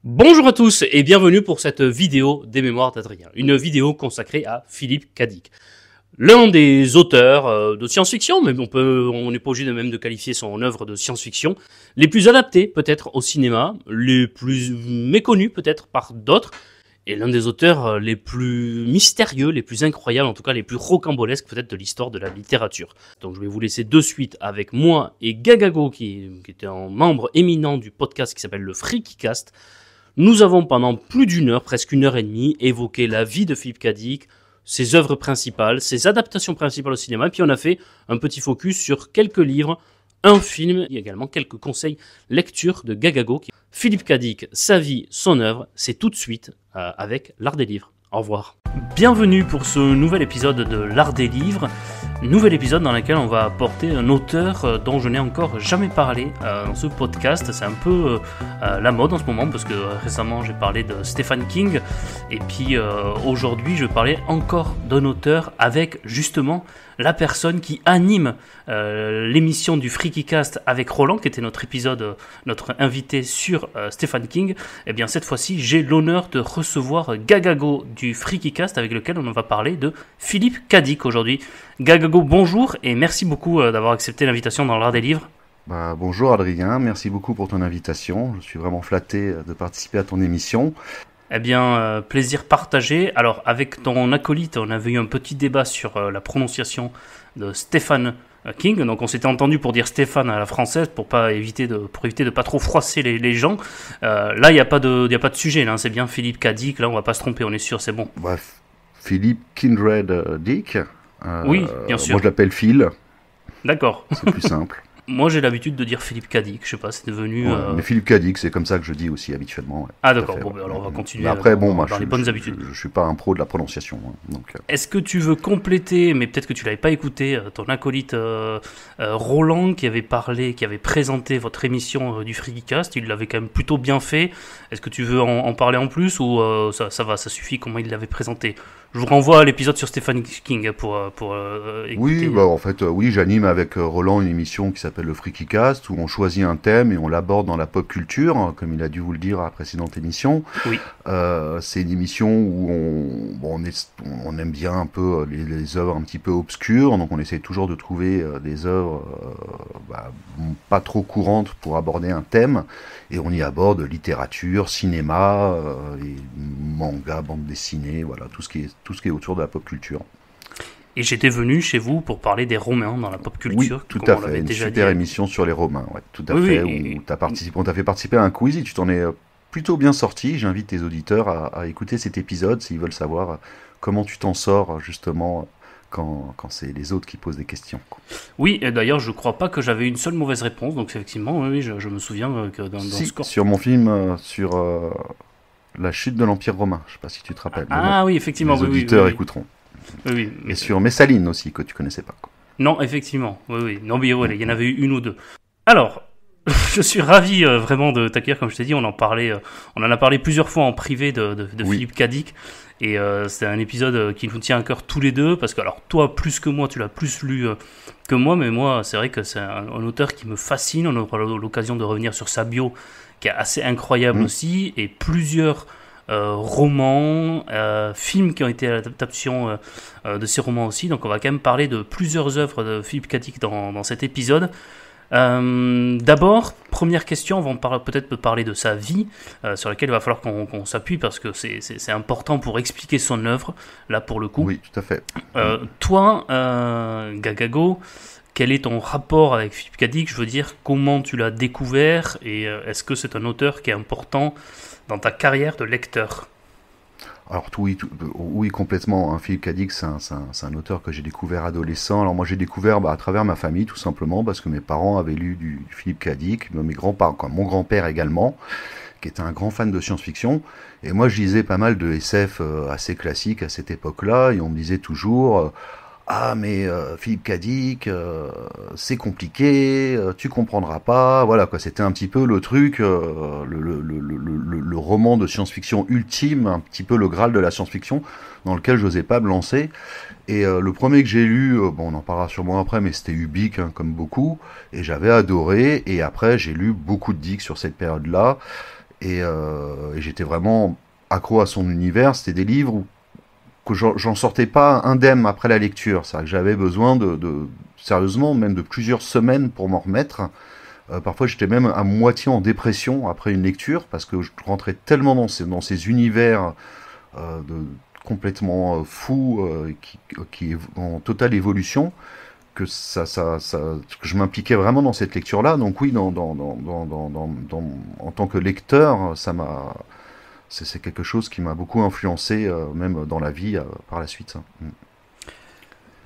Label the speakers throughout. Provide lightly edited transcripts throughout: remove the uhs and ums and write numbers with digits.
Speaker 1: Bonjour à tous et bienvenue pour cette vidéo des mémoires d'Adrien, une vidéo consacrée à Philippe Cadic. L'un des auteurs de science-fiction, mais on n'est pas obligé de qualifier son œuvre de science-fiction, les plus adaptés peut-être au cinéma, les plus méconnus peut-être par d'autres, et l'un des auteurs les plus mystérieux, les plus incroyables, en tout cas les plus rocambolesques peut-être de l'histoire de la littérature. Donc je vais vous laisser de suite avec moi et Gagago, qui était un membre éminent du podcast qui s'appelle le FreakyCast. Nous avons pendant plus d'une heure, presque une heure et demie, évoqué la vie de Philippe Cadic, ses œuvres principales, ses adaptations principales au cinéma, et puis on a fait un petit focus sur quelques livres, un film, et également quelques conseils lecture de Gagago. Philippe Cadic, sa vie, son œuvre, c'est tout de suite avec l'art des livres. Au revoir. Bienvenue pour ce nouvel épisode de l'art des livres. Nouvel épisode dans lequel on va apporter un auteur dont je n'ai encore jamais parlé dans ce podcast. C'est un peu la mode en ce moment parce que récemment j'ai parlé de Stephen King et puis aujourd'hui je vais parler encore d'un auteur avec justement la personne qui anime l'émission du FreakyCast avec Roland, qui était notre épisode, notre invité sur Stephen King. Et bien cette fois-ci j'ai l'honneur de recevoir Gagago du FreakyCast avec lequel on va parler de Philippe Cadic aujourd'hui. Gagago, bonjour et merci beaucoup d'avoir accepté l'invitation dans l'art des livres.
Speaker 2: Bonjour Adrien, merci beaucoup pour ton invitation. Je suis vraiment flatté de participer à ton émission.
Speaker 1: Eh bien, plaisir partagé. Alors, avec ton acolyte, on avait eu un petit débat sur la prononciation de Stephen King. Donc, on s'était entendu pour dire Stéphane à la française pour éviter de pas trop froisser les gens. Là, il y a pas de sujet. Là, c'est bien Philippe Cadic. Là, on va pas se tromper. On est sûr, c'est bon.
Speaker 2: Bref, Philippe Kindred Dick.
Speaker 1: Oui, bien sûr.
Speaker 2: Moi, je l'appelle Phil.
Speaker 1: D'accord.
Speaker 2: C'est plus simple.
Speaker 1: Moi, j'ai l'habitude de dire Philippe Cadic. Je sais pas, c'est devenu.
Speaker 2: Ouais, mais Philippe Cadic, c'est comme ça que je dis aussi habituellement. Ouais,
Speaker 1: ah d'accord. Bon, alors on va continuer.
Speaker 2: Mais après,
Speaker 1: dans les bonnes habitudes.
Speaker 2: Je suis pas un pro de la prononciation. Donc.
Speaker 1: Est-ce que tu veux compléter, mais peut-être que tu l'avais pas écouté, ton acolyte Roland qui avait présenté votre émission du FreakyCast, il l'avait quand même plutôt bien fait. Est-ce que tu veux en parler en plus ou ça va, ça suffit comment il l'avait présenté? Je vous renvoie à l'épisode sur Stephen King pour écouter.
Speaker 2: Oui, en fait, oui, j'anime avec Roland une émission qui s'appelle le FreakyCast où on choisit un thème et on l'aborde dans la pop culture, comme il a dû vous le dire à la précédente émission.
Speaker 1: Oui.
Speaker 2: C'est une émission où on aime bien un peu les œuvres un petit peu obscures, donc on essaie toujours de trouver des œuvres pas trop courantes pour aborder un thème, et on y aborde littérature, cinéma, et manga, bande dessinée, voilà, tout ce qui est autour de la pop culture.
Speaker 1: Et j'étais venu chez vous pour parler des Romains dans la pop culture.
Speaker 2: Oui, tout à fait, une super émission sur les Romains, ouais, tout à fait, où on t'a fait participer à un quiz et tu t'en es plutôt bien sorti. J'invite tes auditeurs à écouter cet épisode s'ils veulent savoir comment tu t'en sors justement quand c'est les autres qui posent des questions.
Speaker 1: Oui, et d'ailleurs je crois pas que j'avais une seule mauvaise réponse, donc effectivement, oui, je me souviens que dans ce cours...
Speaker 2: sur mon film sur la chute de l'Empire romain, je sais pas si tu te rappelles.
Speaker 1: Oui, effectivement.
Speaker 2: Les auditeurs écouteront.
Speaker 1: Oui,
Speaker 2: et sur Messaline aussi, que tu connaissais pas.
Speaker 1: Non, effectivement, oui. Non, mais il y en avait eu une ou deux. Alors, je suis ravi vraiment de t'accueillir, comme je t'ai dit, on en a parlé plusieurs fois en privé de Philippe Cadic, et c'est un épisode qui nous tient à cœur tous les deux, parce que alors toi, plus que moi, tu l'as plus lu que moi, mais moi, c'est vrai que c'est un auteur qui me fascine. On aura l'occasion de revenir sur sa bio, qui est assez incroyable aussi, et plusieurs romans, films qui ont été l'adaptation de ces romans aussi. Donc on va quand même parler de plusieurs œuvres de Philippe Cadic dans cet épisode. D'abord, première question, on va peut-être parler de sa vie, sur laquelle il va falloir qu'on s'appuie parce que c'est important pour expliquer son œuvre, là pour le coup.
Speaker 2: Oui, tout à fait.
Speaker 1: Toi, Gagago, quel est ton rapport avec Philippe Cadic? Je veux dire, comment tu l'as découvert et est-ce que c'est un auteur qui est important dans ta carrière de lecteur?
Speaker 2: Alors oui, complètement. Philippe Cadic, c'est un auteur que j'ai découvert adolescent. Alors moi, j'ai découvert à travers ma famille, tout simplement, parce que mes parents avaient lu du Philippe Cadic, mes grands-parents, mon grand-père également, qui était un grand fan de science-fiction. Et moi, je lisais pas mal de SF assez classiques à cette époque-là, et on me disait toujours... Ah mais Philippe Cadic, c'est compliqué, tu comprendras pas, voilà quoi. C'était un petit peu le truc, le roman de science-fiction ultime, un petit peu le Graal de la science-fiction, dans lequel j'osais pas me lancer. Et le premier que j'ai lu, on en parlera sûrement après, mais c'était Ubik, comme beaucoup, et j'avais adoré. Et après j'ai lu beaucoup de Dick sur cette période-là. Et j'étais vraiment accro à son univers. C'était des livres que j'en sortais pas indemne après la lecture. C'est-à-dire que j'avais besoin sérieusement, même de plusieurs semaines pour m'en remettre. Parfois, j'étais même à moitié en dépression après une lecture, parce que je rentrais tellement dans ces univers complètement fous, qui est en totale évolution, que que je m'impliquais vraiment dans cette lecture-là. Donc oui, en tant que lecteur, c'est quelque chose qui m'a beaucoup influencé, même dans la vie par la suite.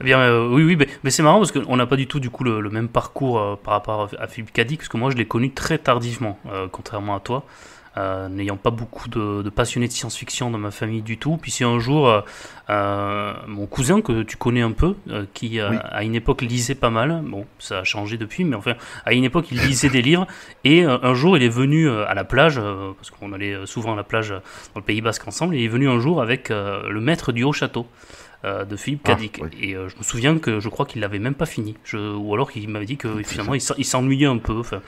Speaker 1: Eh bien, oui, oui, mais c'est marrant parce qu'on n'a pas du tout du coup le même parcours par rapport à Philippe Cadic, parce que moi je l'ai connu très tardivement, contrairement à toi, n'ayant pas beaucoup de passionnés de science-fiction dans ma famille du tout. Puis c'est un jour mon cousin que tu connais un peu, qui
Speaker 2: Oui.
Speaker 1: à une époque lisait pas mal, bon ça a changé depuis, mais enfin à une époque il lisait des livres, et un jour il est venu à la plage, parce qu'on allait souvent à la plage dans le Pays Basque ensemble, et il est venu un jour avec le maître du Haut-Château de Philippe Cadic.
Speaker 2: Oui.
Speaker 1: Et je me souviens que je crois qu'il l'avait même pas fini. Ou alors qu'il m'avait dit que finalement il s'ennuyait un peu. Enfin,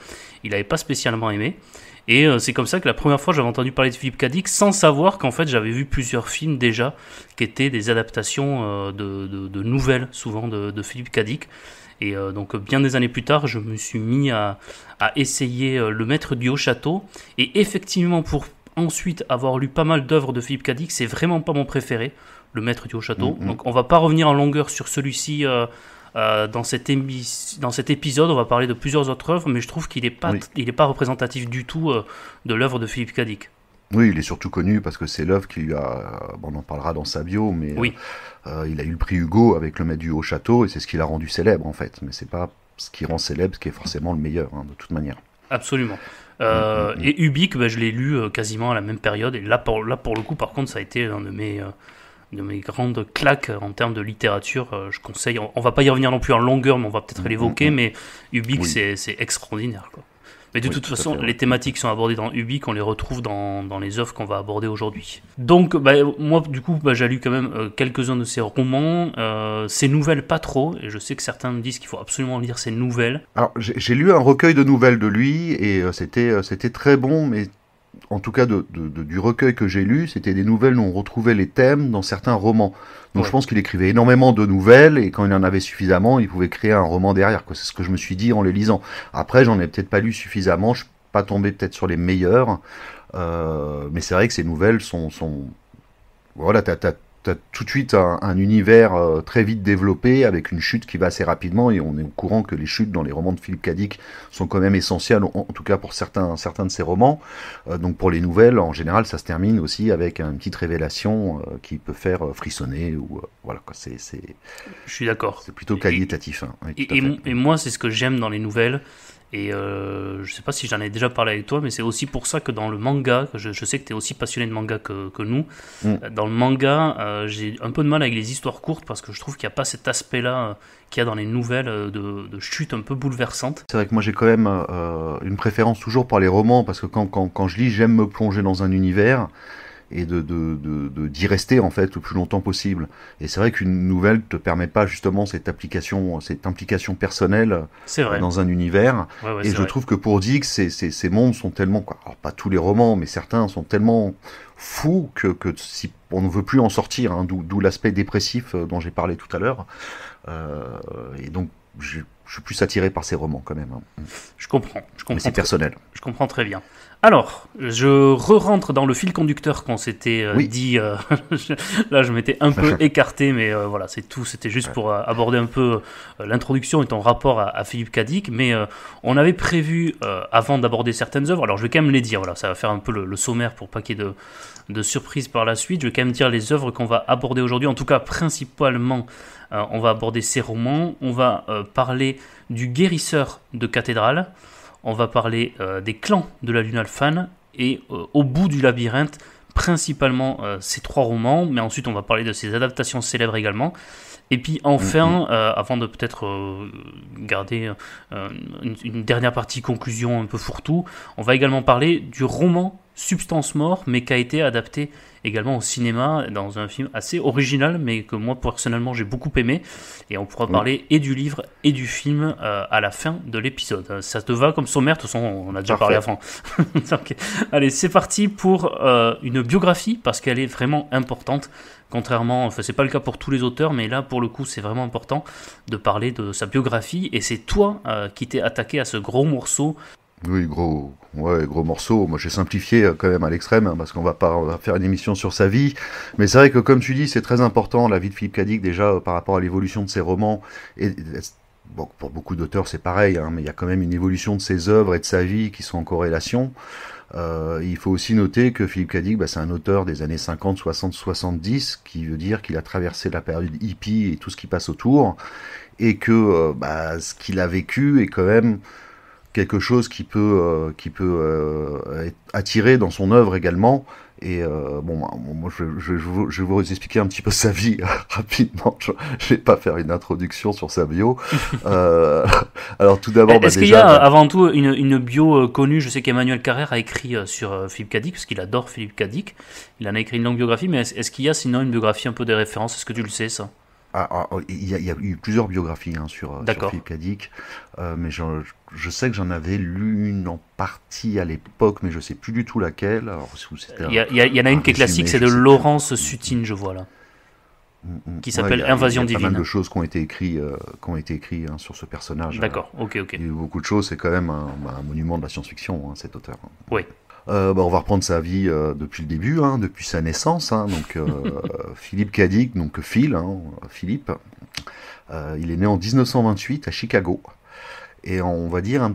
Speaker 1: il n'avait pas spécialement aimé. Et c'est comme ça que la première fois j'avais entendu parler de Philippe Cadic, sans savoir qu'en fait j'avais vu plusieurs films déjà qui étaient des adaptations de nouvelles, souvent de Philippe Cadic. Et donc bien des années plus tard, je me suis mis à essayer Le Maître du Haut-Château. Et effectivement, pour ensuite avoir lu pas mal d'œuvres de Philippe Cadic, c'est vraiment pas mon préféré, Le Maître du Haut-Château. Donc on va pas revenir en longueur sur celui-ci dans cet épisode. On va parler de plusieurs autres œuvres, mais je trouve qu'il est pas représentatif du tout de l'œuvre de Philippe Cadic.
Speaker 2: Oui, il est surtout connu parce que c'est l'œuvre qui lui a... Bon, on en parlera dans sa bio, mais
Speaker 1: Oui,
Speaker 2: il a eu le prix Hugo avec Le Maître du Haut-Château, et c'est ce qui l'a rendu célèbre, en fait. Mais c'est pas ce qui rend célèbre ce qui est forcément le meilleur, de toute manière.
Speaker 1: absolument. Et Ubik, je l'ai lu quasiment à la même période. Et là, pour le coup, par contre, ça a été un de mes grandes claques en termes de littérature. Je conseille. On va pas y revenir non plus en longueur, mais on va peut-être l'évoquer. Mais Ubik,
Speaker 2: Oui.
Speaker 1: c'est extraordinaire, quoi. Mais de
Speaker 2: Oui,
Speaker 1: toute
Speaker 2: tout à
Speaker 1: façon,
Speaker 2: fait, ouais.
Speaker 1: les thématiques qui sont abordées dans Ubik, on les retrouve dans les œuvres qu'on va aborder aujourd'hui. Donc, moi, du coup, j'ai lu quand même quelques-uns de ses romans. Ses nouvelles, pas trop. Et je sais que certains me disent qu'il faut absolument lire ses nouvelles.
Speaker 2: Alors, j'ai lu un recueil de nouvelles de lui, et c'était très bon, mais en tout cas du recueil que j'ai lu, c'était des nouvelles où on retrouvait les thèmes dans certains romans. Donc
Speaker 1: Ouais.
Speaker 2: je pense qu'il écrivait énormément de nouvelles, et quand il en avait suffisamment, il pouvait créer un roman derrière, quoi. C'est ce que je me suis dit en les lisant. Après, j'en ai peut-être pas lu suffisamment, je suis pas tombé peut-être sur les meilleurs, mais c'est vrai que ces nouvelles sont... Voilà, t'as tout de suite un univers très vite développé, avec une chute qui va assez rapidement, et on est au courant que les chutes dans les romans de Philippe Cadic sont quand même essentielles, en tout cas pour certains de ses romans. Donc pour les nouvelles, en général, ça se termine aussi avec une petite révélation qui peut faire frissonner, ou voilà, quoi.
Speaker 1: Je suis d'accord.
Speaker 2: C'est plutôt qualitatif, hein. Oui, tout à fait.
Speaker 1: Et moi, c'est ce que j'aime dans les nouvelles. Et je sais pas si j'en ai déjà parlé avec toi, mais c'est aussi pour ça que dans le manga, je sais que tu es aussi passionné de manga que nous, dans le manga, j'ai un peu de mal avec les histoires courtes, parce que je trouve qu'il n'y a pas cet aspect-là qu'il y a dans les nouvelles de chute un peu bouleversante.
Speaker 2: C'est vrai que moi j'ai quand même une préférence toujours pour les romans, parce que quand je lis, j'aime me plonger dans un univers, et d'y rester en fait le plus longtemps possible. Et c'est vrai qu'une nouvelle te permet pas justement cette implication personnelle
Speaker 1: C'est vrai.
Speaker 2: dans un univers.
Speaker 1: Ouais,
Speaker 2: Et
Speaker 1: c'est
Speaker 2: je
Speaker 1: vrai.
Speaker 2: trouve que pour Dick, ces mondes sont tellement, quoi, alors pas tous les romans, mais certains sont tellement fous que si on ne veut plus en sortir, hein, d'où l'aspect dépressif dont j'ai parlé tout à l'heure. Et donc je suis plus attiré par ces romans quand même, hein.
Speaker 1: Je comprends.
Speaker 2: Mais c'est personnel.
Speaker 1: Je comprends très bien. Alors, je re-rentre dans le fil conducteur qu'on s'était
Speaker 2: Oui.
Speaker 1: dit. Là, je m'étais un peu écarté, mais voilà, c'est tout. C'était juste pour aborder un peu l'introduction et ton rapport à Philippe Cadic. Mais on avait prévu, avant d'aborder certaines œuvres, alors je vais quand même les dire, voilà, ça va faire un peu le sommaire pour pas qu'il y ait de surprise par la suite. Je vais quand même dire les œuvres qu'on va aborder aujourd'hui. En tout cas, principalement, on va aborder ces romans. On va parler du Guérisseur de Cathédrale. On va parler des clans de la Lune Alphane et Au bout du labyrinthe, principalement ces trois romans, mais ensuite on va parler de ces adaptations célèbres également. Et puis enfin, avant de peut-être garder une dernière partie conclusion un peu fourre-tout, on va également parler du roman Substance Mort, mais qui a été adapté également au cinéma dans un film assez original, mais que moi personnellement j'ai beaucoup aimé. Et on pourra parler et du livre et du film à la fin de l'épisode. Ça te va comme sommaire? De toute façon, on a déjà parlé avant. Donc, allez, c'est parti pour une biographie, parce qu'elle est vraiment importante. Contrairement, enfin c'est pas le cas pour tous les auteurs, mais là pour le coup c'est vraiment important de parler de sa biographie. Et c'est toi qui t'es attaqué à ce gros morceau.
Speaker 2: Oui, gros morceau. Moi, j'ai simplifié quand même à l'extrême, hein, parce qu'on va faire une émission sur sa vie. Mais c'est vrai que, comme tu dis, c'est très important, la vie de Philippe Cadic, déjà, par rapport à l'évolution de ses romans. Et, bon, pour beaucoup d'auteurs, c'est pareil, hein, mais il y a quand même une évolution de ses œuvres et de sa vie qui sont en corrélation. Il faut aussi noter que Philippe Cadic, c'est un auteur des années 50, 60, 70, qui veut dire qu'il a traversé la période hippie et tout ce qui passe autour, et que ce qu'il a vécu est quand même quelque chose qui peut attirer dans son œuvre également. Et moi je vais vous expliquer un petit peu sa vie rapidement. Je vais pas faire une introduction sur sa bio. Alors tout d'abord,
Speaker 1: est-ce qu'il y a avant tout une bio connue? Je sais qu'Emmanuel Carrère a écrit sur Philippe Cadic, parce qu'il adore Philippe Cadic. Il en a écrit une longue biographie, mais est-ce qu'il y a sinon une biographie un peu des références? Est-ce que tu le sais, ça?
Speaker 2: Il y a eu plusieurs biographies sur Philippe Cadic, mais je sais que j'en avais lu une en partie à l'époque, mais je sais plus du tout laquelle. Alors,
Speaker 1: il y en a une qui est classique, c'est de Laurence Sutin, je vois là, qui s'appelle Invasion Divine.
Speaker 2: Il y a pas mal de choses qui ont été écrites sur ce personnage.
Speaker 1: D'accord, ok.
Speaker 2: Il y a eu beaucoup de choses, c'est quand même un monument de la science-fiction, cet auteur.
Speaker 1: Oui.
Speaker 2: On va reprendre sa vie depuis le début, depuis sa naissance. Donc Philippe Cadic, donc Philippe, il est né en 1928 à Chicago. Et on va dire,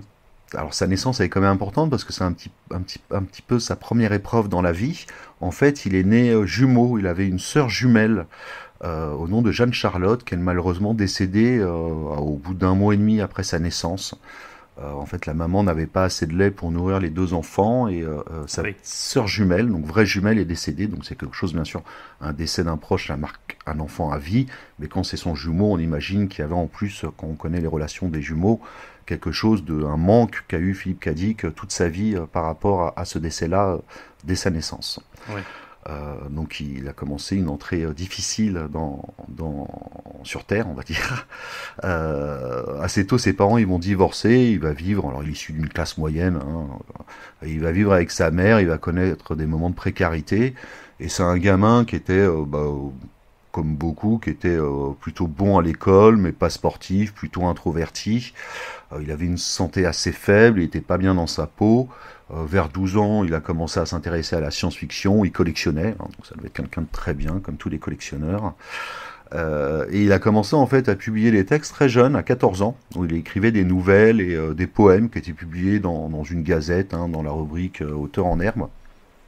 Speaker 2: alors sa naissance elle est quand même importante parce que c'est un petit peu sa première épreuve dans la vie. En fait, il est né jumeau. Il avait une sœur jumelle au nom de Jeanne Charlotte, qui est malheureusement décédée au bout d'1 mois et demi après sa naissance. En fait, la maman n'avait pas assez de lait pour nourrir les 2 enfants, et sa sœur jumelle, donc vraie jumelle, est décédée. Donc c'est quelque chose, bien sûr, un décès d'un proche, ça marque un enfant à vie. Mais quand c'est son jumeau, on imagine qu'il y avait en plus, quand on connaît les relations des jumeaux, quelque chose un manque qu'a eu Philippe Cadic toute sa vie par rapport à ce décès-là dès sa naissance.
Speaker 1: Oui.
Speaker 2: Donc il a commencé une entrée difficile sur Terre, on va dire. Assez tôt, ses parents ils vont divorcer. Il va vivre, alors il est issu d'une classe moyenne, il va vivre avec sa mère, il va connaître des moments de précarité. Et c'est un gamin qui était, comme beaucoup, qui était plutôt bon à l'école, mais pas sportif, plutôt introverti. Il avait une santé assez faible, il n'était pas bien dans sa peau. Vers 12 ans, il a commencé à s'intéresser à la science-fiction, il collectionnait, donc ça devait être quelqu'un de très bien, comme tous les collectionneurs. Et il a commencé en fait à publier des textes très jeune, à 14 ans, où il écrivait des nouvelles et des poèmes qui étaient publiés dans une gazette, dans la rubrique Auteur en herbe.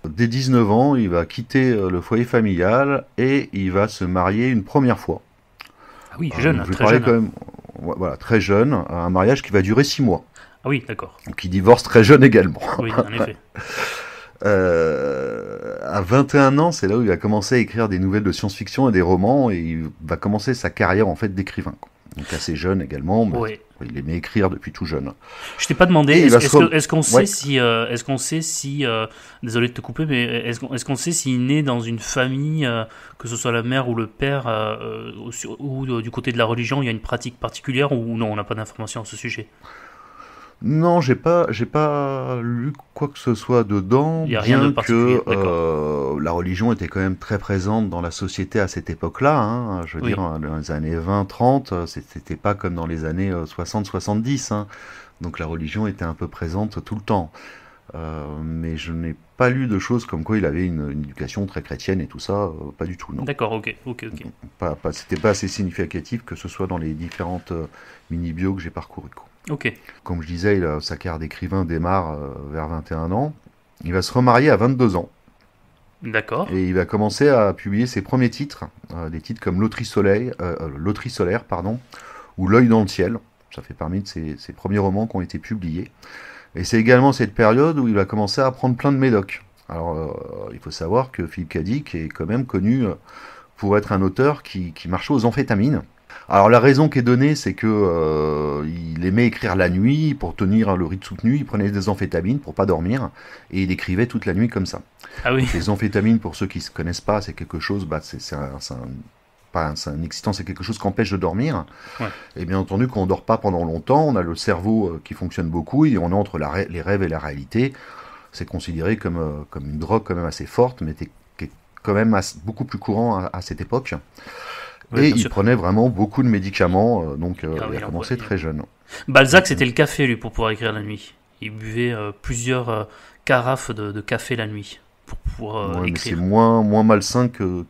Speaker 2: Dès 19 ans, il va quitter le foyer familial et il va se marier une première fois.
Speaker 1: Ah oui, jeune,
Speaker 2: très jeune. Quand même, voilà, très jeune, un mariage qui va durer 6 mois.
Speaker 1: Ah oui, d'accord.
Speaker 2: Donc il divorce très jeune également.
Speaker 1: Oui, en effet.
Speaker 2: À 21 ans, c'est là où il va commencer à écrire des nouvelles de science-fiction et des romans, et il va commencer sa carrière en fait d'écrivain. Donc assez jeune également, mais il aimait écrire depuis tout jeune.
Speaker 1: Je t'ai pas demandé, est-ce qu'on sait si, désolé de te couper, mais est-ce qu'on sait s'il naît dans une famille, que ce soit la mère ou le père, ou du côté de la religion, il y a une pratique particulière, ou non, on n'a pas d'informations à ce sujet?
Speaker 2: Non, j'ai pas lu quoi que ce soit dedans,
Speaker 1: il y a rien de particulier,
Speaker 2: que la religion était quand même très présente dans la société à cette époque-là. Je veux dire, dans les années 20-30, c'était pas comme dans les années 60-70. Donc la religion était un peu présente tout le temps. Mais je n'ai pas lu de choses comme quoi il avait une éducation très chrétienne et tout ça, pas du tout, non.
Speaker 1: D'accord, ok.
Speaker 2: C'était pas assez significatif que ce soit dans les différentes mini-bios que j'ai parcourues.
Speaker 1: Ok.
Speaker 2: Comme je disais, sa carrière d'écrivain démarre vers 21 ans. Il va se remarier à 22 ans.
Speaker 1: D'accord.
Speaker 2: Et il va commencer à publier ses premiers titres, des titres comme Loterie solaire, ou L'œil dans le ciel. Ça fait parmi de ses premiers romans qui ont été publiés. Et c'est également cette période où il va commencer à prendre plein de médocs. Alors, il faut savoir que Philippe Cadic est quand même connu pour être un auteur qui marchait aux amphétamines. Alors la raison qui est donnée, c'est que il aimait écrire la nuit pour tenir le rythme soutenu. Il prenait des amphétamines pour pas dormir et il écrivait toute la nuit comme ça.
Speaker 1: Ah oui.
Speaker 2: Donc, les amphétamines, pour ceux qui se connaissent pas, c'est quelque chose, c'est un excitant, c'est quelque chose qui empêche de dormir.
Speaker 1: Ouais.
Speaker 2: Et bien entendu, quand on dort pas pendant longtemps, on a le cerveau qui fonctionne beaucoup et on est entre les rêves et la réalité. C'est considéré comme une drogue quand même assez forte, mais qui est quand même beaucoup plus courant à cette époque.
Speaker 1: Oui,
Speaker 2: Et
Speaker 1: bien
Speaker 2: il
Speaker 1: sûr.
Speaker 2: prenait vraiment beaucoup de médicaments, donc
Speaker 1: Ah
Speaker 2: il
Speaker 1: oui,
Speaker 2: a commencé très jeune.
Speaker 1: Balzac, c'était le café, lui, pour pouvoir écrire la nuit. Il buvait plusieurs carafes de café la nuit pour pouvoir
Speaker 2: Ouais, mais c'est
Speaker 1: écrire.
Speaker 2: moins malsain que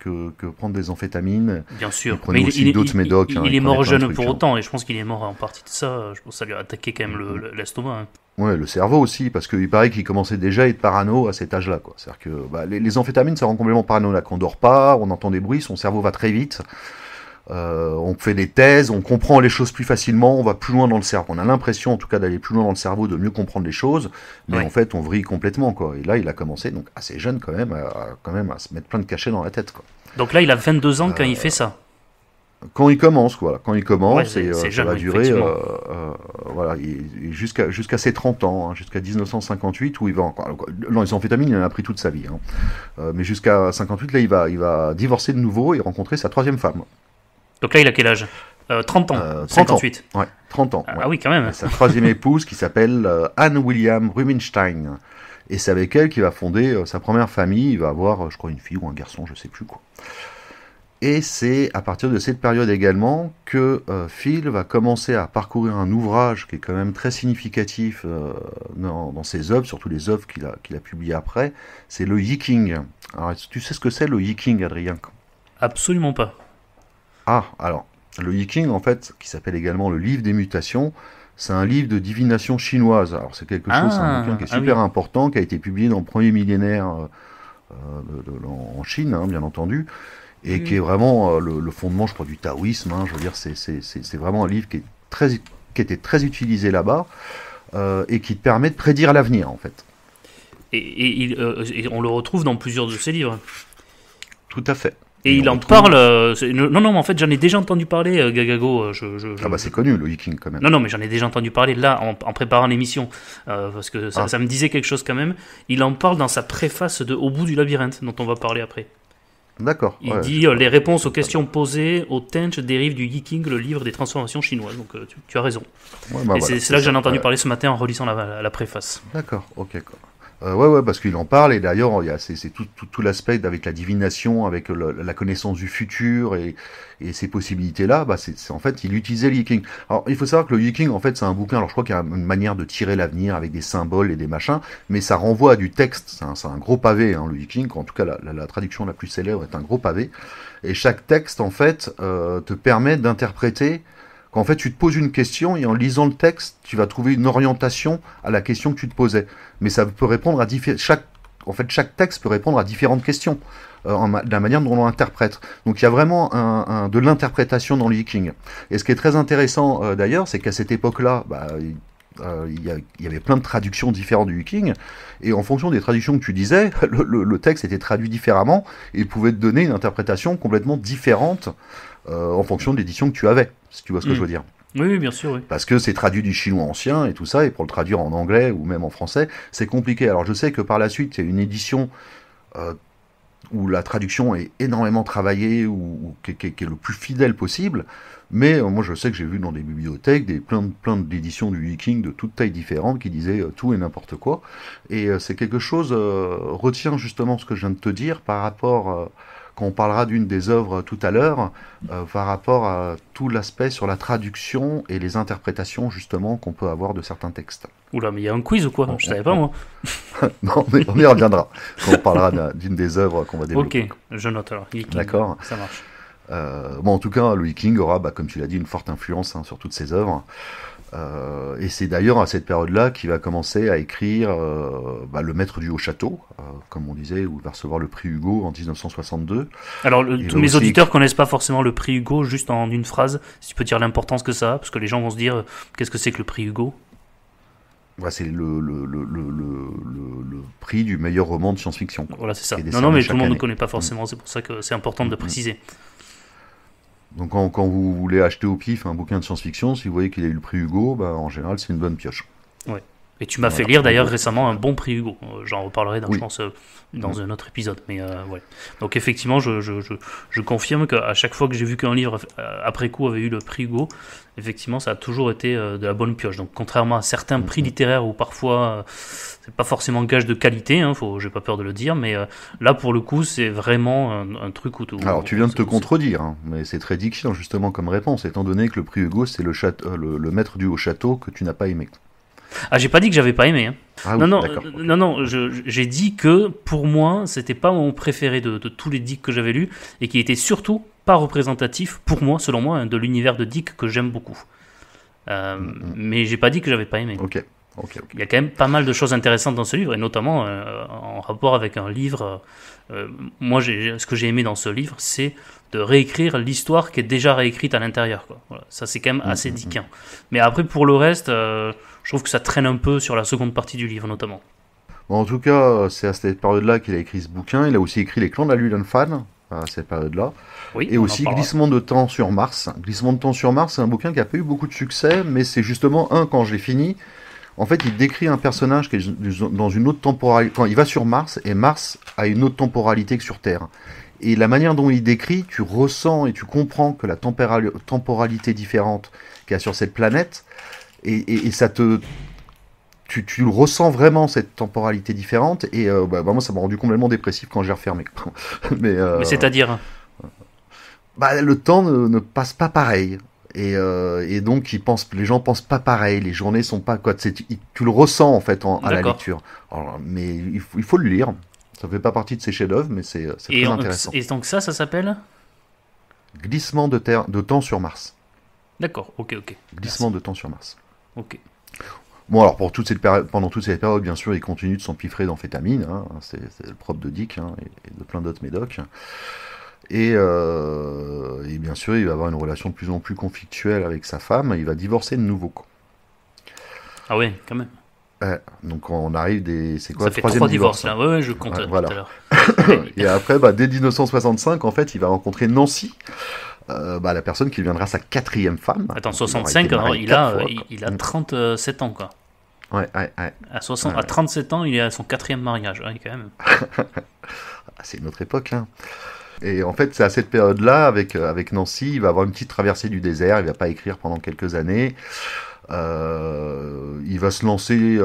Speaker 2: prendre des amphétamines.
Speaker 1: Bien sûr.
Speaker 2: Il prenait aussi d'autres médocs.
Speaker 1: Il
Speaker 2: Hein,
Speaker 1: est
Speaker 2: il prenait
Speaker 1: mort
Speaker 2: plein de
Speaker 1: jeune
Speaker 2: trucs,
Speaker 1: pour
Speaker 2: hein.
Speaker 1: autant, et je pense qu'il est mort en partie de ça. Je pense que ça lui a attaqué quand même l'estomac. Hein.
Speaker 2: Ouais, le cerveau aussi, parce qu'il paraît qu'il commençait déjà à être parano à cet âge-là, quoi. C'est-à-dire que les amphétamines, ça rend complètement parano. Là, quand on dort pas, on entend des bruits, son cerveau va très vite. On fait des thèses, on comprend les choses plus facilement, on va plus loin dans le cerveau. On a l'impression, en tout cas, d'aller plus loin dans le cerveau, de mieux comprendre les choses, mais
Speaker 1: Ouais.
Speaker 2: en fait, on vrille complètement, quoi. Et là, il a commencé, donc assez jeune quand même, à se mettre plein de cachets dans la tête, quoi.
Speaker 1: Donc là, il a 22 ans quand il fait ça.
Speaker 2: Quand il commence, voilà. Quand il commence,
Speaker 1: Ouais,
Speaker 2: et
Speaker 1: c'est
Speaker 2: ça
Speaker 1: jeune,
Speaker 2: va
Speaker 1: oui,
Speaker 2: durer,
Speaker 1: effectivement.
Speaker 2: voilà, jusqu'à ses 30 ans, hein, jusqu'à 1958, où il va encore. Non, les amphétamines, il en a pris toute sa vie, hein. Mais jusqu'à 58, là, il va divorcer de nouveau et rencontrer sa troisième femme.
Speaker 1: Donc là, il a quel âge 30 ans,
Speaker 2: 30 ans.
Speaker 1: 58.
Speaker 2: Ouais, 30 ans.
Speaker 1: Ah,
Speaker 2: Ouais.
Speaker 1: ah oui, quand même.
Speaker 2: Et sa troisième épouse qui s'appelle Anne William Rubinstein. Et c'est avec elle qu'il va fonder sa première famille. Il va avoir, je crois, une fille ou un garçon, je sais plus quoi. Et c'est à partir de cette période également que Phil va commencer à parcourir un ouvrage qui est quand même très significatif dans ses œuvres, surtout les œuvres qu'il a publiées après. C'est le Yiking. Alors, tu sais ce que c'est le Yiking, Adrien?
Speaker 1: Absolument pas.
Speaker 2: Ah, alors, le Yiking, en fait, qui s'appelle également le livre des mutations, c'est un livre de divination chinoise. Alors, c'est quelque chose, c'est un bouquin qui est super
Speaker 1: oui.
Speaker 2: important, qui a été publié dans le premier millénaire en Chine, hein, bien entendu, et qui est vraiment le fondement, je crois, du taoïsme. Hein, je veux dire, c'est vraiment un livre qui était très utilisé là-bas, et qui te permet de prédire l'avenir, en fait.
Speaker 1: Et on le retrouve dans plusieurs de ses livres.
Speaker 2: Tout à fait.
Speaker 1: Et il
Speaker 2: on
Speaker 1: en
Speaker 2: retrouve-
Speaker 1: parle. Non, mais en fait, j'en ai déjà entendu parler, Gagago.
Speaker 2: Ah bah c'est connu, le Yiking, quand même.
Speaker 1: Non, mais j'en ai déjà entendu parler là, en préparant l'émission. Parce que ça me disait quelque chose quand même. Il en parle dans sa préface de Au bout du labyrinthe, dont on va parler après.
Speaker 2: D'accord.
Speaker 1: Il
Speaker 2: ouais,
Speaker 1: dit les réponses aux questions posées au Tench dérivent du Yiking, le livre des transformations chinoises. Donc tu as raison.
Speaker 2: ouais, bah
Speaker 1: Et
Speaker 2: voilà,
Speaker 1: c'est là que j'en ai entendu
Speaker 2: ouais.
Speaker 1: parler ce matin en relisant la préface.
Speaker 2: D'accord, ok. Quoi. Ouais, parce qu'il en parle, et d'ailleurs, c'est tout l'aspect avec la divination, avec la connaissance du futur et ces possibilités-là, bah, en fait, il utilisait le Yiking. Alors, il faut savoir que le Yiking, en fait, c'est un bouquin, alors je crois qu'il y a une manière de tirer l'avenir avec des symboles et des machins, mais ça renvoie à du texte, c'est un gros pavé, hein, le Yiking, en tout cas, la traduction la plus célèbre est un gros pavé, et chaque texte, en fait, te permet d'interpréter. Qu'en fait, tu te poses une question et en lisant le texte, tu vas trouver une orientation à la question que tu te posais. Mais ça peut répondre à chaque texte peut répondre à différentes questions de la manière dont on l'interprète. Donc il y a vraiment de l'interprétation dans le Yiking. Et ce qui est très intéressant d'ailleurs, c'est qu'à cette époque-là, il y avait plein de traductions différentes du Yiking, et en fonction des traductions que tu disais, le texte était traduit différemment, et il pouvait te donner une interprétation complètement différente en fonction de l'édition que tu avais, si tu vois ce que je veux dire.
Speaker 1: Oui, bien sûr, oui.
Speaker 2: Parce que c'est traduit du chinois ancien et tout ça, et pour le traduire en anglais ou même en français, c'est compliqué. Alors je sais que par la suite, il y a une édition où la traduction est énormément travaillée, ou qui est le plus fidèle possible, mais moi je sais que j'ai vu dans des bibliothèques plein d'éditions du Yiking de toutes tailles différentes qui disaient tout et n'importe quoi, et c'est quelque chose, retiens justement ce que je viens de te dire par rapport... quand on parlera d'une des œuvres tout à l'heure, par rapport à tout l'aspect sur la traduction et les interprétations justement qu'on peut avoir de certains textes.
Speaker 1: Oula, mais il y a un quiz ou quoi? Je savais pas, moi.
Speaker 2: Non, mais on y reviendra quand on parlera d'une des œuvres qu'on va développer.
Speaker 1: Ok, je note alors. Yiking,
Speaker 2: D'accord.
Speaker 1: ça marche.
Speaker 2: En tout cas, le Yiking aura, comme tu l'as dit, une forte influence sur toutes ses œuvres. Et c'est d'ailleurs à cette période-là qu'il va commencer à écrire Le Maître du Haut-Château, comme on disait, où il va recevoir le prix Hugo en 1962.
Speaker 1: Alors,
Speaker 2: Il
Speaker 1: tous
Speaker 2: va
Speaker 1: mes
Speaker 2: aussi
Speaker 1: auditeurs connaissent pas forcément le prix Hugo, juste en une phrase. Si tu peux dire l'importance que ça a, parce que les gens vont se dire qu'est-ce que c'est que le prix Hugo?
Speaker 2: C'est le prix du meilleur roman de science-fiction.
Speaker 1: Voilà, c'est ça.
Speaker 2: qui est
Speaker 1: Non, mais
Speaker 2: décerné
Speaker 1: tout le monde ne
Speaker 2: chaque
Speaker 1: connaît pas forcément, c'est pour ça que c'est important de le préciser.
Speaker 2: Donc quand vous voulez acheter au pif un bouquin de science-fiction, si vous voyez qu'il a eu le prix Hugo, bah, en général c'est une bonne pioche.
Speaker 1: Ouais. Et tu m'as fait
Speaker 2: Voilà,
Speaker 1: lire
Speaker 2: en
Speaker 1: d'ailleurs
Speaker 2: gros.
Speaker 1: récemment un bon prix Hugo. J'en reparlerai dans, je
Speaker 2: Oui.
Speaker 1: pense,
Speaker 2: Mm.
Speaker 1: dans un autre épisode. Mais ouais. Donc effectivement, je confirme qu'à chaque fois que j'ai vu qu'un livre après coup avait eu le prix Hugo, effectivement, ça a toujours été de la bonne pioche. Donc contrairement à certains
Speaker 2: Mm,
Speaker 1: prix
Speaker 2: mm.
Speaker 1: littéraires où parfois c'est pas forcément gage de qualité, hein, j'ai pas peur de le dire, mais là pour le coup c'est vraiment un truc
Speaker 2: Alors tu viens de te contredire, hein, mais c'est très diction justement comme réponse, étant donné que le prix Hugo c'est le maître du haut château que tu n'as pas aimé.
Speaker 1: Ah, j'ai pas dit que j'avais pas aimé. Hein.
Speaker 2: Ah
Speaker 1: Non,
Speaker 2: oui,
Speaker 1: non,
Speaker 2: d'accord. Ok.
Speaker 1: non, non. J'ai dit que pour moi, c'était pas mon préféré de tous les Dick que j'avais lus et qui était surtout pas représentatif pour moi, selon moi, hein, de l'univers de Dick que j'aime beaucoup.
Speaker 2: Mm, mm.
Speaker 1: Mais j'ai pas dit que j'avais pas aimé.
Speaker 2: Ok, ok, ok.
Speaker 1: Il y a quand même pas mal de choses intéressantes dans ce livre et notamment en rapport avec un livre. Moi, ce que j'ai aimé dans ce livre, c'est de réécrire l'histoire qui est déjà réécrite à l'intérieur. Quoi. Voilà. Ça, c'est quand même
Speaker 2: Mm,
Speaker 1: assez
Speaker 2: mm, mm.
Speaker 1: Dickien. Mais après, pour le reste, je trouve que ça traîne un peu sur la seconde partie du livre, notamment.
Speaker 2: Bon, en tout cas, c'est à cette période-là qu'il a écrit ce bouquin. Il a aussi écrit Les Clans de la Lune Fan, à cette période-là.
Speaker 1: Oui,
Speaker 2: Et
Speaker 1: on en
Speaker 2: aussi
Speaker 1: parlera.
Speaker 2: Glissement de temps sur Mars. Glissement de temps sur Mars, c'est un bouquin qui a pas eu beaucoup de succès, mais c'est justement quand je l'ai fini, en fait, il décrit un personnage qui est dans une autre temporalité. Enfin, il va sur Mars, et Mars a une autre temporalité que sur Terre. Et la manière dont il décrit, tu ressens et tu comprends que la temporalité différente qu'il y a sur cette planète, et ça te... Tu le ressens vraiment, cette temporalité différente, et moi, ça m'a rendu complètement dépressif quand j'ai refermé. Mais
Speaker 1: Mais c'est-à-dire, hein.
Speaker 2: le temps ne passe pas pareil. Et donc les gens pensent pas pareil, les journées sont pas quoi. Tu le ressens en fait à la
Speaker 1: D'accord.
Speaker 2: lecture. Alors, mais il faut le lire. Ça fait pas partie de ses chefs-d'œuvre, mais c'est très intéressant.
Speaker 1: Et donc ça s'appelle.
Speaker 2: Glissement de temps sur Mars.
Speaker 1: D'accord, ok, ok.
Speaker 2: Glissement
Speaker 1: Merci.
Speaker 2: de temps sur Mars.
Speaker 1: Ok.
Speaker 2: Bon alors pendant toute cette période, bien sûr, il continue de s'empiffrer d'amphétamine. Hein, c'est le propre de Dick, hein, et de plein d'autres médocs. Et bien sûr, il va avoir une relation de plus en plus conflictuelle avec sa femme. Il va divorcer de nouveau. Quoi.
Speaker 1: Ah ouais, quand même.
Speaker 2: Donc on arrive c'est quoi
Speaker 1: Ça
Speaker 2: le
Speaker 1: fait
Speaker 2: troisième
Speaker 1: trois
Speaker 2: divorce,
Speaker 1: divorces
Speaker 2: hein.
Speaker 1: là. Ouais, ouais, je compte
Speaker 2: Ouais,
Speaker 1: tout
Speaker 2: voilà.
Speaker 1: à l'heure.
Speaker 2: Et après, dès 1965, en fait, il va rencontrer Nancy, la personne qui deviendra sa quatrième femme.
Speaker 1: Attends,
Speaker 2: Donc, il aura
Speaker 1: 65,
Speaker 2: été
Speaker 1: alors
Speaker 2: marié
Speaker 1: il
Speaker 2: quatre
Speaker 1: a,
Speaker 2: fois,
Speaker 1: il a
Speaker 2: quoi.
Speaker 1: 37 ans, quoi.
Speaker 2: Ouais.
Speaker 1: À 37 ans, il est à son quatrième mariage, ouais, quand même.
Speaker 2: Ah, c'est une autre époque, hein. Et en fait, c'est à cette période-là, avec Nancy, il va avoir une petite traversée du désert. Il va pas écrire pendant quelques années. Il va se lancer.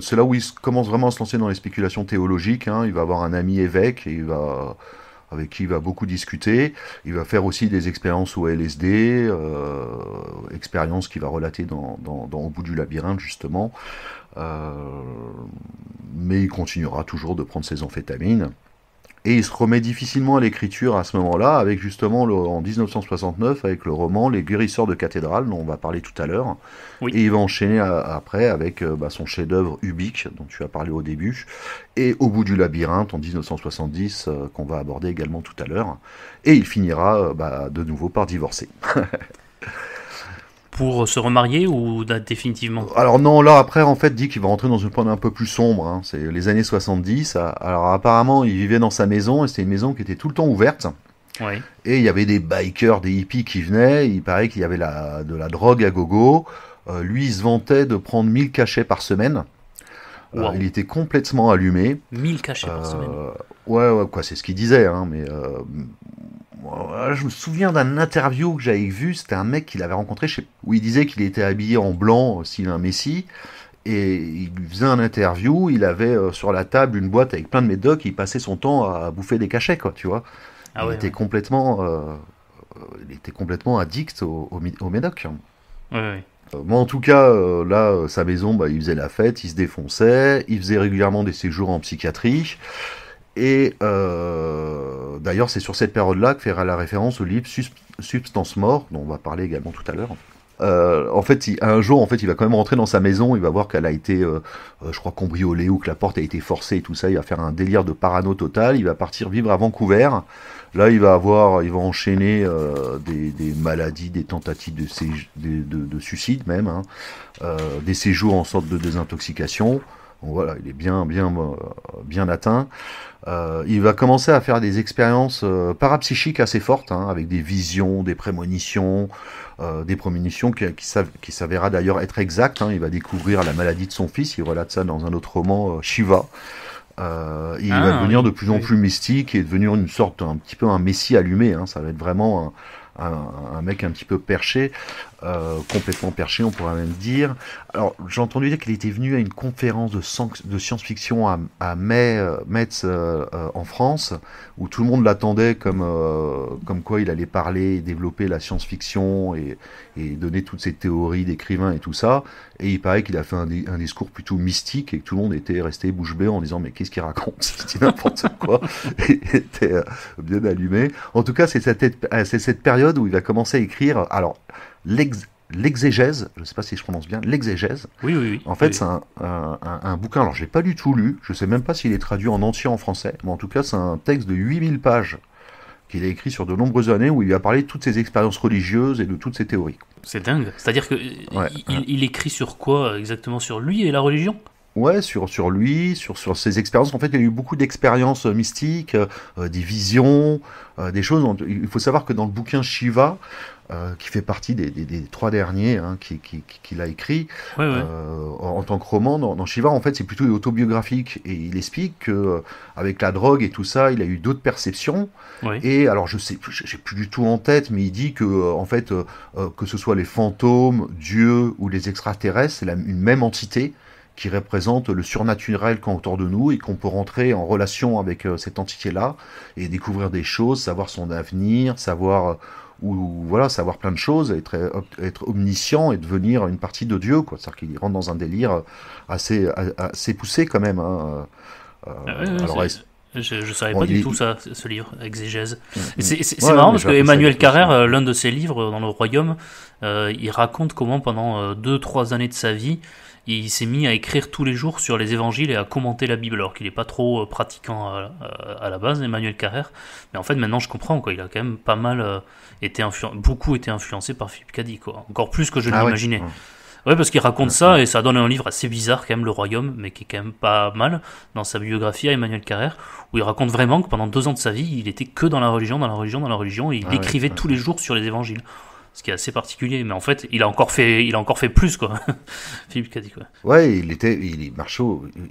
Speaker 2: C'est là où il commence vraiment à se lancer dans les spéculations théologiques. Hein. Il va avoir un ami évêque avec qui il va beaucoup discuter. Il va faire aussi des expériences au LSD, expériences qu'il va relater dans Au bout du labyrinthe, justement. Mais il continuera toujours de prendre ses amphétamines. Et il se remet difficilement à l'écriture à ce moment-là, avec justement en 1969, avec le roman Les Guérisseurs de cathédrale, dont on va parler tout à l'heure.
Speaker 1: Oui.
Speaker 2: Et il va enchaîner après avec son chef-d'œuvre Ubik, dont tu as parlé au début, et Au bout du labyrinthe en 1970, qu'on va aborder également tout à l'heure. Et il finira de nouveau par divorcer.
Speaker 1: Pour se remarier ou définitivement?
Speaker 2: Alors non, là après en fait dit qu'il va rentrer dans une pente un peu plus sombre, hein. C'est les années 70. Alors apparemment il vivait dans sa maison et c'était une maison qui était tout le temps ouverte.
Speaker 1: Oui.
Speaker 2: Et il y avait des bikers, des hippies qui venaient, il paraît qu'il y avait de la drogue à gogo. Lui il se vantait de prendre 1000 cachets par semaine.
Speaker 1: Wow.
Speaker 2: Il était complètement allumé.
Speaker 1: 1000 cachets par semaine.
Speaker 2: Ouais, quoi, c'est ce qu'il disait, hein, mais je me souviens d'un interview que j'avais vu, c'était un mec qu'il avait rencontré, où il disait qu'il était habillé en blanc, style un messie, et il faisait un interview, il avait sur la table une boîte avec plein de médocs, et il passait son temps à bouffer des cachets, quoi, tu vois.
Speaker 1: Ah ouais, ouais.
Speaker 2: Il était complètement addict au médoc.
Speaker 1: Ouais, ouais.
Speaker 2: Moi, en tout cas, là, sa maison, il faisait la fête, il se défonçait, il faisait régulièrement des séjours en psychiatrie. Et d'ailleurs, c'est sur cette période-là que fera la référence au livre Substance Mort, dont on va parler également tout à l'heure. En fait, un jour, en fait, il va quand même rentrer dans sa maison, il va voir qu'elle a été, je crois, cambriolée ou que la porte a été forcée et tout ça. Il va faire un délire de parano total. Il va partir vivre à Vancouver. Là, il va enchaîner des maladies, des tentatives de suicide même, hein, des séjours en sorte de désintoxication. Donc voilà, il est bien atteint. Il va commencer à faire des expériences parapsychiques assez fortes, hein, avec des visions, des prémonitions qui s'avéra d'ailleurs être exactes. Hein. Il va découvrir la maladie de son fils, il relate ça dans un autre roman, Shiva. Il va devenir de plus en plus mystique et devenir une sorte, un petit peu un messie allumé. Hein. Ça va être vraiment un mec un petit peu perché, complètement perché, on pourrait même dire. Alors, j'ai entendu dire qu'il était venu à une conférence de science-fiction à Metz, en France, où tout le monde l'attendait comme quoi il allait parler et développer la science-fiction et donner toutes ses théories d'écrivain et tout ça. Et il paraît qu'il a fait un discours plutôt mystique et que tout le monde était resté bouche bée en disant mais qu'est-ce qu'il raconte, c'est n'importe quoi. Et il était bien allumé. En tout cas, c'est cette période où il va commencer à écrire. Alors, l'exégèse, je ne sais pas si je prononce bien, l'exégèse.
Speaker 1: Oui.
Speaker 2: En fait,
Speaker 1: Oui.
Speaker 2: c'est un bouquin, alors je l'ai pas du tout lu, je ne sais même pas s'il est traduit en entier en français, mais en tout cas, c'est un texte de 8000 pages qu'il a écrit sur de nombreuses années où il a parlé de toutes ses expériences religieuses et de toutes ses théories.
Speaker 1: C'est dingue. C'est-à-dire que
Speaker 2: Ouais,
Speaker 1: il écrit sur quoi exactement? Sur lui et la religion?
Speaker 2: ouais, sur lui, sur ses expériences. En fait, il a eu beaucoup d'expériences mystiques, des visions, des choses. Il faut savoir que dans le bouquin Shiva, qui fait partie des trois derniers, hein, qu'il a écrit
Speaker 1: Ouais.
Speaker 2: en tant que roman, dans Shiva, en fait, c'est plutôt autobiographique. Et il explique que avec la drogue et tout ça, il a eu d'autres perceptions.
Speaker 1: Ouais.
Speaker 2: Et alors, j'ai plus du tout en tête, mais il dit que en fait, que ce soit les fantômes, Dieu ou les extraterrestres, c'est une même entité qui représente le surnaturel qui est autour de nous et qu'on peut rentrer en relation avec cette entité-là et découvrir des choses, savoir son avenir, savoir voilà, savoir plein de choses, être omniscient et devenir une partie de Dieu, quoi. C'est-à-dire qu'il rentre dans un délire assez poussé quand même. Hein. Alors,
Speaker 1: Je savais
Speaker 2: bon,
Speaker 1: pas du tout ça, ce livre, Exégèse. Et c'est
Speaker 2: ouais,
Speaker 1: marrant
Speaker 2: mais
Speaker 1: parce
Speaker 2: j'ai
Speaker 1: que
Speaker 2: appris ça il y a
Speaker 1: Emmanuel
Speaker 2: quelques semaines.
Speaker 1: Carrère, l'un de ses livres dans le Royaume, il raconte comment pendant 2-3 années de sa vie, il s'est mis à écrire tous les jours sur les évangiles et à commenter la Bible, alors qu'il n'est pas trop pratiquant à la base, Emmanuel Carrère. Mais en fait, maintenant, je comprends, quoi. Il a quand même pas mal beaucoup été influencé par Philippe Cadic, quoi. Encore plus que je ne
Speaker 2: Ah ouais.
Speaker 1: l'imaginais. Ouais, parce qu'il raconte
Speaker 2: Ouais.
Speaker 1: ça et ça donne un livre assez bizarre, quand même, Le Royaume, mais qui est quand même pas mal dans sa biographie à Emmanuel Carrère, où il raconte vraiment que pendant 2 ans de sa vie, il était que dans la religion, et il
Speaker 2: Ah ouais.
Speaker 1: écrivait tous les jours sur les évangiles. Ce qui est assez particulier, mais en fait, il a encore fait plus, quoi. Philippe Cadic, ouais.
Speaker 2: Ouais, il marchait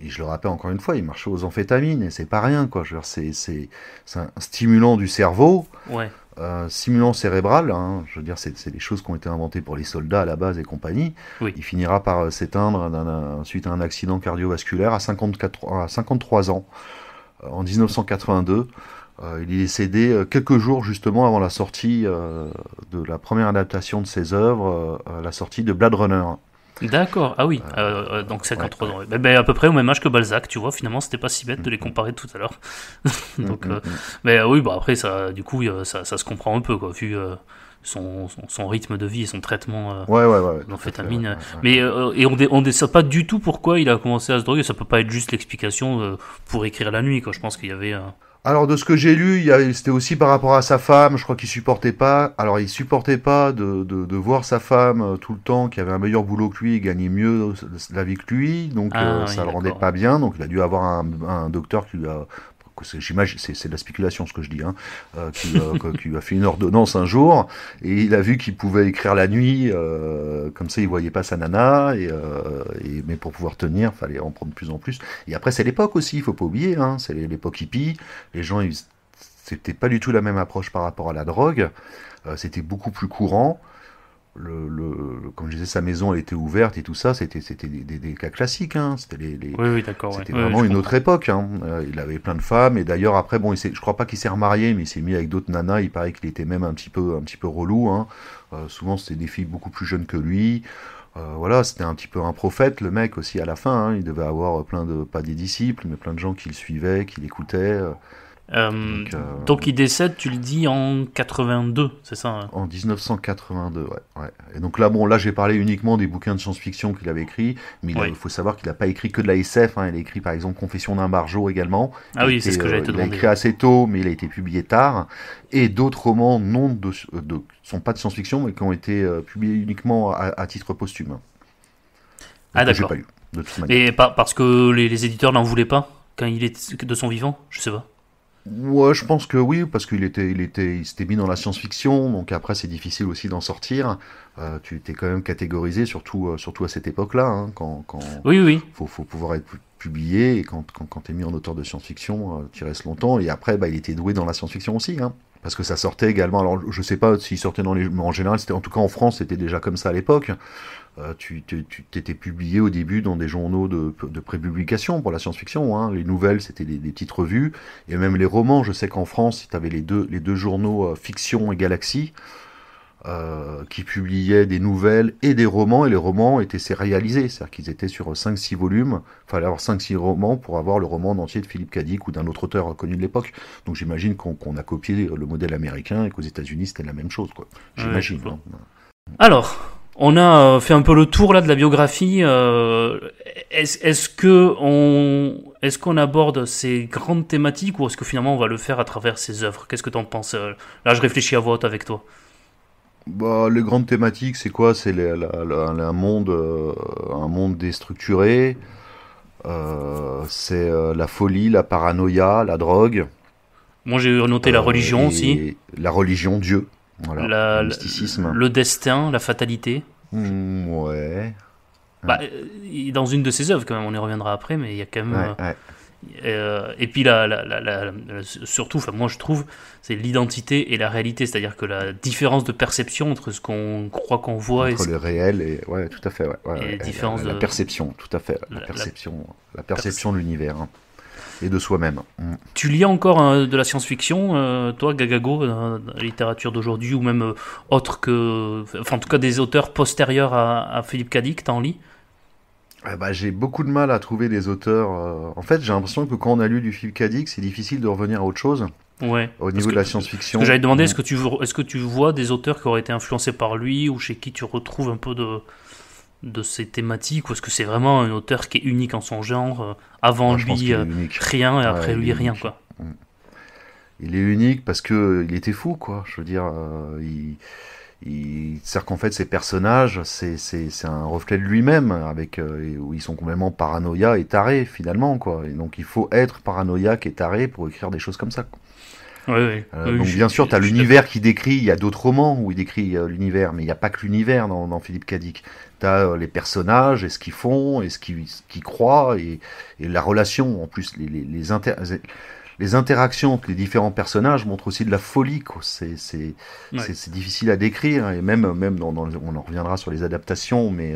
Speaker 2: je le rappelle encore une fois, il marchait aux amphétamines et c'est pas rien, quoi. Je veux dire, c'est un stimulant du cerveau,
Speaker 1: Ouais.
Speaker 2: stimulant cérébral, hein. Je veux dire, c'est des choses qui ont été inventées pour les soldats à la base et compagnie.
Speaker 1: Oui.
Speaker 2: Il finira par s'éteindre suite à un accident cardiovasculaire à 53 ans, en 1982. Il est décédé quelques jours justement avant la sortie de la première adaptation de ses œuvres, la sortie de Blade Runner.
Speaker 1: D'accord, ah oui, donc
Speaker 2: Ouais,
Speaker 1: 53
Speaker 2: ouais.
Speaker 1: ans. Ouais. Ben, à peu près au même âge que Balzac, tu vois, finalement, c'était pas si bête de les
Speaker 2: Mm,
Speaker 1: comparer tout à l'heure.
Speaker 2: mm,
Speaker 1: Donc,
Speaker 2: mm, mm.
Speaker 1: mais oui, bah après, ça, du coup, ça se comprend un peu, quoi, vu son rythme de vie et son traitement
Speaker 2: Ouais, tout à fait, ouais,
Speaker 1: d'amphétamine.
Speaker 2: ouais.
Speaker 1: Mais et on ne sait pas du tout pourquoi il a commencé à se droguer. Ça peut pas être juste l'explication pour écrire la nuit, quoi. Je pense qu'il y avait.
Speaker 2: Alors de ce que j'ai lu, c'était aussi par rapport à sa femme, je crois qu'il supportait pas. Alors il supportait pas de voir sa femme tout le temps, qui avait un meilleur boulot que lui et gagnait mieux la vie que lui, donc
Speaker 1: Ah oui,
Speaker 2: ça le rendait
Speaker 1: d'accord.
Speaker 2: pas bien. Donc il a dû avoir un docteur qui lui a, j'imagine, c'est de la spéculation ce que je dis, hein, qui lui a fait une ordonnance un jour et il a vu qu'il pouvait écrire la nuit, comme ça il voyait pas sa nana mais pour pouvoir tenir, fallait en prendre de plus en plus. Et après c'est l'époque aussi, il faut pas oublier, hein, c'est l'époque hippie. Les gens, c'était pas du tout la même approche par rapport à la drogue. C'était beaucoup plus courant. Comme je disais, sa maison elle était ouverte et tout ça. C'était des cas classiques. Hein.
Speaker 1: Oui, d'accord, ouais.
Speaker 2: C'était
Speaker 1: Ouais,
Speaker 2: vraiment
Speaker 1: je
Speaker 2: une
Speaker 1: comprends.
Speaker 2: autre époque. Hein. Il avait plein de femmes et d'ailleurs après, bon, je crois pas qu'il s'est remarié, mais il s'est mis avec d'autres nanas. Il paraît qu'il était même un petit peu relou. Hein. Souvent, c'était des filles beaucoup plus jeunes que lui. Voilà, c'était un petit peu un prophète, le mec aussi à la fin. Hein. Il devait avoir pas des disciples, mais plein de gens qui le suivaient, qui l'écoutaient.
Speaker 1: Euh,
Speaker 2: Donc,
Speaker 1: donc il décède, tu le dis, en 82, c'est ça, hein?
Speaker 2: en 1982, ouais, ouais. Et donc là, bon, là, j'ai parlé uniquement des bouquins de science-fiction qu'il avait écrits, mais il
Speaker 1: Oui.
Speaker 2: faut savoir qu'il n'a pas écrit que de la SF. Hein. Il a écrit, par exemple, Confession d'un barjo également.
Speaker 1: Ah oui, c'est ce que j'allais te
Speaker 2: Il a
Speaker 1: demander.
Speaker 2: écrit assez tôt, mais il a été publié tard. Et d'autres romans sont pas de science-fiction, mais qui ont été publiés uniquement à titre posthume,
Speaker 1: Ah
Speaker 2: que j'ai
Speaker 1: d'accord.
Speaker 2: pas lu. de toute manière.
Speaker 1: Et parce que les éditeurs n'en voulaient pas quand il est de son vivant, je sais pas.
Speaker 2: Ouais, je pense que oui, parce il s'était mis dans la science-fiction, donc après c'est difficile aussi d'en sortir. Tu t'es quand même catégorisé, surtout à cette époque-là, hein, quand
Speaker 1: Oui, oui.
Speaker 2: faut pouvoir être publié, et quand t'es mis en auteur de science-fiction, tu restes longtemps. Et après, il était doué dans la science-fiction aussi, hein, parce que ça sortait également. Alors, je sais pas s'il sortait mais en général, c'était en tout cas en France, c'était déjà comme ça à l'époque. Tu t'étais publié au début dans des journaux de prépublication pour la science-fiction. Hein. Les nouvelles, c'était des petites revues. Et même les romans, je sais qu'en France, tu avais les deux journaux Fiction et Galaxy qui publiaient des nouvelles et des romans. Et les romans étaient sérialisés. C'est-à-dire qu'ils étaient sur 5-6 volumes. Il fallait avoir 5-6 romans pour avoir le roman en entier de Philippe Cadic ou d'un autre auteur connu de l'époque. Donc j'imagine qu'on a copié le modèle américain et qu'aux États-Unis, c'était la même chose, quoi. J'imagine.
Speaker 1: Ouais, alors, on a fait un peu le tour là de la biographie. Est-ce qu'on aborde ces grandes thématiques ou est-ce que finalement on va le faire à travers ses œuvres? Qu'est-ce que tu en penses? Là, je réfléchis à voix haute avec toi.
Speaker 2: Les grandes thématiques, c'est quoi? C'est un monde déstructuré. C'est la folie, la paranoïa, la drogue.
Speaker 1: Moi, j'ai noté la religion aussi.
Speaker 2: La religion, Dieu. Voilà, le mysticisme.
Speaker 1: Le destin, la fatalité.
Speaker 2: Ouais.
Speaker 1: Dans une de ses œuvres, quand même, on y reviendra après, mais il y a quand même.
Speaker 2: Ouais.
Speaker 1: Et puis, surtout, moi je trouve, c'est l'identité et la réalité, c'est-à-dire que la différence de perception entre ce qu'on croit qu'on voit
Speaker 2: entre le réel et. Ouais, tout à fait. Ouais, la perception, tout à fait. La perception de l'univers. Hein. Et de soi-même.
Speaker 1: Tu lis encore de la science-fiction, toi, Gagago, dans la littérature d'aujourd'hui, ou même autre que. Enfin, en tout cas, des auteurs postérieurs à Philippe Cadic, t'en lis?
Speaker 2: J'ai beaucoup de mal à trouver des auteurs. En fait, j'ai l'impression que quand on a lu du Philippe Cadic, c'est difficile de revenir à autre chose.
Speaker 1: Ouais.
Speaker 2: Au niveau de la science-fiction.
Speaker 1: Ce que j'avais demandé, est-ce que tu vois des auteurs qui auraient été influencés par lui, ou chez qui tu retrouves un peu de ces thématiques, ou est-ce que c'est vraiment un auteur qui est unique en son genre, avant lui rien et après lui rien, quoi.
Speaker 2: Il est unique parce que il était fou, quoi. Je veux dire, c'est-à-dire qu'en fait, ces personnages, c'est un reflet de lui-même, où ils sont complètement paranoïa et tarés, finalement, quoi. Et donc, il faut être paranoïaque et taré pour écrire des choses comme ça, quoi.
Speaker 1: Oui.
Speaker 2: Donc bien sûr, tu as l'univers qui décrit, il y a d'autres romans où il décrit l'univers, mais il n'y a pas que l'univers dans Philippe Cadic. Tu as les personnages et ce qu'ils font et ce qu'ils croient et la relation, en plus, les interactions entre les différents personnages montrent aussi de la folie, quoi. C'est difficile à décrire, et même on en reviendra sur les adaptations, mais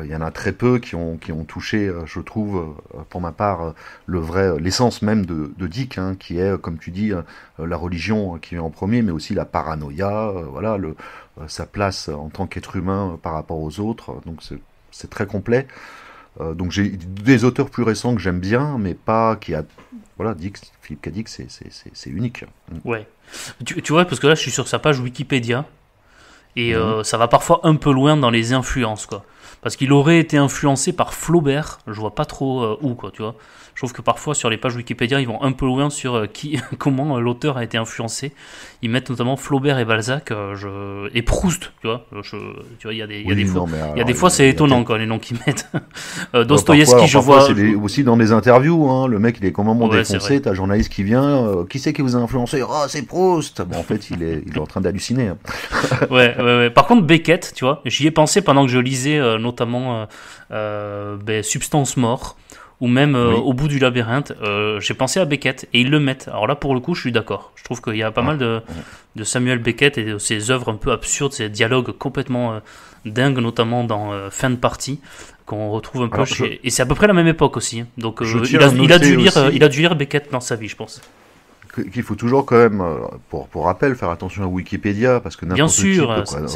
Speaker 2: il y en a très peu qui ont touché, je trouve, pour ma part, l'essence même de Dick, hein, qui est, comme tu dis, la religion qui est en premier, mais aussi la paranoïa, sa place en tant qu'être humain par rapport aux autres. Donc c'est très complet. Donc j'ai des auteurs plus récents que j'aime bien, mais pas qui a. Voilà, Philippe Cadic, c'est unique.
Speaker 1: Ouais. Tu vois, parce que là, je suis sur sa page Wikipédia, et ça va parfois un peu loin dans les influences, quoi. Parce qu'il aurait été influencé par Flaubert, je vois pas trop où, quoi, tu vois. Je trouve que parfois sur les pages Wikipédia, ils vont un peu loin sur comment l'auteur a été influencé. Ils mettent notamment Flaubert et Balzac et Proust, tu vois. Tu vois, il y a des fois, c'est étonnant, quoi, les noms qu'ils mettent. Dostoïevski, je vois.
Speaker 2: C'est aussi dans des interviews, hein, le mec il est complètement défoncé, t'as un journaliste qui vient, qui c'est qui vous a influencé? Oh, c'est Proust. Bon, en fait, il est en train d'halluciner. Hein.
Speaker 1: ouais. Par contre, Beckett, tu vois, j'y ai pensé pendant que je lisais notamment Substance Mort, ou même Au bout du labyrinthe. J'ai pensé à Beckett, et ils le mettent. Alors là, pour le coup, je suis d'accord. Je trouve qu'il y a pas mal de Samuel Beckett et de ses œuvres un peu absurdes, ses dialogues complètement dingues, notamment dans Fin de partie, qu'on retrouve un peu chez... Et c'est à peu près la même époque aussi. Donc il a dû lire Beckett dans sa vie, je pense.
Speaker 2: Qu'il faut toujours quand même, pour rappel, faire attention à Wikipédia, parce que n'importe qui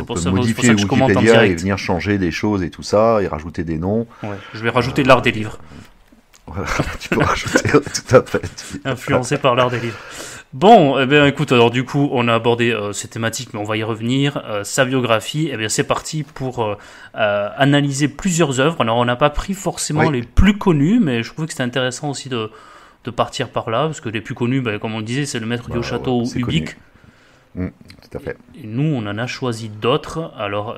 Speaker 2: peut modifier Wikipédia et venir changer des choses et tout ça, et rajouter des noms.
Speaker 1: Ouais, je vais rajouter l'art des livres.
Speaker 2: Voilà, tu peux rajouter tout à fait.
Speaker 1: Influencé par l'art des livres. Bon, écoute, alors du coup, on a abordé ces thématiques, mais on va y revenir. Sa biographie, c'est parti pour analyser plusieurs œuvres. Alors, on n'a pas pris forcément les plus connues, mais je trouvais que c'était intéressant aussi de partir par là, parce que les plus connus, comme on le disait, c'est Le Maître du Château ou Ubik.
Speaker 2: Tout à fait.
Speaker 1: Et nous, on en a choisi d'autres. Alors,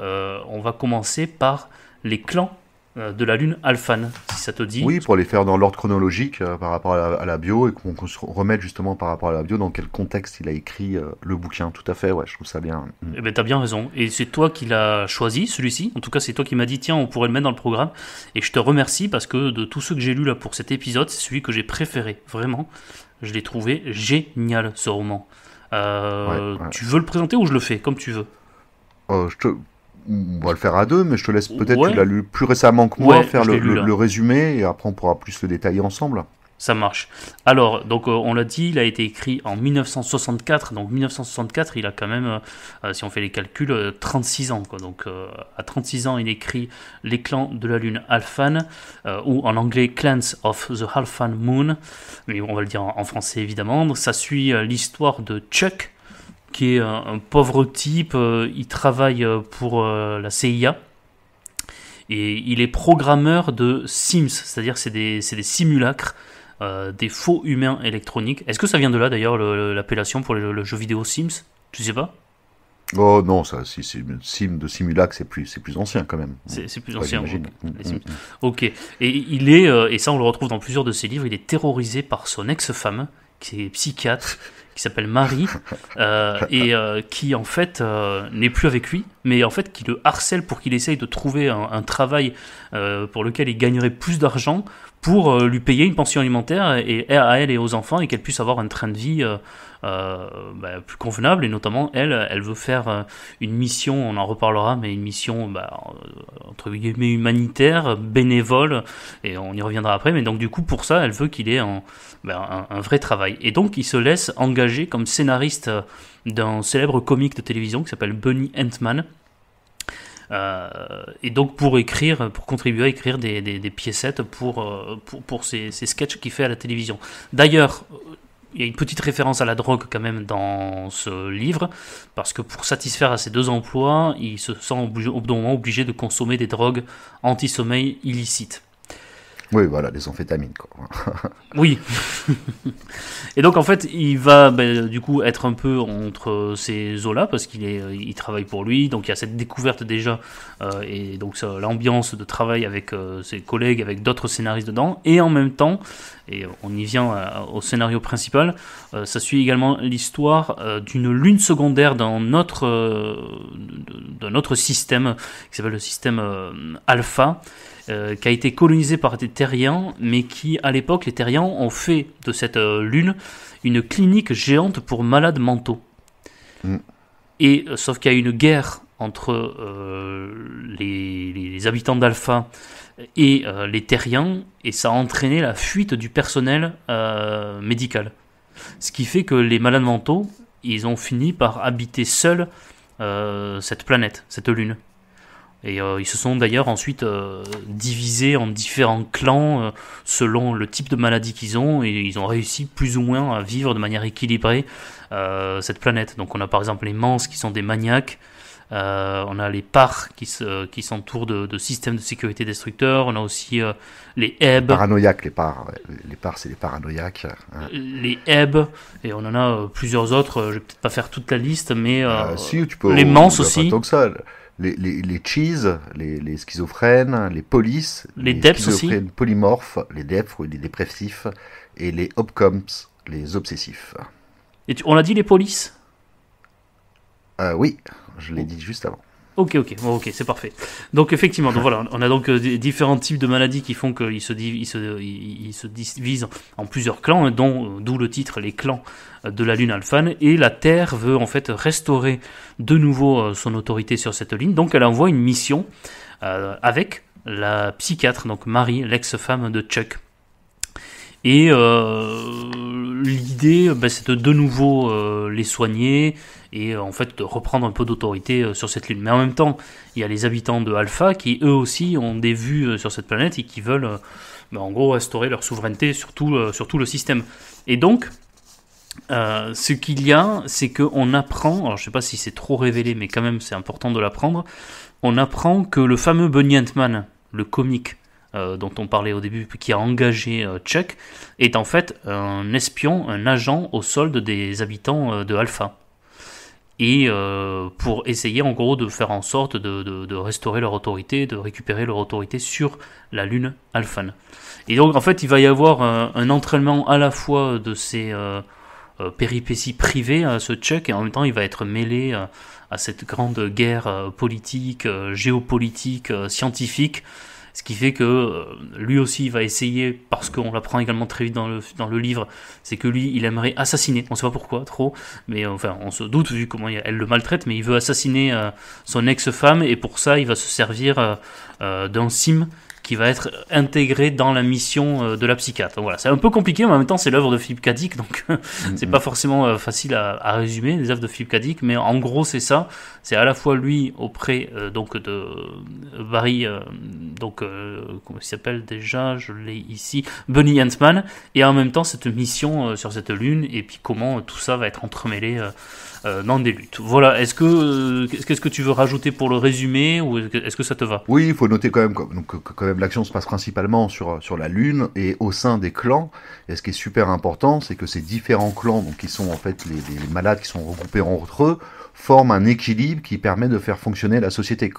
Speaker 1: on va commencer par Les Clans de la Lune Alphan, si ça te dit.
Speaker 2: Oui, pour les faire dans l'ordre chronologique par rapport à la bio et qu'on se remette justement par rapport à la bio dans quel contexte il a écrit le bouquin. Tout à fait, ouais, je trouve ça bien.
Speaker 1: Eh ben, t'as bien raison. Et c'est toi qui l'as choisi, celui-ci. En tout cas, c'est toi qui m'as dit, tiens, on pourrait le mettre dans le programme. Et je te remercie parce que de tous ceux que j'ai lus là pour cet épisode, c'est celui que j'ai préféré. Vraiment, je l'ai trouvé génial, ce roman.
Speaker 2: Ouais.
Speaker 1: Tu veux le présenter ou je le fais, comme tu veux?
Speaker 2: On va le faire à deux, mais je te laisse peut-être,
Speaker 1: Ouais.
Speaker 2: tu l'as lu plus récemment que moi,
Speaker 1: Ouais,
Speaker 2: faire
Speaker 1: je l'ai lu, là.
Speaker 2: le résumé et après on pourra plus le détailler ensemble.
Speaker 1: Ça marche. Alors, donc on l'a dit, il a été écrit en 1964. Donc 1964, il a quand même, si on fait les calculs, 36 ans, quoi. Donc à 36 ans, il écrit Les clans de la lune Alphan, ou en anglais Clans of the Alphan Moon, mais on va le dire en français évidemment. Donc, ça suit l'histoire de Chuck, qui est un pauvre type. Il travaille pour la CIA. Et il est programmeur de Sims, c'est-à-dire c'est des simulacres, des faux humains électroniques. Est-ce que ça vient de là d'ailleurs l'appellation pour le jeu vidéo Sims? Tu sais pas?
Speaker 2: Oh non, ça, si c'est une sim de simulac, c'est plus ancien quand même.
Speaker 1: C'est plus
Speaker 2: Ouais,
Speaker 1: ancien.
Speaker 2: j'imagine.
Speaker 1: Ok. Les Sims. Ok. Et il est, et ça on le retrouve dans plusieurs de ses livres, il est terrorisé par son ex-femme, qui est psychiatre, qui s'appelle Marie, et qui en fait n'est plus avec lui, mais en fait qui le harcèle pour qu'il essaye de trouver un travail pour lequel il gagnerait plus d'argent pour lui payer une pension alimentaire et à elle et aux enfants, et qu'elle puisse avoir un train de vie plus convenable. Et notamment elle veut faire une mission, on en reparlera, mais une mission entre guillemets humanitaire, bénévole, et on y reviendra après. Mais donc du coup pour ça elle veut qu'il ait un vrai travail, et donc il se laisse engager comme scénariste d'un célèbre comique de télévision qui s'appelle Bunny Ant-Man. Et donc pour contribuer à écrire des piécettes pour ces sketchs qu'il fait à la télévision. D'ailleurs, il y a une petite référence à la drogue quand même dans ce livre, parce que pour satisfaire à ses deux emplois, il se sent au bout d'un moment obligé de consommer des drogues anti-sommeil illicites.
Speaker 2: Oui, voilà, les amphétamines, quoi.
Speaker 1: Oui. Et donc en fait, il va du coup être un peu entre ces eaux-là, parce il travaille pour lui, donc il y a cette découverte déjà, et donc l'ambiance de travail avec ses collègues, avec d'autres scénaristes dedans, et en même temps, et on y vient au scénario principal, ça suit également l'histoire d'une lune secondaire d'un autre système, qui s'appelle le système Alpha, qui a été colonisé par des terriens, mais qui, à l'époque, les terriens ont fait de cette lune une clinique géante pour malades mentaux. Et sauf qu'il y a eu une guerre entre les habitants d'Alpha et les terriens, et ça a entraîné la fuite du personnel médical. Ce qui fait que les malades mentaux, ils ont fini par habiter seuls cette planète, cette lune. Et ils se sont d'ailleurs ensuite divisés en différents clans selon le type de maladie qu'ils ont, et ils ont réussi plus ou moins à vivre de manière équilibrée cette planète. Donc on a par exemple les Manses qui sont des maniaques, on a les Pars qui s'entourent de systèmes de sécurité destructeurs, on a aussi les Eb.
Speaker 2: Paranoïaques, les Pars. Ouais. Les Pars, c'est les paranoïaques. Hein.
Speaker 1: Les Eb, et on en a plusieurs autres, je vais peut-être pas faire toute la liste, mais
Speaker 2: si, tu peux,
Speaker 1: les Manses aussi.
Speaker 2: Pas tant que ça. Les cheese, les schizophrènes, les polices,
Speaker 1: les deps aussi,
Speaker 2: polymorphes, les deps, les dépressifs, et les obcoms, les obsessifs.
Speaker 1: Et on l'a dit, les polices?
Speaker 2: Oui, je l'ai dit juste avant.
Speaker 1: Ok, c'est parfait. Donc effectivement, donc voilà, on a donc différents types de maladies qui font qu'ils se divisent en plusieurs clans, d'où le titre, les clans de la lune Alphan. Et la Terre veut en fait restaurer de nouveau son autorité sur cette ligne. Donc elle envoie une mission avec la psychiatre, donc Marie, l'ex-femme de Chuck. Et l'idée, c'est de nouveau les soigner et en fait de reprendre un peu d'autorité sur cette lune. Mais en même temps, il y a les habitants de Alpha qui eux aussi ont des vues sur cette planète et qui veulent en gros restaurer leur souveraineté sur tout le système. Et donc, ce qu'il y a, c'est qu'on apprend, alors je sais pas si c'est trop révélé, mais quand même c'est important de l'apprendre, on apprend que le fameux Bunny Ant-Man, le comique, dont on parlait au début, qui a engagé Chuck, est en fait un espion, un agent au solde des habitants de Alpha. et pour essayer en gros de faire en sorte de restaurer leur autorité, de récupérer leur autorité sur la lune Alphan. Et donc en fait il va y avoir un entraînement à la fois de ces péripéties privées à ce Chuck, et en même temps il va être mêlé à cette grande guerre politique, géopolitique, scientifique, ce qui fait que lui aussi va essayer, parce qu'on l'apprend également très vite dans le livre, c'est que lui il aimerait assassiner, on sait pas pourquoi trop, mais enfin on se doute vu comment elle le maltraite, mais il veut assassiner son ex-femme, et pour ça il va se servir d'un sim qui va être intégré dans la mission de la psychiatre. Donc voilà, c'est un peu compliqué, mais en même temps c'est l'œuvre de Philippe K. Dick, donc c'est pas forcément facile à résumer les œuvres de Philippe K. Dick, mais en gros c'est ça, c'est à la fois lui auprès donc de Barry, comment il s'appelle déjà, je l'ai ici, Bunny Huntman, et en même temps cette mission sur cette lune, et puis comment tout ça va être entremêlé dans des luttes. Voilà, qu'est-ce que tu veux rajouter pour le résumé, ou est-ce que ça te va?
Speaker 2: Oui, il faut noter quand même, donc, que quand même l'action se passe principalement sur la Lune et au sein des clans. Et ce qui est super important, c'est que ces différents clans, donc qui sont en fait les malades qui sont regroupés entre eux, forment un équilibre qui permet de faire fonctionner la société.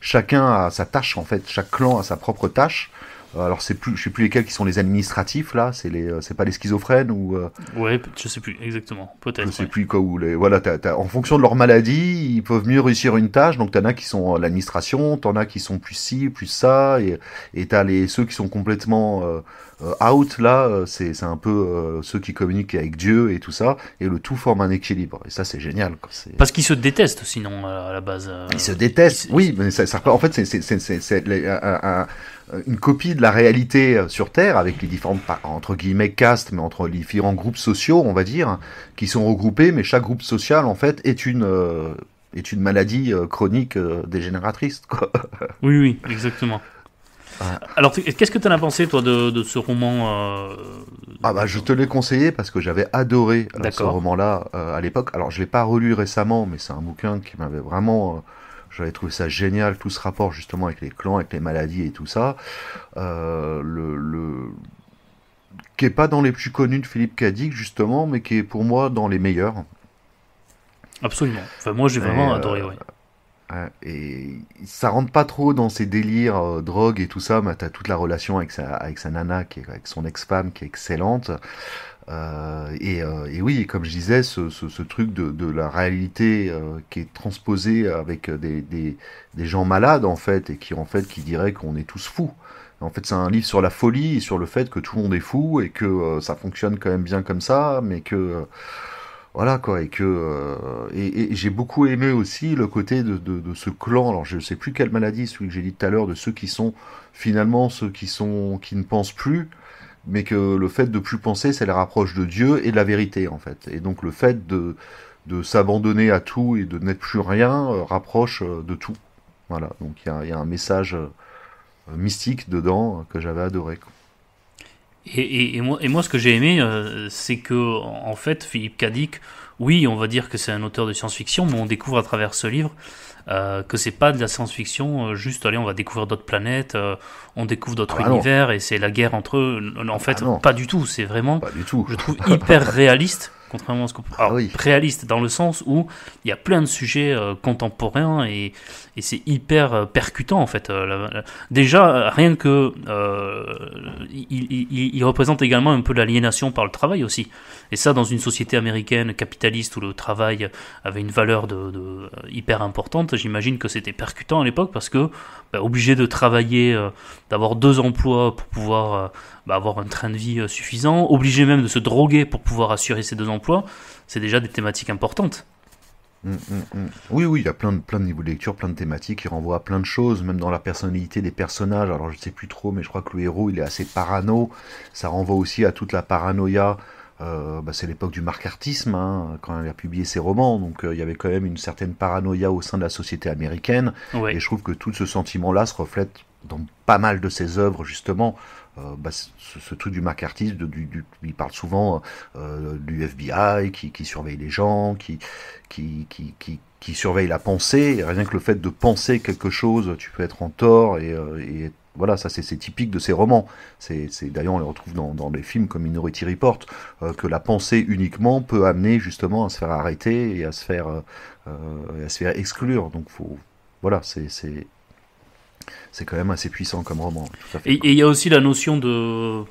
Speaker 2: Chacun a sa tâche, en fait, chaque clan a sa propre tâche. Alors je sais plus lesquels qui sont les administratifs là, c'est pas les schizophrènes ou
Speaker 1: ouais, je sais plus exactement, peut-être.
Speaker 2: je sais plus quoi, ou voilà, en fonction de leur maladie, ils peuvent mieux réussir une tâche. Donc t'en as qui sont à l'administration, t'en as qui sont plus ci, plus ça, et t'as ceux qui sont complètement out là, c'est un peu ceux qui communiquent avec Dieu et tout ça, et le tout forme un équilibre. Et ça c'est génial, quoi.
Speaker 1: Parce qu'ils se détestent sinon à la base.
Speaker 2: Ils se détestent, oui, mais en fait c'est une copie de la réalité sur Terre, avec les différentes, entre guillemets, castes, mais entre les différents groupes sociaux, on va dire, qui sont regroupés, mais chaque groupe social, en fait, est une maladie chronique dégénératrice, quoi.
Speaker 1: Oui, exactement. Alors, qu'est-ce que tu en as pensé, toi, de ce roman
Speaker 2: Je te l'ai conseillé parce que j'avais adoré ce roman-là à l'époque. Alors, je l'ai pas relu récemment, mais c'est un bouquin qui m'avait vraiment... J'avais trouvé ça génial, tout ce rapport justement avec les clans, avec les maladies et tout ça. Qui est pas dans les plus connus de Philippe K. Dick justement, mais qui est pour moi dans les meilleurs.
Speaker 1: Absolument. Enfin, moi j'ai vraiment adoré, ouais.
Speaker 2: Et ça rentre pas trop dans ses délires drogue et tout ça, mais t'as toute la relation avec sa nana, avec son ex-femme qui est excellente. Et oui, comme je disais, ce truc de la réalité qui est transposée avec des gens malades en fait, et qui diraient qu'on est tous fous. En fait, c'est un livre sur la folie et sur le fait que tout le monde est fou et que ça fonctionne quand même bien comme ça, mais que voilà quoi, et j'ai beaucoup aimé aussi le côté de ce clan. Alors je sais plus quelle maladie, celui que j'ai dit tout à l'heure, de ceux qui sont finalement qui ne pensent plus, mais que le fait de plus penser, ça les rapproche de Dieu et de la vérité en fait. Et donc le fait de s'abandonner à tout et de n'être plus rien rapproche de tout. Voilà, donc il y a un message mystique dedans que j'avais adoré, quoi.
Speaker 1: Et moi, ce que j'ai aimé, c'est que, en fait, Philippe K. Dick, oui, on va dire que c'est un auteur de science-fiction, mais on découvre à travers ce livre que c'est pas de la science-fiction, juste, allez, on va découvrir d'autres planètes, on découvre d'autres univers, et c'est la guerre entre eux. En fait, pas du tout, c'est vraiment,
Speaker 2: pas du tout.
Speaker 1: Je trouve, hyper réaliste. Contrairement à ce qu'on... Alors, réaliste dans le sens où il y a plein de sujets contemporains et c'est hyper percutant en fait. Déjà, rien que il représente également un peu l'aliénation par le travail aussi. Et ça, dans une société américaine capitaliste où le travail avait une valeur hyper importante, j'imagine que c'était percutant à l'époque parce que obligé de travailler, d'avoir 2 emplois pour pouvoir avoir un train de vie suffisant, obligé même de se droguer pour pouvoir assurer ces 2 emplois, c'est déjà des thématiques importantes.
Speaker 2: Oui, il y a plein de niveaux de lecture, plein de thématiques qui renvoient à plein de choses, même dans la personnalité des personnages. Alors je sais plus trop, mais je crois que le héros il est assez parano. Ça renvoie aussi à toute la paranoïa. C'est l'époque du macartisme, hein, quand il a publié ses romans, donc il y avait quand même une certaine paranoïa au sein de la société américaine, et je trouve que tout ce sentiment-là se reflète dans pas mal de ses œuvres justement. Ce truc du macartisme, il parle souvent du FBI qui surveille les gens, qui surveille la pensée. Et rien que le fait de penser quelque chose, tu peux être en tort et être voilà, ça c'est typique de ces romans. D'ailleurs, on les retrouve dans les films comme Minority Report, que la pensée uniquement peut amener justement à se faire arrêter et à se faire exclure. Donc voilà, c'est quand même assez puissant comme roman. Tout à fait.
Speaker 1: Et il y a aussi la notion de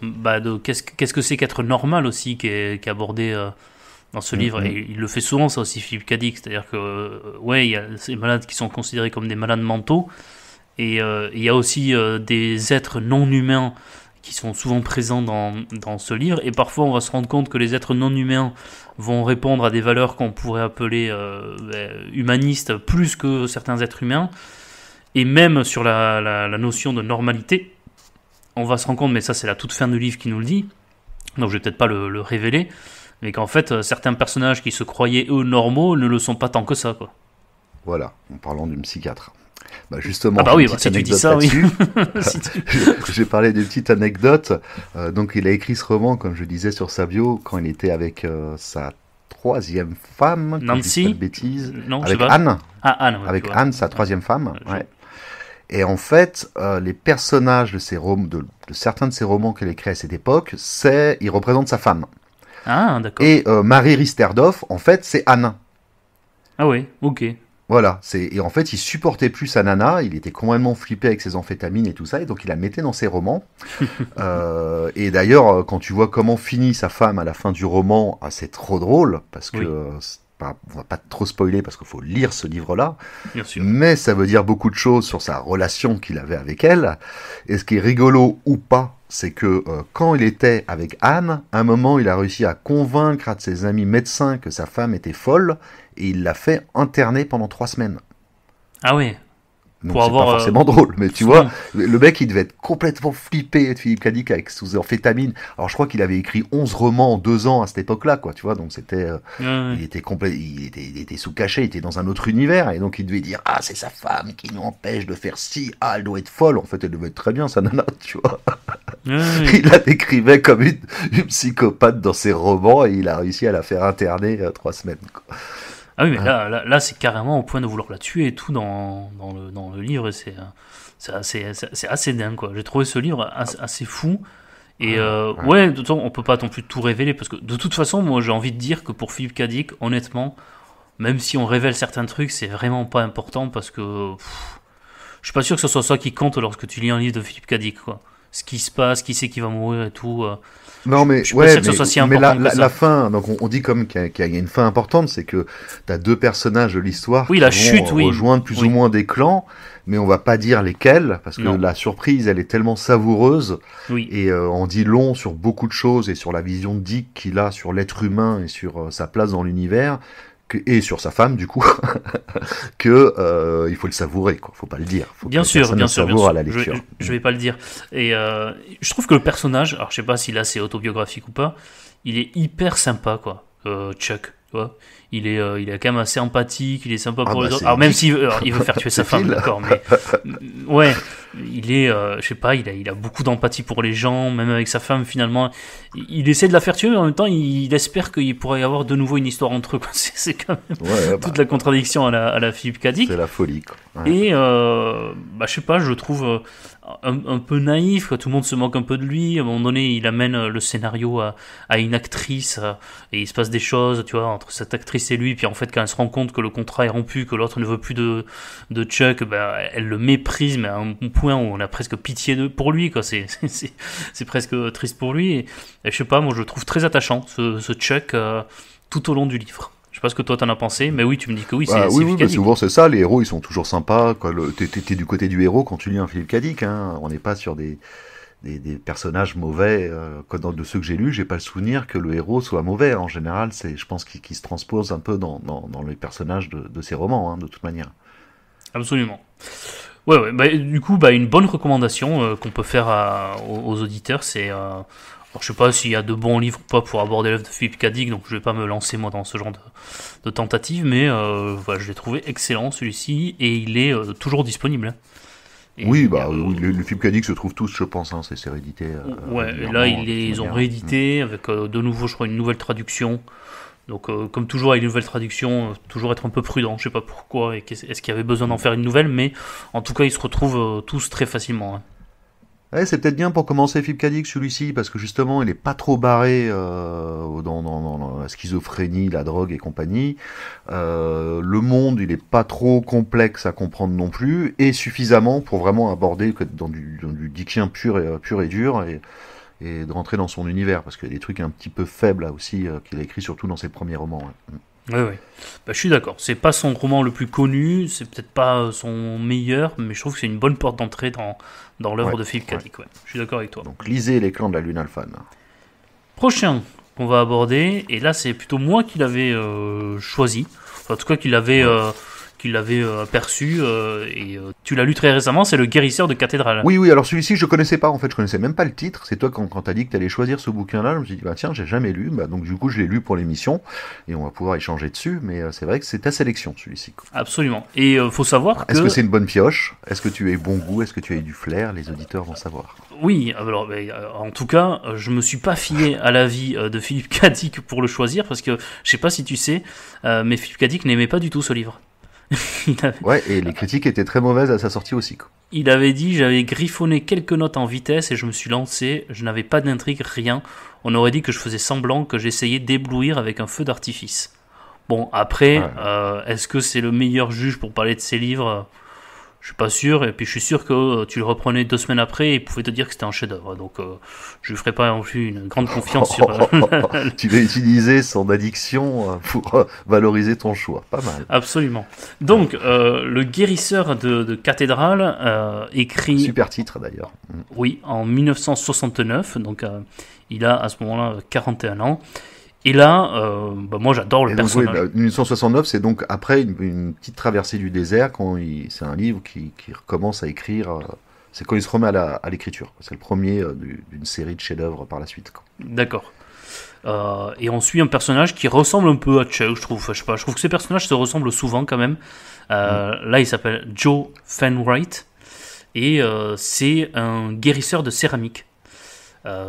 Speaker 1: qu'est-ce que c'est qu'être normal aussi, qui est abordé dans ce livre. Et il le fait souvent, ça aussi, Philippe Cadic. C'est-à-dire que, ouais, il y a ces malades qui sont considérés comme des malades mentaux. Et il y a aussi des êtres non humains qui sont souvent présents dans ce livre. Et parfois, on va se rendre compte que les êtres non humains vont répondre à des valeurs qu'on pourrait appeler humanistes plus que certains êtres humains. Et même sur la notion de normalité, on va se rendre compte, mais ça c'est la toute fin du livre qui nous le dit, donc je vais peut-être pas le révéler, mais qu'en fait certains personnages qui se croyaient eux normaux ne le sont pas tant que ça, quoi.
Speaker 2: Voilà, en parlant d'une psychiatre. Bah justement,
Speaker 1: si tu dis ça, oui.
Speaker 2: J'ai parlé d'une petite anecdote. Donc il a écrit ce roman, comme je disais sur sa bio, quand il était avec sa troisième femme,
Speaker 1: Nancy,
Speaker 2: pas de bêtises,
Speaker 1: non,
Speaker 2: avec Anne.
Speaker 1: Anne, ouais,
Speaker 2: avec Anne, sa troisième femme. Ouais. Et en fait, les personnages de certains de ses romans qu'elle écrit à cette époque, ils représentent sa femme.
Speaker 1: Ah, d'accord.
Speaker 2: Et Marie Risterdorf, en fait, c'est Anne.
Speaker 1: Ah oui, ok.
Speaker 2: Voilà, et en fait, il supportait plus sa nana, il était complètement flippé avec ses amphétamines et tout ça, et donc il la mettait dans ses romans. Et d'ailleurs, quand tu vois comment finit sa femme à la fin du roman, c'est trop drôle, parce que... on va pas trop spoiler parce qu'il faut lire ce livre-là,
Speaker 1: bien sûr.
Speaker 2: Mais ça veut dire beaucoup de choses sur sa relation qu'il avait avec elle. Et ce qui est rigolo ou pas, c'est que quand il était avec Anne, à un moment, il a réussi à convaincre un de ses amis médecins que sa femme était folle, et il l'a fait interner pendant 3 semaines.
Speaker 1: Ah oui.
Speaker 2: Donc c'est pas forcément drôle, mais tu vois, le mec il devait être complètement flippé, Philippe Cadic, avec sous amphétamine. Alors je crois qu'il avait écrit 11 romans en 2 ans à cette époque-là, quoi, tu vois, donc c'était, il était sous cachet, il était dans un autre univers, et donc il devait dire, ah c'est sa femme qui nous empêche de faire ci, ah elle doit être folle, en fait elle devait être très bien sa nana, tu vois. Il la décrivait comme une psychopathe dans ses romans, et il a réussi à la faire interner 3 semaines, quoi.
Speaker 1: Ah oui, mais là c'est carrément au point de vouloir la tuer et tout dans le livre, et c'est assez dingue, quoi. J'ai trouvé ce livre assez fou, et ouais, de toute façon, on peut pas non plus tout révéler, parce que de toute façon, moi j'ai envie de dire que pour Philippe Cadic, honnêtement, même si on révèle certains trucs, c'est vraiment pas important, parce que je suis pas sûr que ce soit ça qui compte lorsque tu lis un livre de Philippe Cadic, quoi. Ce qui se passe, qui c'est qui va mourir et tout.
Speaker 2: Non, mais, la fin, donc on dit comme qu'il y a une fin importante, c'est que t'as 2 personnages de l'histoire
Speaker 1: qui vont
Speaker 2: rejoindre plus ou moins des clans, mais on va pas dire lesquels, parce que la surprise, elle est tellement savoureuse, et on dit long sur beaucoup de choses, et sur la vision de Dick qu'il a sur l'être humain, et sur sa place dans l'univers, et sur sa femme du coup, que il faut le savourer, quoi. Faut pas le dire. Faut
Speaker 1: bien sûr.
Speaker 2: À la lecture.
Speaker 1: Je vais pas le dire. Et je trouve que le personnage, alors je sais pas si là c'est autobiographique ou pas, il est hyper sympa, quoi. Chuck, tu vois. Il est quand même assez empathique, il est sympa pour les autres. Alors même s'il il veut faire tuer sa femme, d'accord, mais ouais, il est, je sais pas, il a beaucoup d'empathie pour les gens, même avec sa femme finalement. Il essaie de la faire tuer, mais en même temps, il espère qu'il pourrait y avoir de nouveau une histoire entre eux, quoi. C'est quand même toute la contradiction à la Philippe Cadic.
Speaker 2: C'est la folie, quoi.
Speaker 1: Ouais. Et je sais pas, je le trouve un peu naïf, quoi. Tout le monde se moque un peu de lui. À un moment donné, il amène le scénario à une actrice, et il se passe des choses, tu vois, entre cette actrice et lui. Puis en fait, quand elle se rend compte que le contrat est rompu, que l'autre ne veut plus de Chuck, elle le méprise, mais à un point où on a presque pitié pour lui, quoi. C'est presque triste pour lui. Et je sais pas, moi je le trouve très attachant, ce Chuck, tout au long du livre. Je sais pas ce que toi t'en as pensé, mais oui, tu me dis que oui, c'est
Speaker 2: oui, mais souvent c'est ça, les héros ils sont toujours sympas, quoi. T'es du côté du héros quand tu lis un Philippe Cadic, hein. On n'est pas sur des personnages mauvais, de ceux que j'ai lus, j'ai pas le souvenir que le héros soit mauvais. En général, je pense qu'il se transpose un peu dans les personnages de ces romans, hein, de toute manière.
Speaker 1: Absolument. Ouais. Du coup, une bonne recommandation qu'on peut faire aux auditeurs, c'est... Alors, je sais pas s'il y a de bons livres ou pas pour aborder l'œuvre de Philippe Cadic, donc je vais pas me lancer moi dans ce genre de tentative, mais je l'ai trouvé excellent celui-ci, et il est toujours disponible. Et
Speaker 2: oui, le Philippe Cadic se trouve tous, je pense, hein, c'est réédité.
Speaker 1: Et là ils ont réédité avec de nouveau, je crois, une nouvelle traduction. Donc, comme toujours avec une nouvelle traduction, toujours être un peu prudent. Je sais pas pourquoi, est-ce qu'il y avait besoin d'en faire une nouvelle, mais en tout cas, ils se retrouvent tous très facilement. Hein.
Speaker 2: Ouais, c'est peut-être bien pour commencer Philippe K. Dick, celui-ci, parce que justement, il est pas trop barré dans la schizophrénie, la drogue et compagnie. Le monde, il est pas trop complexe à comprendre non plus, et suffisamment pour vraiment aborder dans du Dickien pur et dur, et de rentrer dans son univers, parce qu'il y a des trucs un petit peu faibles là aussi, qu'il a écrit surtout dans ses premiers romans. Ouais.
Speaker 1: Oui, oui. Bah, je suis d'accord. C'est pas son roman le plus connu, c'est peut-être pas son meilleur, mais je trouve que c'est une bonne porte d'entrée dans l'œuvre de Philippe K. Dick. Ouais. Je suis d'accord avec toi.
Speaker 2: Donc lisez Les Clans de la Lune Alphane.
Speaker 1: Prochain qu'on va aborder, et là c'est plutôt moi qui l'avais choisi, enfin, en tout cas qui l'avais aperçu, et tu l'as lu très récemment, c'est Le Guérisseur de Cathédrale.
Speaker 2: Oui, alors celui-ci je connaissais pas en fait, je connaissais même pas le titre. C'est toi quand t'as dit que t'allais choisir ce bouquin-là, je me suis dit bah tiens j'ai jamais lu, donc du coup je l'ai lu pour l'émission et on va pouvoir échanger dessus. Mais c'est vrai que c'est ta sélection celui-ci.
Speaker 1: Absolument. Et faut savoir
Speaker 2: Est-ce que c'est une bonne pioche? Est-ce que tu as bon goût? Est-ce que tu as eu du flair? Les auditeurs vont savoir.
Speaker 1: Oui, alors en tout cas, je me suis pas fié à l'avis de Philippe K. Dick pour le choisir parce que je sais pas si tu sais, mais Philippe K. Dick n'aimait pas du tout ce livre.
Speaker 2: Ouais, et les critiques étaient très mauvaises à sa sortie aussi, quoi.
Speaker 1: Il avait dit, j'avais griffonné quelques notes en vitesse et je me suis lancé, je n'avais pas d'intrigue, rien. On aurait dit que je faisais semblant, que j'essayais d'éblouir avec un feu d'artifice. Bon, après, est-ce que c'est le meilleur juge pour parler de ses livres ? Je suis pas sûr, et puis je suis sûr que tu le reprenais 2 semaines après et il pouvait te dire que c'était un chef-d'œuvre. Donc je lui ferai pas non plus une grande confiance sur.
Speaker 2: Tu vas utiliser son addiction pour valoriser ton choix, pas mal.
Speaker 1: Absolument. Donc le guérisseur de cathédrale écrit.
Speaker 2: Super titre d'ailleurs.
Speaker 1: Oui, en 1969. Donc il a à ce moment-là 41 ans. Et là, moi j'adore le personnage.
Speaker 2: Oui, 1969, c'est donc après une petite traversée du désert, c'est un livre qui recommence à écrire, c'est quand il se remet à l'écriture. C'est le premier d'une série de chefs-d'œuvre par la suite.
Speaker 1: D'accord. Et on suit un personnage qui ressemble un peu à Chuck, je trouve. Enfin, je sais pas, je trouve que ces personnages se ressemblent souvent quand même. Là, il s'appelle Joe Fenwright, et c'est un guérisseur de céramique.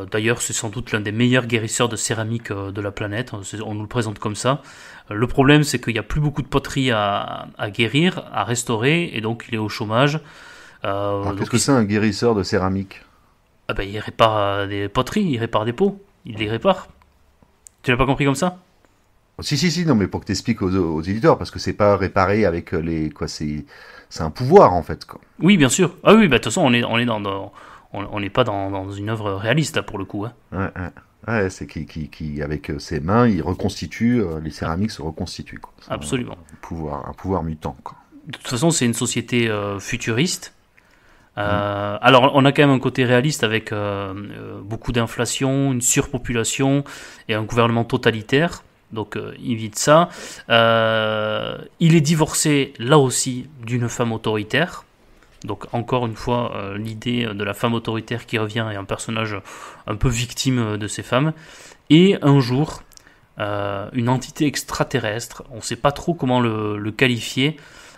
Speaker 1: D'ailleurs, c'est sans doute l'un des meilleurs guérisseurs de céramique de la planète. On nous le présente comme ça. Le problème, c'est qu'il n'y a plus beaucoup de poterie à guérir, à restaurer, et donc il est au chômage.
Speaker 2: Qu'est-ce que c'est un guérisseur de céramique?
Speaker 1: Il répare des poteries, il répare des pots, il les répare. Tu l'as pas compris comme ça?
Speaker 2: Si, non, mais pour que tu expliques aux éditeurs, parce que c'est pas réparé avec c'est un pouvoir en fait, quoi.
Speaker 1: Oui, bien sûr. Ah oui, de toute façon, on n'est pas dans une œuvre réaliste là, pour le coup. Hein.
Speaker 2: Ouais, c'est qui avec ses mains, il reconstitue, les céramiques se reconstituent, quoi.
Speaker 1: Absolument.
Speaker 2: Un pouvoir mutant, quoi.
Speaker 1: De toute façon, c'est une société futuriste. Alors, on a quand même un côté réaliste avec beaucoup d'inflation, une surpopulation et un gouvernement totalitaire. Donc, évite ça. Il est divorcé, là aussi, d'une femme autoritaire. Donc, encore une fois, l'idée de la femme autoritaire qui revient et un personnage un peu victime de ces femmes. Et un jour, une entité extraterrestre, on ne sait pas trop comment le qualifier,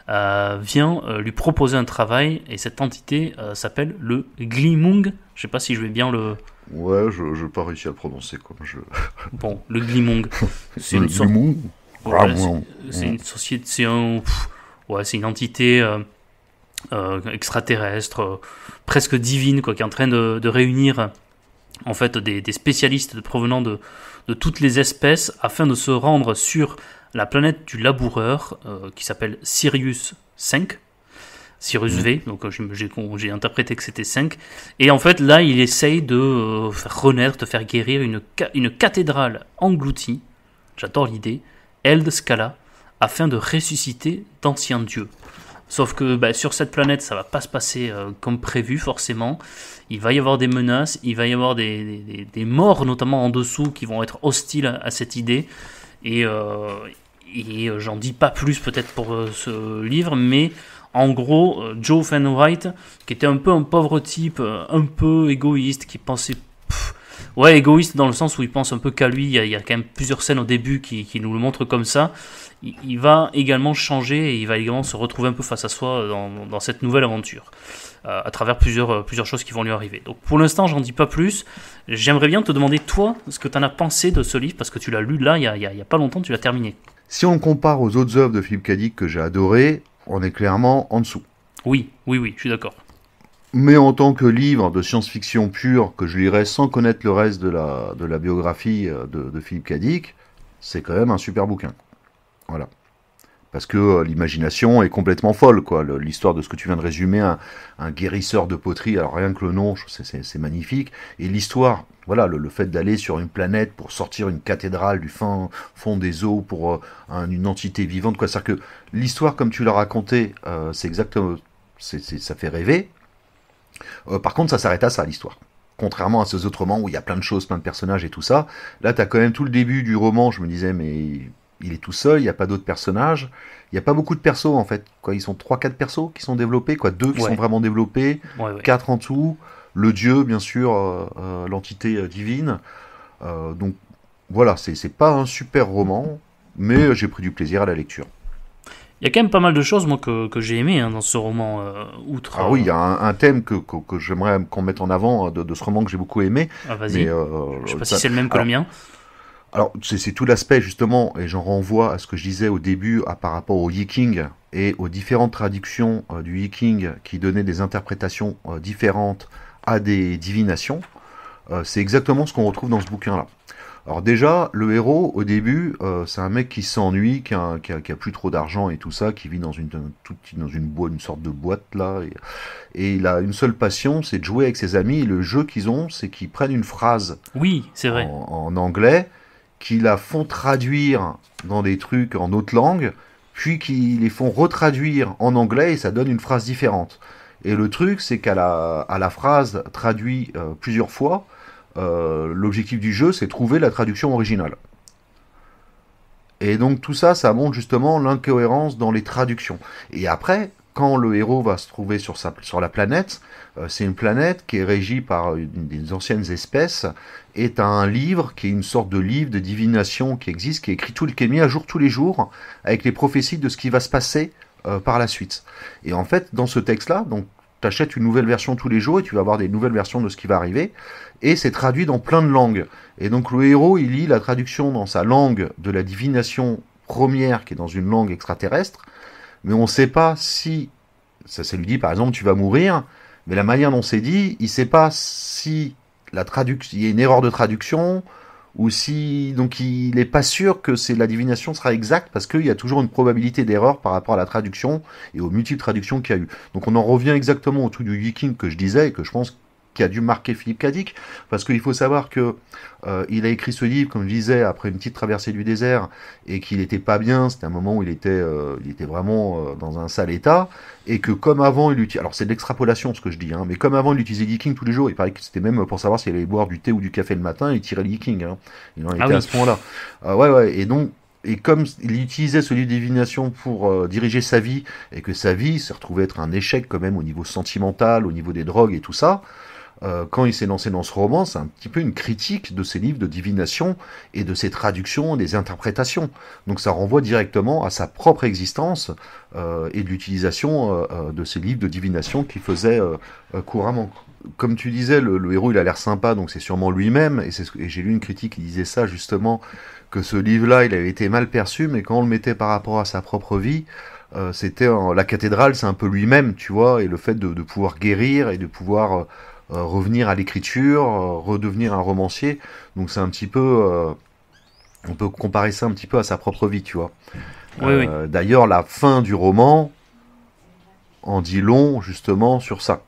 Speaker 1: vient lui proposer un travail, et cette entité s'appelle le Glimung. Je sais pas si je vais bien le...
Speaker 2: Ouais, je n'ai pas réussi à le prononcer, quoi.
Speaker 1: Bon, le Glimung.
Speaker 2: C'est une sorte...
Speaker 1: C'est une société... c'est une entité extraterrestre, presque divine, quoi, qui est en train de réunir en fait des spécialistes provenant de toutes les espèces afin de se rendre sur la planète du laboureur qui s'appelle Sirius 5, Sirius V, donc j'ai interprété que c'était 5, et en fait là il essaye de faire renaître, de faire guérir une cathédrale engloutie, j'adore l'idée, Eld Scala, afin de ressusciter d'anciens dieux. Sauf que sur cette planète, ça va pas se passer comme prévu forcément. Il va y avoir des menaces, il va y avoir des morts notamment en dessous qui vont être hostiles à cette idée. Et j'en dis pas plus peut-être pour ce livre, mais en gros, Joe Fenwright, qui était un peu un pauvre type, un peu égoïste, qui pensait... égoïste dans le sens où il pense un peu qu'à lui. Il y a quand même plusieurs scènes au début qui nous le montrent comme ça. Il va également changer et il va également se retrouver un peu face à soi dans cette nouvelle aventure, à travers plusieurs choses qui vont lui arriver. Donc pour l'instant, j'en dis pas plus. J'aimerais bien te demander, toi, ce que tu en as pensé de ce livre, parce que tu l'as lu là, il y a pas longtemps, tu l'as terminé.
Speaker 2: Si on compare aux autres œuvres de Philippe K. Dick que j'ai adorées, on est clairement en dessous.
Speaker 1: Oui, je suis d'accord.
Speaker 2: Mais en tant que livre de science-fiction pure, que je lirais sans connaître le reste de la biographie de Philippe Cadic, c'est quand même un super bouquin. Voilà. Parce que l'imagination est complètement folle, quoi. L'histoire de ce que tu viens de résumer, un guérisseur de poterie, alors rien que le nom, c'est magnifique. Et l'histoire, voilà, le fait d'aller sur une planète pour sortir une cathédrale du fin fond des eaux pour une entité vivante, quoi. C'est-à-dire que l'histoire, comme tu l'as raconté, c'est exactement, ça fait rêver. Par contre, ça s'arrête à ça, l'histoire. Contrairement à ces autres romans où il y a plein de choses, plein de personnages et tout ça. Là, t'as quand même tout le début du roman, je me disais, mais il est tout seul, il n'y a pas d'autres personnages. Il n'y a pas beaucoup de persos, en fait. Quoi, ils sont 3-4 persos qui sont développés, quoi. 2 qui sont vraiment développés, 4 en tout. Le dieu, bien sûr, l'entité divine. Donc, voilà, c'est pas un super roman, mais j'ai pris du plaisir à la lecture.
Speaker 1: Il y a quand même pas mal de choses, moi, que j'ai aimé dans ce roman, outre...
Speaker 2: Ah oui, il y a un thème que j'aimerais qu'on mette en avant de ce roman que j'ai beaucoup aimé.
Speaker 1: Ah, vas-y. Je sais pas si c'est le même que le mien.
Speaker 2: Alors, c'est tout l'aspect, justement, et j'en renvoie à ce que je disais au début par rapport au Yiking et aux différentes traductions du Yiking qui donnaient des interprétations différentes à des divinations. C'est exactement ce qu'on retrouve dans ce bouquin-là. Alors déjà, le héros, au début, c'est un mec qui s'ennuie, qui a plus trop d'argent et tout ça, qui vit dans une sorte de boîte là, et il a une seule passion, c'est de jouer avec ses amis. Et le jeu qu'ils ont, c'est qu'ils prennent une phrase,
Speaker 1: oui, c'est vrai,
Speaker 2: en anglais, qu'ils la font traduire dans des trucs en autre langue, puis qu'ils les font retraduire en anglais et ça donne une phrase différente. Et le truc, c'est qu'à la phrase traduite plusieurs fois, l'objectif du jeu, c'est trouver la traduction originale. Et donc tout ça, ça montre justement l'incohérence dans les traductions. Et après, quand le héros va se trouver sur la planète, c'est une planète qui est régie par des anciennes espèces, et t'as un livre qui est une sorte de livre de divination qui existe, qui est écrit qui est mis à jour tous les jours, avec les prophéties de ce qui va se passer par la suite. Et en fait, dans ce texte-là, donc t'achètes une nouvelle version tous les jours et tu vas avoir des nouvelles versions de ce qui va arriver, et c'est traduit dans plein de langues. Et donc le héros, il lit la traduction dans sa langue de la divination première, qui est dans une langue extraterrestre, mais on ne sait pas si, ça lui dit par exemple tu vas mourir, mais la manière dont c'est dit, il ne sait pas si il y a une erreur de traduction, ou si, donc il n'est pas sûr que la divination sera exacte, parce qu'il y a toujours une probabilité d'erreur par rapport à la traduction et aux multiples traductions qu'il y a eu. Donc on en revient exactement au truc du Viking que je disais, et que je pense qui a dû marquer Philippe Cadic, parce qu'il faut savoir que il a écrit ce livre, comme je disais, après une petite traversée du désert, et qu'il n'était pas bien, c'était un moment où il était vraiment dans un sale état, et que comme avant, alors c'est de l'extrapolation ce que je dis, mais comme avant il utilisait Viking tous les jours, il paraît que c'était même pour savoir s'il allait boire du thé ou du café le matin, il tirait le Viking, il en était à ce point-là. Ouais, et donc, et comme il utilisait ce livre de divination pour diriger sa vie, et que sa vie s'est retrouvée être un échec quand même au niveau sentimental, au niveau des drogues et tout ça, quand il s'est lancé dans ce roman, c'est un petit peu une critique de ces livres de divination et de ses traductions, des interprétations. Donc ça renvoie directement à sa propre existence et de l'utilisation de ces livres de divination qu'il faisait couramment. Comme tu disais, le héros il a l'air sympa, donc c'est sûrement lui-même, et j'ai lu une critique qui disait ça justement, que ce livre-là il avait été mal perçu, mais quand on le mettait par rapport à sa propre vie, c'était la cathédrale, c'est un peu lui-même, tu vois, et le fait de pouvoir guérir et de pouvoir revenir à l'écriture, redevenir un romancier. Donc c'est un petit peu, on peut comparer ça un petit peu à sa propre vie, tu vois.
Speaker 1: Oui.
Speaker 2: D'ailleurs, la fin du roman en dit long justement sur ça.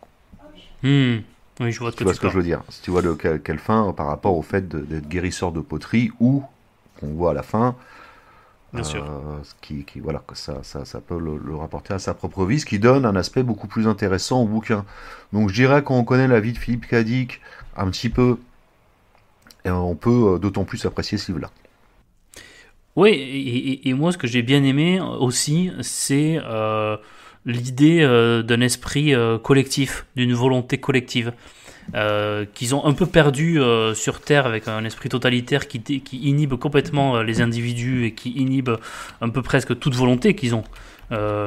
Speaker 1: Oui, je vois
Speaker 2: tu vois ce que je veux dire. Si tu vois quelle fin par rapport au fait d'être guérisseur de poterie, ou qu'on voit à la fin.
Speaker 1: Bien sûr.
Speaker 2: Voilà, que ça peut le rapporter à sa propre vie, ce qui donne un aspect beaucoup plus intéressant au bouquin. Donc je dirais qu'on connaît la vie de Philippe Cadic un petit peu, et on peut d'autant plus apprécier ce livre-là.
Speaker 1: Oui, et moi ce que j'ai bien aimé aussi, c'est l'idée d'un esprit collectif, d'une volonté collective. Qu'ils ont un peu perdu sur Terre avec un esprit totalitaire qui inhibe complètement les individus et qui inhibe un peu presque toute volonté qu'ils ont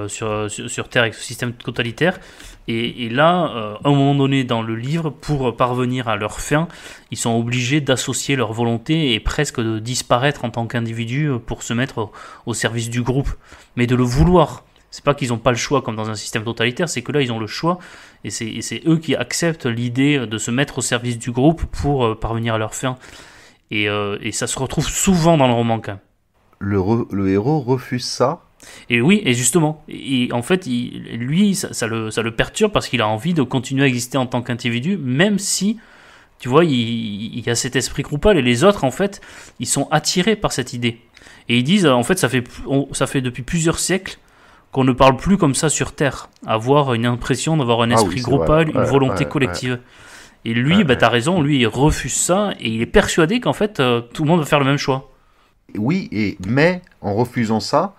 Speaker 1: sur Terre avec ce système totalitaire. Et là, à un moment donné dans le livre, pour parvenir à leur fin, ils sont obligés d'associer leur volonté et presque de disparaître en tant qu'individu pour se mettre au service du groupe. Mais de le vouloir. C'est pas qu'ils n'ont pas le choix comme dans un système totalitaire, c'est que là, ils ont le choix, et c'est eux qui acceptent l'idée de se mettre au service du groupe pour parvenir à leur fin. Et ça se retrouve souvent dans le roman, quand même.
Speaker 2: Le héros refuse ça.
Speaker 1: Et oui, et justement, en fait, lui, ça le perturbe parce qu'il a envie de continuer à exister en tant qu'individu, même si, tu vois, il y a cet esprit groupal, et les autres, en fait, ils sont attirés par cette idée. Et ils disent, en fait, ça fait depuis plusieurs siècles qu'on ne parle plus comme ça sur Terre, avoir une impression d'avoir un esprit groupal, une volonté collective. Et lui, t'as raison, lui, il refuse ça, et il est persuadé qu'en fait, tout le monde va faire le même choix.
Speaker 2: Oui, mais en refusant ça,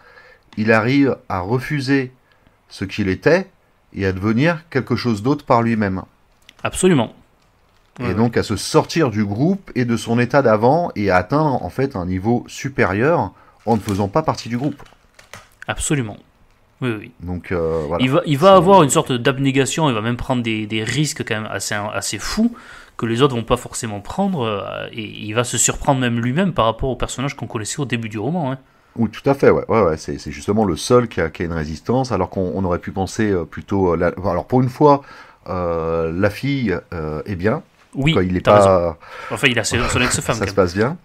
Speaker 2: il arrive à refuser ce qu'il était et à devenir quelque chose d'autre par lui-même.
Speaker 1: Absolument.
Speaker 2: Et donc à se sortir du groupe et de son état d'avant et à atteindre en fait un niveau supérieur en ne faisant pas partie du groupe.
Speaker 1: Absolument. Oui.
Speaker 2: Donc voilà.
Speaker 1: Il va avoir une sorte d'abnégation, il va même prendre des risques quand même assez fous que les autres vont pas forcément prendre, et il va se surprendre même lui-même par rapport au personnage qu'on connaissait au début du roman. Hein.
Speaker 2: Oui, tout à fait, ouais. C'est justement le seul qui a une résistance, alors qu'on aurait pu penser plutôt... Alors pour une fois, la fille est bien.
Speaker 1: Oui,
Speaker 2: il est pas...
Speaker 1: raison. Enfin, il a son ex-femme.
Speaker 2: Ça se passe bien.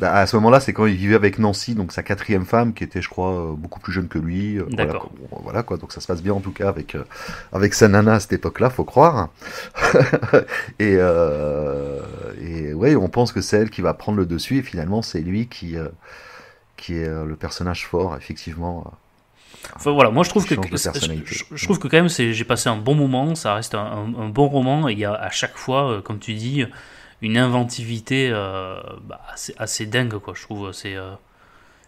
Speaker 2: À ce moment-là, c'est quand il vivait avec Nancy, donc sa 4e femme, qui était, je crois, beaucoup plus jeune que lui.
Speaker 1: D'accord.
Speaker 2: Voilà, quoi. Donc ça se passe bien en tout cas avec sa nana à cette époque-là, faut croire. et ouais, on pense que c'est elle qui va prendre le dessus, et finalement, c'est lui qui est le personnage fort, effectivement.
Speaker 1: Enfin voilà, moi je trouve que quand même j'ai passé un bon moment, ça reste un bon roman, et il y a à chaque fois, comme tu dis, une inventivité assez dingue, quoi. Je trouve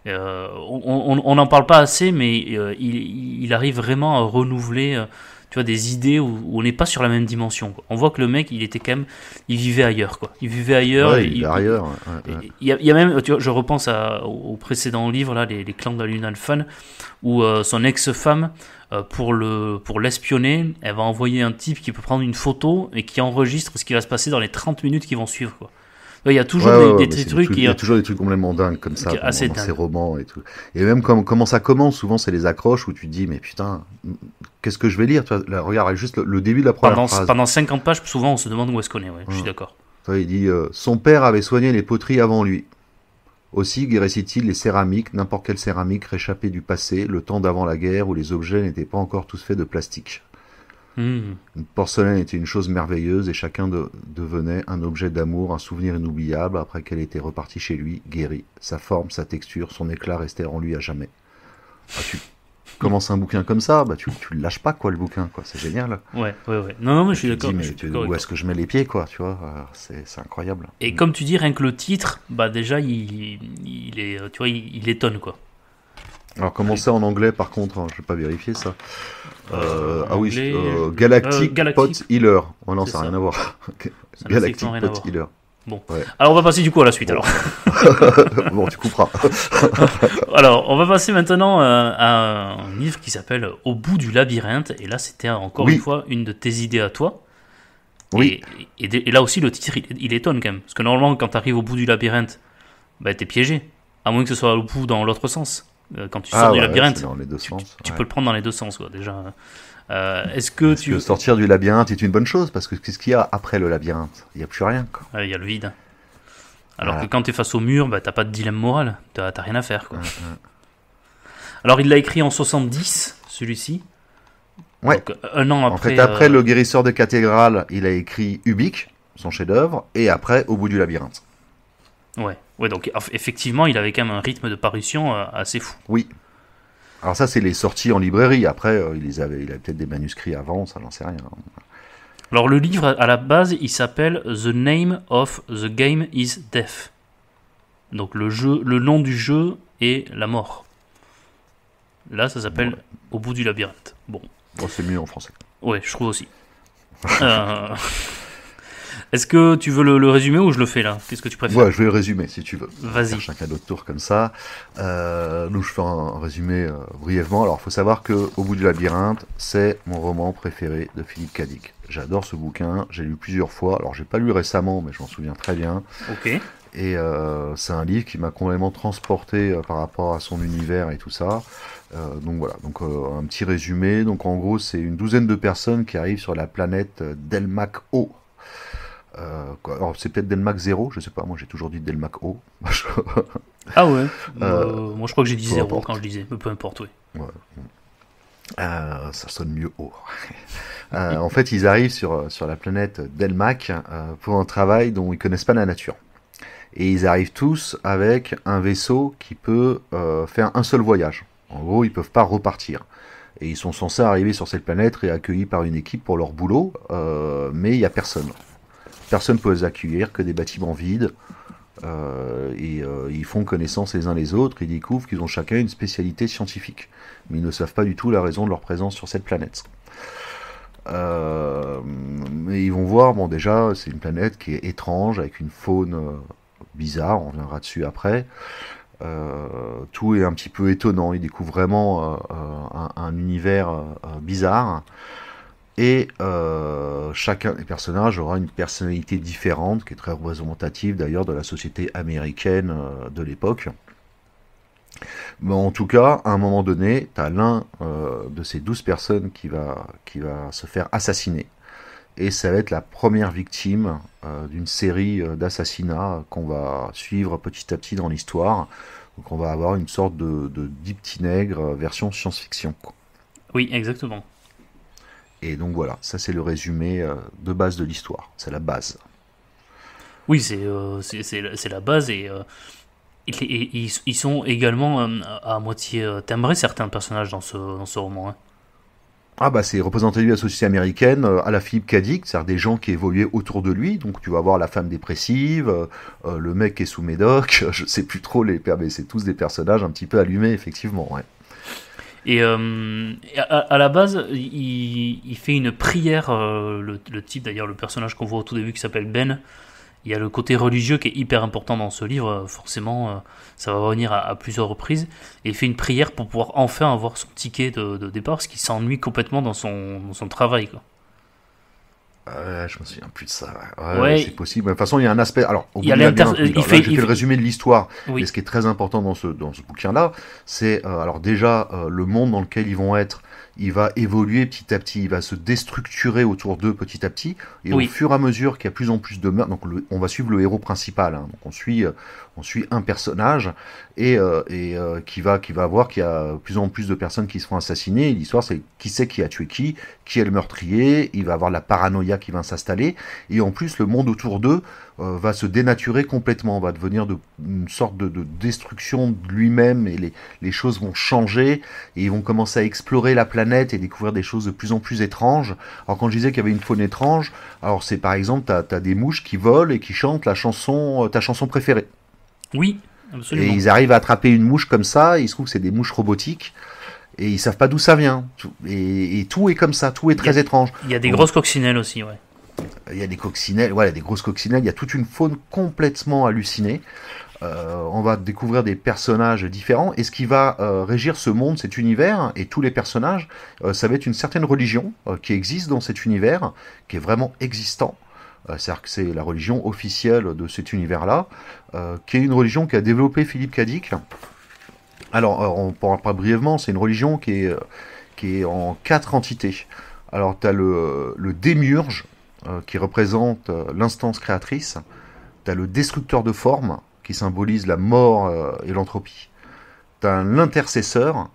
Speaker 1: on n'en parle pas assez, mais il arrive vraiment à renouveler tu vois, des idées où on n'est pas sur la même dimension, quoi. On voit que le mec, il vivait ailleurs, quoi. Il vivait ailleurs.
Speaker 2: Ouais, il vivait ailleurs.
Speaker 1: Il y a même, tu vois, je repense au précédent livre, là, les Clans de la Lune Alphane, où son ex-femme, pour l'espionner, elle va envoyer un type qui peut prendre une photo et qui enregistre ce qui va se passer dans les 30 minutes qui vont suivre, quoi. Il y a toujours des trucs.
Speaker 2: Il y a toujours des trucs complètement dingues comme ça dans ces romans et tout. Et même comment ça commence, souvent c'est les accroches où tu te dis, mais putain, qu'est-ce que je vais lire, tu vois, là, regarde juste le début de la première phrase.
Speaker 1: Pendant 50 pages, souvent on se demande où est-ce qu'on est, je suis d'accord.
Speaker 2: Il dit son père avait soigné les poteries avant lui. Aussi guérissait-il les céramiques, n'importe quelle céramique réchappée du passé, le temps d'avant la guerre où les objets n'étaient pas encore tous faits de plastique. Une porcelaine était une chose merveilleuse et chacun devenait un objet d'amour, un souvenir inoubliable après qu'elle était repartie chez lui, guérie. Sa forme, sa texture, son éclat restèrent en lui à jamais. Tu commences un bouquin comme ça, tu le lâches pas, quoi, le bouquin, quoi. C'est génial.
Speaker 1: Ouais. Non, mais je suis d'accord.
Speaker 2: Où est-ce que je mets les pieds, quoi, tu vois, c'est incroyable.
Speaker 1: Et comme tu dis, rien que le titre, déjà, il étonne, quoi.
Speaker 2: Alors, comment c'est en anglais, par contre, je vais pas vérifier ça. Galactic Pot Healer. Oh non, ça n'a rien à voir. Galactic Pot Healer.
Speaker 1: Bon. Ouais. Alors, on va passer du coup à la suite, alors.
Speaker 2: Bon, tu couperas.
Speaker 1: Alors, on va passer maintenant à un livre qui s'appelle Au bout du labyrinthe. Et là, c'était encore une fois une de tes idées à toi.
Speaker 2: Oui.
Speaker 1: Et là aussi, le titre, il étonne quand même. Parce que normalement, quand tu arrives au bout du labyrinthe, t'es piégé. À moins que ce soit au bout dans l'autre sens. Quand tu sors du labyrinthe,
Speaker 2: dans les deux sens,
Speaker 1: tu peux le prendre dans les deux sens, quoi, déjà. Est-ce que
Speaker 2: sortir du labyrinthe est une bonne chose, parce que qu'est-ce qu'il y a après le labyrinthe? Il n'y a plus rien, quoi.
Speaker 1: Il y a le vide. Alors que quand tu es face au mur, t'as pas de dilemme moral, t'as rien à faire, quoi. Alors il l'a écrit en 70, celui-ci.
Speaker 2: Ouais.
Speaker 1: Donc, un an après.
Speaker 2: En fait, après Le Guérisseur de Cathédrale, il a écrit Ubik, son chef-d'œuvre, et après Au bout du labyrinthe.
Speaker 1: Ouais, donc effectivement, il avait quand même un rythme de parution assez fou.
Speaker 2: Oui. Alors ça, c'est les sorties en librairie. Après, il avait peut-être des manuscrits avant, ça, j'en sais rien.
Speaker 1: Alors le livre, à la base, il s'appelle The Name of the Game is Death. Donc le nom du jeu est la mort. Là, ça s'appelle Au bout du labyrinthe. Bon,
Speaker 2: c'est mieux en français.
Speaker 1: Ouais, je trouve aussi. Est-ce que tu veux le résumer ou je le fais là? Qu'est-ce que tu préfères?
Speaker 2: Ouais, je vais le résumer si tu veux.
Speaker 1: Vas-y.
Speaker 2: Chacun d'autre tour comme ça. Donc je fais un résumé brièvement. Alors il faut savoir que Au bout du labyrinthe, c'est mon roman préféré de Philippe Cadic. J'adore ce bouquin, j'ai lu plusieurs fois. Alors j'ai pas lu récemment, mais je m'en souviens très bien.
Speaker 1: Ok.
Speaker 2: Et c'est un livre qui m'a complètement transporté par rapport à son univers et tout ça. Donc voilà, donc un petit résumé. Donc en gros, c'est une douzaine de personnes qui arrivent sur la planète Delmac O. Alors c'est peut-être Delmac 0, je sais pas, moi j'ai toujours dit Delmac O.
Speaker 1: Ah ouais. Moi je crois que j'ai dit
Speaker 2: Peu
Speaker 1: 0
Speaker 2: importe.
Speaker 1: quand je disais, mais peu importe, oui.
Speaker 2: Ouais. Ça sonne mieux O. En fait, ils arrivent sur la planète Delmac pour un travail dont ils connaissent pas la nature. Et ils arrivent tous avec un vaisseau qui peut faire un seul voyage. En gros, ils peuvent pas repartir. Et ils sont censés arriver sur cette planète et accueillis par une équipe pour leur boulot, mais il y a personne. Personne ne peut les accueillir, que des bâtiments vides. Ils font connaissance les uns les autres, ils découvrent qu'ils ont chacun une spécialité scientifique. Mais ils ne savent pas du tout la raison de leur présence sur cette planète. Mais ils vont voir, bon déjà, c'est une planète qui est étrange, avec une faune bizarre, on reviendra dessus après. Tout est un petit peu étonnant, ils découvrent vraiment un univers bizarre. Et chacun des personnages aura une personnalité différente, qui est très représentative d'ailleurs de la société américaine de l'époque. Mais en tout cas, à un moment donné, tu as l'un de ces 12 personnes qui va se faire assassiner. Et ça va être la première victime d'une série d'assassinats qu'on va suivre petit à petit dans l'histoire. Donc on va avoir une sorte de Deep Teenègre version science-fiction.
Speaker 1: Oui, exactement.
Speaker 2: Et donc voilà, ça c'est le résumé de base de l'histoire. C'est la base.
Speaker 1: Oui, c'est la base et ils sont également à moitié timbrés certains personnages dans ce roman. Hein.
Speaker 2: Ah bah c'est représentatif de la société américaine à la Philippe K. Dick, c'est-à-dire des gens qui évoluaient autour de lui. Donc tu vas voir la femme dépressive, le mec qui est sous médoc, je sais plus trop mais c'est tous des personnages un petit peu allumés effectivement. Ouais.
Speaker 1: Et à la base, il fait une prière, le type d'ailleurs, le personnage qu'on voit au tout début qui s'appelle Ben. Il y a le côté religieux qui est hyper important dans ce livre, forcément, ça va revenir à plusieurs reprises. Et il fait une prière pour pouvoir enfin avoir son ticket de départ, parce qu'il s'ennuie complètement dans son travail. Quoi.
Speaker 2: Je me souviens plus de ça. Ouais,
Speaker 1: Ouais,
Speaker 2: c'est possible. De toute façon, il y a un aspect. Alors,
Speaker 1: il y a l'inter...
Speaker 2: j'ai fait le résumé de l'histoire.
Speaker 1: Oui.
Speaker 2: Mais ce qui est très important dans ce bouquin-là, c'est alors déjà le monde dans lequel ils vont être. Il va évoluer petit à petit, il va se déstructurer autour d'eux petit à petit, et
Speaker 1: Oui.
Speaker 2: au fur et à mesure qu'il y a plus en plus de meurtres, donc on va suivre le héros principal, hein. Donc on suit un personnage et qui va voir qu'il y a de plus en plus de personnes qui se font assassiner. Et l'histoire, c'est qui a tué qui est le meurtrier. Il va avoir la paranoïa qui va s'installer, et en plus le monde autour d'eux va se dénaturer complètement, va devenir une sorte de destruction de lui-même, et les choses vont changer, et ils vont commencer à explorer la planète et découvrir des choses de plus en plus étranges. Alors quand je disais qu'il y avait une faune étrange, alors c'est par exemple, t'as des mouches qui volent et qui chantent ta chanson préférée.
Speaker 1: Oui, absolument.
Speaker 2: Et ils arrivent à attraper une mouche comme ça, et il se trouve que c'est des mouches robotiques, et ils savent pas d'où ça vient. Et tout est comme ça, tout est très étrange.
Speaker 1: Il y a des grosses coccinelles aussi, ouais.
Speaker 2: Il y a des coccinelles, voilà, des grosses coccinelles, il y a toute une faune complètement hallucinée. On va découvrir des personnages différents, et ce qui va régir ce monde, cet univers, et tous les personnages, ça va être une certaine religion qui existe dans cet univers, qui est vraiment existant. C'est-à-dire que c'est la religion officielle de cet univers-là, qui est une religion qu'a développée Philippe K. Dick. Alors, on parlera brièvement, c'est une religion qui est en 4 entités. Alors, tu as le démiurge, qui représente l'instance créatrice. Tu as le destructeur de forme, qui symbolise la mort et l'entropie. Tu as l'intercesseur,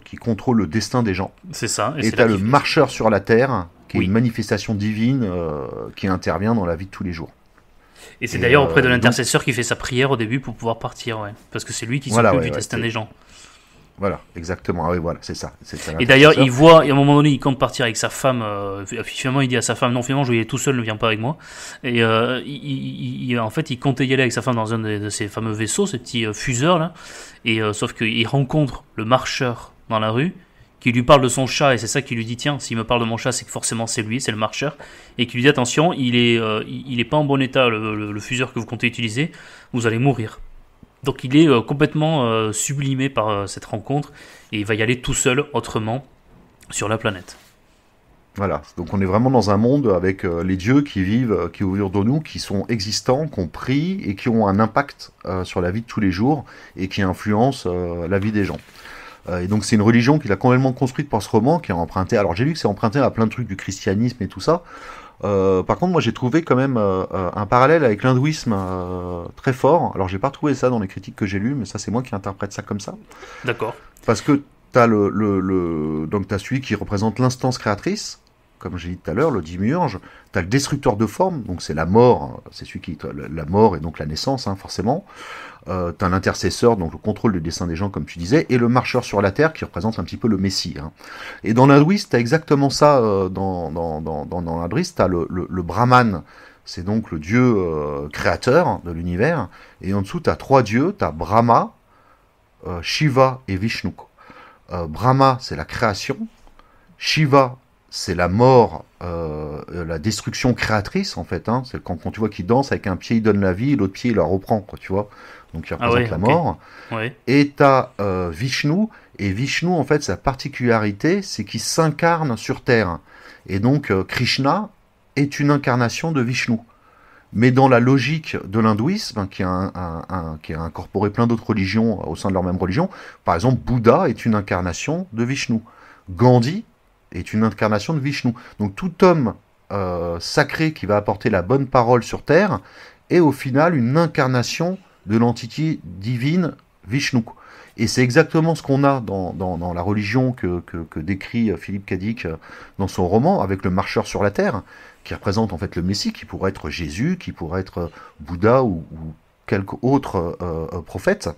Speaker 2: qui contrôle le destin des gens.
Speaker 1: C'est ça.
Speaker 2: Et tu as le marcheur sur la terre, qui est une manifestation divine qui intervient dans la vie de tous les jours.
Speaker 1: Et c'est d'ailleurs auprès de l'intercesseur qui fait sa prière au début pour pouvoir partir, ouais. Parce que c'est lui qui s'occupe du destin des gens.
Speaker 2: Voilà, exactement. Ah oui, voilà, c'est ça.
Speaker 1: Et d'ailleurs, il voit, et à un moment donné, il compte partir avec sa femme. Finalement, il dit à sa femme, non, finalement, je vais y aller tout seul, ne viens pas avec moi. Et en fait, il comptait y aller avec sa femme dans un de ces fameux vaisseaux, ces petits fuseurs là. Et sauf qu'il rencontre le marcheur dans la rue, qui lui parle de son chat, et c'est ça qui lui dit, tiens, s'il me parle de mon chat, c'est que forcément c'est lui, c'est le marcheur, et qui lui dit, attention, il est pas en bon état, le fuseur que vous comptez utiliser, vous allez mourir. Donc il est complètement sublimé par cette rencontre, et il va y aller tout seul, autrement, sur la planète.
Speaker 2: Voilà, donc on est vraiment dans un monde avec les dieux qui vivent, qui vivent de nous, qui sont existants, qui ont pris et qui ont un impact sur la vie de tous les jours et qui influencent la vie des gens. Et donc c'est une religion qu'il a complètement construite pour ce roman, qui est emprunté. Alors j'ai lu que c'est emprunté à plein de trucs du christianisme et tout ça. Par contre, moi j'ai trouvé quand même un parallèle avec l'hindouisme très fort. Alors j'ai pas trouvé ça dans les critiques que j'ai lues, mais ça c'est moi qui interprète ça comme ça.
Speaker 1: D'accord.
Speaker 2: Parce que donc t'as celui qui représente l'instance créatrice, comme j'ai dit tout à l'heure, le démiurge. T'as le destructeur de forme, donc c'est la mort, c'est celui qui la mort et donc la naissance, hein, forcément. T'as l'intercesseur, donc le contrôle du destin des gens, comme tu disais, et le marcheur sur la terre qui représente un petit peu le Messie. Hein. Et dans l'hindouisme, t'as exactement ça. Dans l'hindouisme, t'as le Brahman. C'est donc le dieu créateur de l'univers. Et en dessous, t'as trois dieux. T'as Brahma, Shiva et Vishnu. Brahma, c'est la création. Shiva, c'est la mort, la destruction créatrice, en fait. Hein. C'est quand tu vois qu'il danse, avec un pied, il donne la vie, et l'autre pied, il la reprend, quoi, tu vois. Donc, il représente la mort.
Speaker 1: Ouais.
Speaker 2: Et t'as Vishnu. Et Vishnu, en fait, sa particularité, c'est qu'il s'incarne sur Terre. Et donc, Krishna est une incarnation de Vishnu. Mais dans la logique de l'hindouisme, qui a incorporé plein d'autres religions au sein de leur même religion, par exemple, Bouddha est une incarnation de Vishnu. Gandhi est une incarnation de Vishnu. Donc tout homme sacré qui va apporter la bonne parole sur Terre est au final une incarnation de l'entité divine Vishnu. Et c'est exactement ce qu'on a dans la religion que décrit Philippe Cadic dans son roman, avec le marcheur sur la terre, qui représente en fait le Messie, qui pourrait être Jésus, qui pourrait être Bouddha ou quelque autre prophète.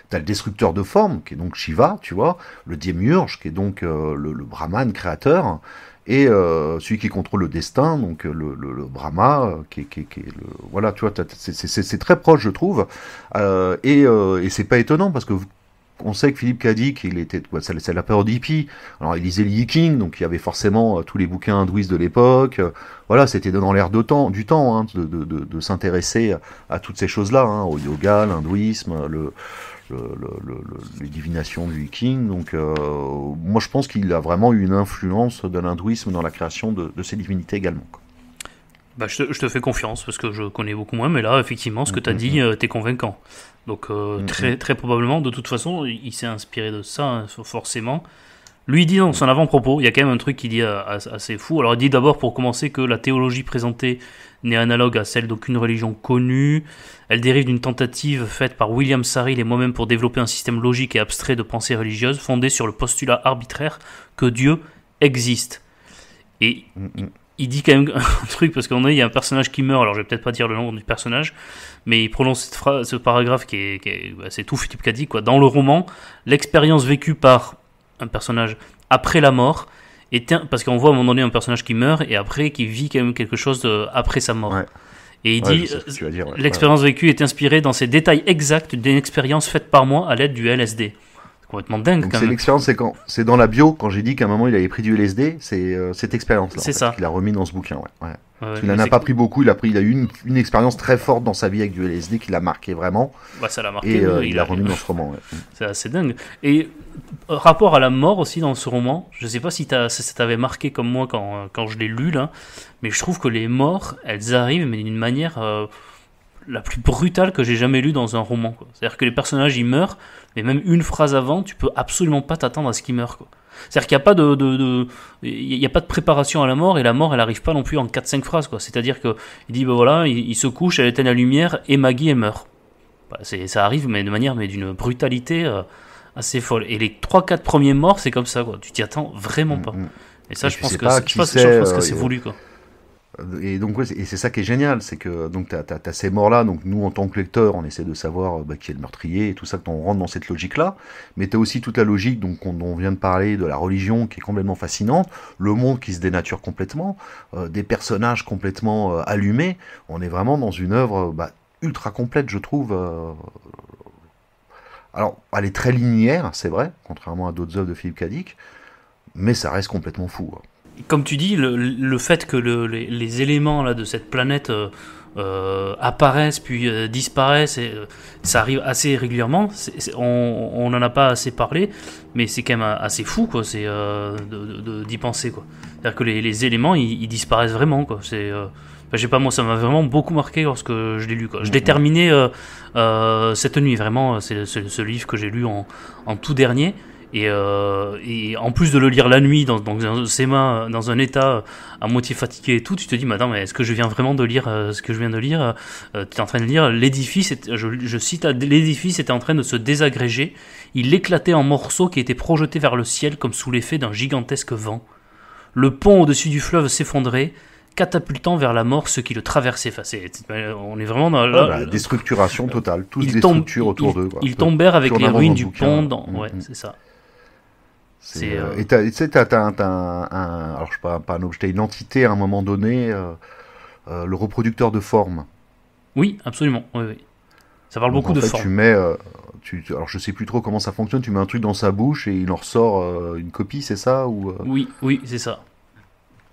Speaker 2: T'as le destructeur de forme, qui est donc Shiva, tu vois, le démiurge, qui est donc le Brahman créateur, et celui qui contrôle le destin, donc le Brahma, qui est le... Voilà, tu vois, c'est très proche, je trouve, et c'est pas étonnant, parce que on sait que Philippe Cadic, c'est la période hippie, alors il lisait le Yiking, donc il y avait forcément tous les bouquins hindouistes de l'époque, voilà, c'était dans l'air du temps, hein, de s'intéresser à toutes ces choses-là, hein, au yoga, l'hindouisme, les divinations du Viking. Donc, moi, je pense qu'il a vraiment eu une influence de l'hindouisme dans la création de ces divinités également. Quoi.
Speaker 1: Bah, je te fais confiance parce que je connais beaucoup moins, mais là, effectivement, ce que tu as dit, t'es convaincant. Donc, très, très probablement, de toute façon, il s'est inspiré de ça, hein, forcément. Lui, il dit dans son avant-propos, il y a quand même un truc qu'il dit assez fou. Alors, il dit d'abord, pour commencer, que la théologie présentée n'est analogue à celle d'aucune religion connue. Elle dérive d'une tentative faite par William Saril et moi-même pour développer un système logique et abstrait de pensée religieuse fondé sur le postulat arbitraire que Dieu existe. Et il dit quand même un truc, parce qu'il y a un personnage qui meurt, alors je vais peut-être pas dire le nom du personnage, mais il prononce ce paragraphe c'est tout Philippe Cadic, quoi. Dans le roman, l'expérience vécue par un personnage après la mort, parce qu'on voit à un moment donné un personnage qui meurt et après qui vit quand même quelque chose après sa mort. Ouais. Et il dit, l'expérience vécue est inspirée dans ses détails exacts d'une expérience faite par moi à l'aide du LSD. C'est complètement dingue.
Speaker 2: Donc c'est l'expérience, c'est dans la bio, quand j'ai dit qu'à un moment il avait pris du LSD, c'est cette expérience-là.
Speaker 1: C'est ça.
Speaker 2: Qu'il a remis dans ce bouquin, ouais. Il n'en a pas pris beaucoup, il a eu une expérience très forte dans sa vie avec du LSD qui l'a marqué vraiment.
Speaker 1: Bah, ça l'a marqué.
Speaker 2: Et il l'a remis dans ce roman, ouais.
Speaker 1: C'est assez dingue. Et rapport à la mort aussi dans ce roman, je sais pas si ça t'avait marqué comme moi quand je l'ai lu là, mais je trouve que les morts, elles arrivent mais d'une manière la plus brutale que j'ai jamais lue dans un roman, quoi. C'est-à-dire que les personnages ils meurent, mais même une phrase avant, tu peux absolument pas t'attendre à ce qu'ils meurent, quoi. C'est-à-dire qu'il n'y a pas il y a pas de préparation à la mort, et la mort elle arrive pas non plus en 4-5 phrases, quoi. C'est-à-dire que il dit voilà, il se couche, elle éteint la lumière et Maggie elle meurt. Bah, ça arrive mais de manière d'une brutalité assez folle. Et les 3-4 premiers morts, c'est comme ça, quoi. Tu t'y attends vraiment pas. Et ça, je pense que c'est voulu, quoi.
Speaker 2: Et donc et c'est ça qui est génial, c'est que donc t'as ces morts là, donc nous en tant que lecteurs on essaie de savoir qui est le meurtrier et tout ça, qu'on rentre dans cette logique là, mais t'as aussi toute la logique donc dont on vient de parler, de la religion qui est complètement fascinante, le monde qui se dénature complètement, des personnages complètement allumés. On est vraiment dans une œuvre ultra complète, je trouve. Alors elle est très linéaire, c'est vrai, contrairement à d'autres œuvres de Philippe Cadic, mais ça reste complètement fou.
Speaker 1: Comme tu dis, le fait que les éléments là, de cette planète apparaissent puis disparaissent. Et, ça arrive assez régulièrement. On n'en a pas assez parlé, mais c'est quand même assez fou, quoi. C'est d'y penser, quoi. C'est-à-dire que les éléments, ils disparaissent vraiment, quoi. Je sais pas, moi, ça m'a vraiment beaucoup marqué lorsque je l'ai lu, quoi. Je l'ai terminé cette nuit, vraiment. C'est ce livre que j'ai lu en tout dernier. Et en plus de le lire la nuit dans un état à moitié fatigué et tout, tu te dis, mais attends, mais est-ce que je viens vraiment de lire ce que je viens de lire? Tu es en train de lire l'édifice, je cite, l'édifice était en train de se désagréger, il éclatait en morceaux qui étaient projetés vers le ciel comme sous l'effet d'un gigantesque vent. Le pont au-dessus du fleuve s'effondrait, catapultant vers la mort ceux qui le traversaient. Enfin, on est vraiment dans
Speaker 2: la déstructuration totale, tous des structures autour d'eux.
Speaker 1: Ils tombèrent avec les ruines du pont. Ouais, c'est ça.
Speaker 2: Et tu sais, t'as alors je sais pas un objet, une entité à un moment donné, le reproducteur de forme.
Speaker 1: Oui, absolument. Oui. Ça parle beaucoup de forme.
Speaker 2: Tu mets, alors je sais plus trop comment ça fonctionne. Tu mets un truc dans sa bouche et il en ressort une copie, c'est ça ou
Speaker 1: Oui, c'est ça.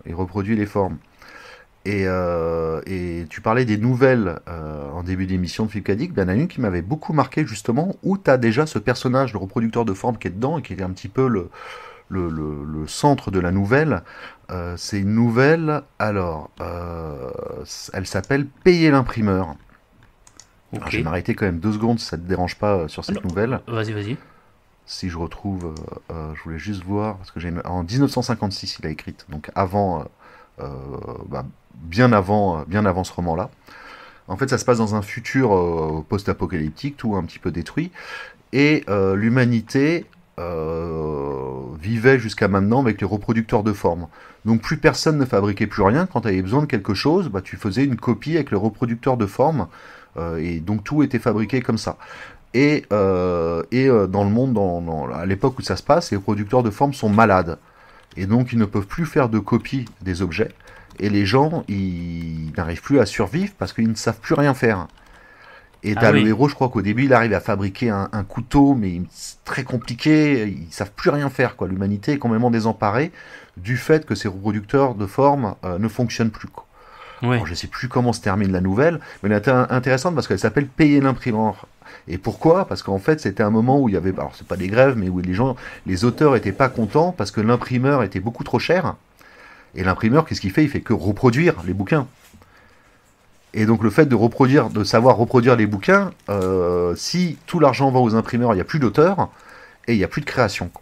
Speaker 2: Il reproduit les formes. Et tu parlais des nouvelles en début d'émission de Philippe K. Dick. Il y en a une qui m'avait beaucoup marqué justement, où tu as déjà ce personnage, le reproducteur de forme qui est dedans et qui est un petit peu le centre de la nouvelle. C'est une nouvelle, alors, elle s'appelle Payer l'imprimeur. Okay. Je vais m'arrêter quand même 2 secondes si ça ne te dérange pas sur cette nouvelle.
Speaker 1: Vas-y.
Speaker 2: Si je retrouve, je voulais juste voir, parce que en 1956 il a écrite, donc avant... bien avant ce roman-là. En fait, ça se passe dans un futur post-apocalyptique, tout un petit peu détruit, et l'humanité vivait jusqu'à maintenant avec les reproducteurs de formes. Donc plus personne ne fabriquait plus rien. Quand tu avais besoin de quelque chose, tu faisais une copie avec le reproducteur de formes, et donc tout était fabriqué comme ça. Et dans le monde, à l'époque où ça se passe, les reproducteurs de formes sont malades. Et donc ils ne peuvent plus faire de copies des objets, et les gens ils n'arrivent plus à survivre parce qu'ils ne savent plus rien faire. Et t'as le héros, je crois qu'au début il arrive à fabriquer un couteau, mais c'est très compliqué, ils savent plus rien faire, quoi. L'humanité est complètement désemparée du fait que ces reproducteurs de formes ne fonctionnent plus, quoi.
Speaker 1: Ouais.
Speaker 2: Alors, je sais plus comment se termine la nouvelle, mais elle est intéressante parce qu'elle s'appelle Payer l'imprimeur. Et pourquoi ? Parce qu'en fait, c'était un moment où il y avait, alors c'est pas des grèves, mais où les auteurs étaient pas contents parce que l'imprimeur était beaucoup trop cher. Et l'imprimeur, qu'est-ce qu'il fait ? Il fait que reproduire les bouquins. Et donc le fait de savoir reproduire les bouquins, si tout l'argent va aux imprimeurs, il n'y a plus d'auteurs et il n'y a plus de création.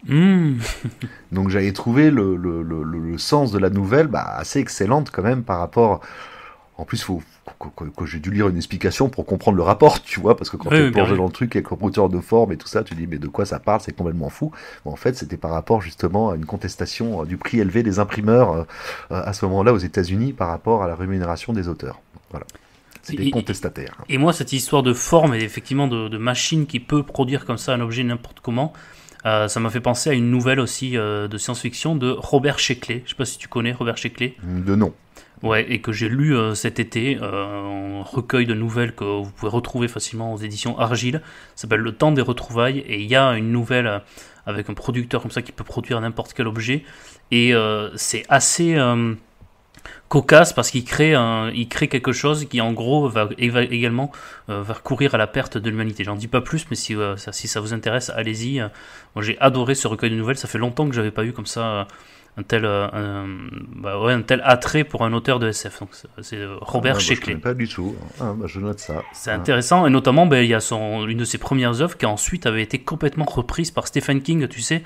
Speaker 2: Donc j'avais trouvé le sens de la nouvelle assez excellente quand même par rapport... En plus, il faut que j'ai dû lire une explication pour comprendre le rapport, tu vois, parce que quand tu es plongé dans le truc avec le reproducteur de forme et tout ça, tu dis mais de quoi ça parle, c'est complètement fou. Bon, en fait, c'était par rapport justement à une contestation du prix élevé des imprimeurs à ce moment-là aux États-Unis par rapport à la rémunération des auteurs. Voilà. C'était contestataire.
Speaker 1: Et moi, cette histoire de forme et effectivement de machine qui peut produire comme ça un objet n'importe comment, ça m'a fait penser à une nouvelle aussi de science-fiction de Robert Sheckley. Je sais pas si tu connais Robert Sheckley.
Speaker 2: De nom.
Speaker 1: Ouais, et que j'ai lu cet été, un recueil de nouvelles que vous pouvez retrouver facilement aux éditions Argile. Ça s'appelle Le Temps des retrouvailles, et il y a une nouvelle avec un producteur comme ça qui peut produire n'importe quel objet, et c'est assez cocasse parce qu'il crée quelque chose qui en gros va également va courir à la perte de l'humanité. J'en dis pas plus, mais si ça vous intéresse, allez-y. Moi j'ai adoré ce recueil de nouvelles, ça fait longtemps que j'avais pas eu comme ça un tel attrait pour un auteur de SF. Donc c'est Robert Sheckley.
Speaker 2: Je ne connais pas du tout. Je note ça.
Speaker 1: C'est intéressant, et notamment il y a une de ses premières œuvres qui ensuite avait été complètement reprise par Stephen King, tu sais.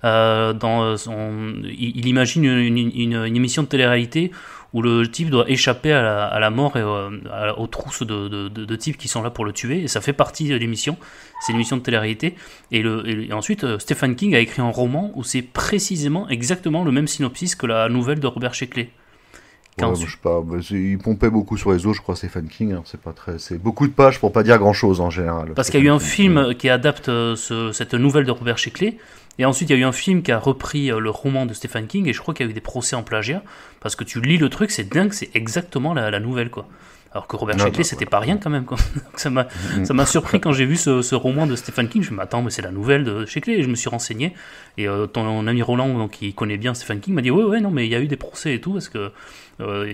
Speaker 1: Il imagine une émission de télé-réalité où le type doit échapper à la mort et aux trousses de types qui sont là pour le tuer, et ça fait partie de l'émission. C'est une émission de télé-réalité, et ensuite Stephen King a écrit un roman où c'est précisément exactement le même synopsis que la nouvelle de Robert Sheckley.
Speaker 2: Je sais pas, il pompait beaucoup sur les autres, je crois, Stephen King. C'est beaucoup de pages pour pas dire grand-chose en général.
Speaker 1: Parce qu'il y a eu un film qui adapte cette nouvelle de Robert Sheckley, et ensuite il y a eu un film qui a repris le roman de Stephen King, et je crois qu'il y a eu des procès en plagiat, parce que tu lis le truc, c'est dingue, c'est exactement la nouvelle, quoi. Alors que Robert Sheckley, c'était pas rien quand même, quoi. Ça m'a surpris quand j'ai vu ce roman de Stephen King. Je me dis, attends, mais c'est la nouvelle de Sheckley. Et je me suis renseigné. Et ton ami Roland, donc, qui connaît bien Stephen King, m'a dit, ouais, non, mais il y a eu des procès et tout, parce que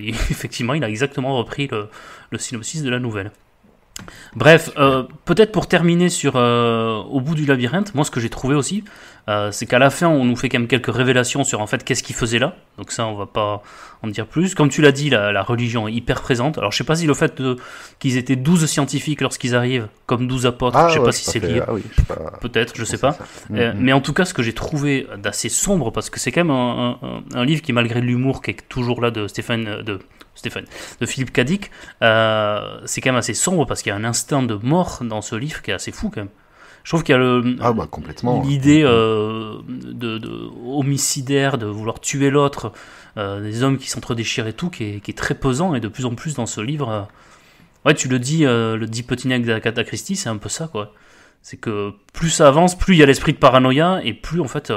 Speaker 1: effectivement, il a exactement repris le synopsis de la nouvelle. Bref, peut-être pour terminer sur Au bout du labyrinthe, moi ce que j'ai trouvé aussi, c'est qu'à la fin on nous fait quand même quelques révélations sur en fait qu'est-ce qu'il faisait là, donc ça on va pas en dire plus. Comme tu l'as dit, la religion est hyper présésente. Alors je sais pas si le fait qu'ils étaient 12 scientifiques lorsqu'ils arrivent, comme 12 apôtres, je sais pas si c'est lié, peut-être, je sais pas. Mais en tout cas ce que j'ai trouvé d'assez sombre, parce que c'est quand même un livre qui, malgré l'humour qui est toujours là de Philippe K. Dick, c'est quand même assez sombre parce qu'il y a un instinct de mort dans ce livre qui est assez fou quand même. Je trouve qu'il y a
Speaker 2: complètement,
Speaker 1: l'idée de homicidaire, de vouloir tuer l'autre, des hommes qui s'entre-déchirent et tout, qui est très pesant, et de plus en plus dans ce livre. Ouais, tu le dis, le dit Petinac d'Agatha Christie, c'est un peu ça, quoi. C'est que plus ça avance, plus il y a l'esprit de paranoïa, et plus en fait,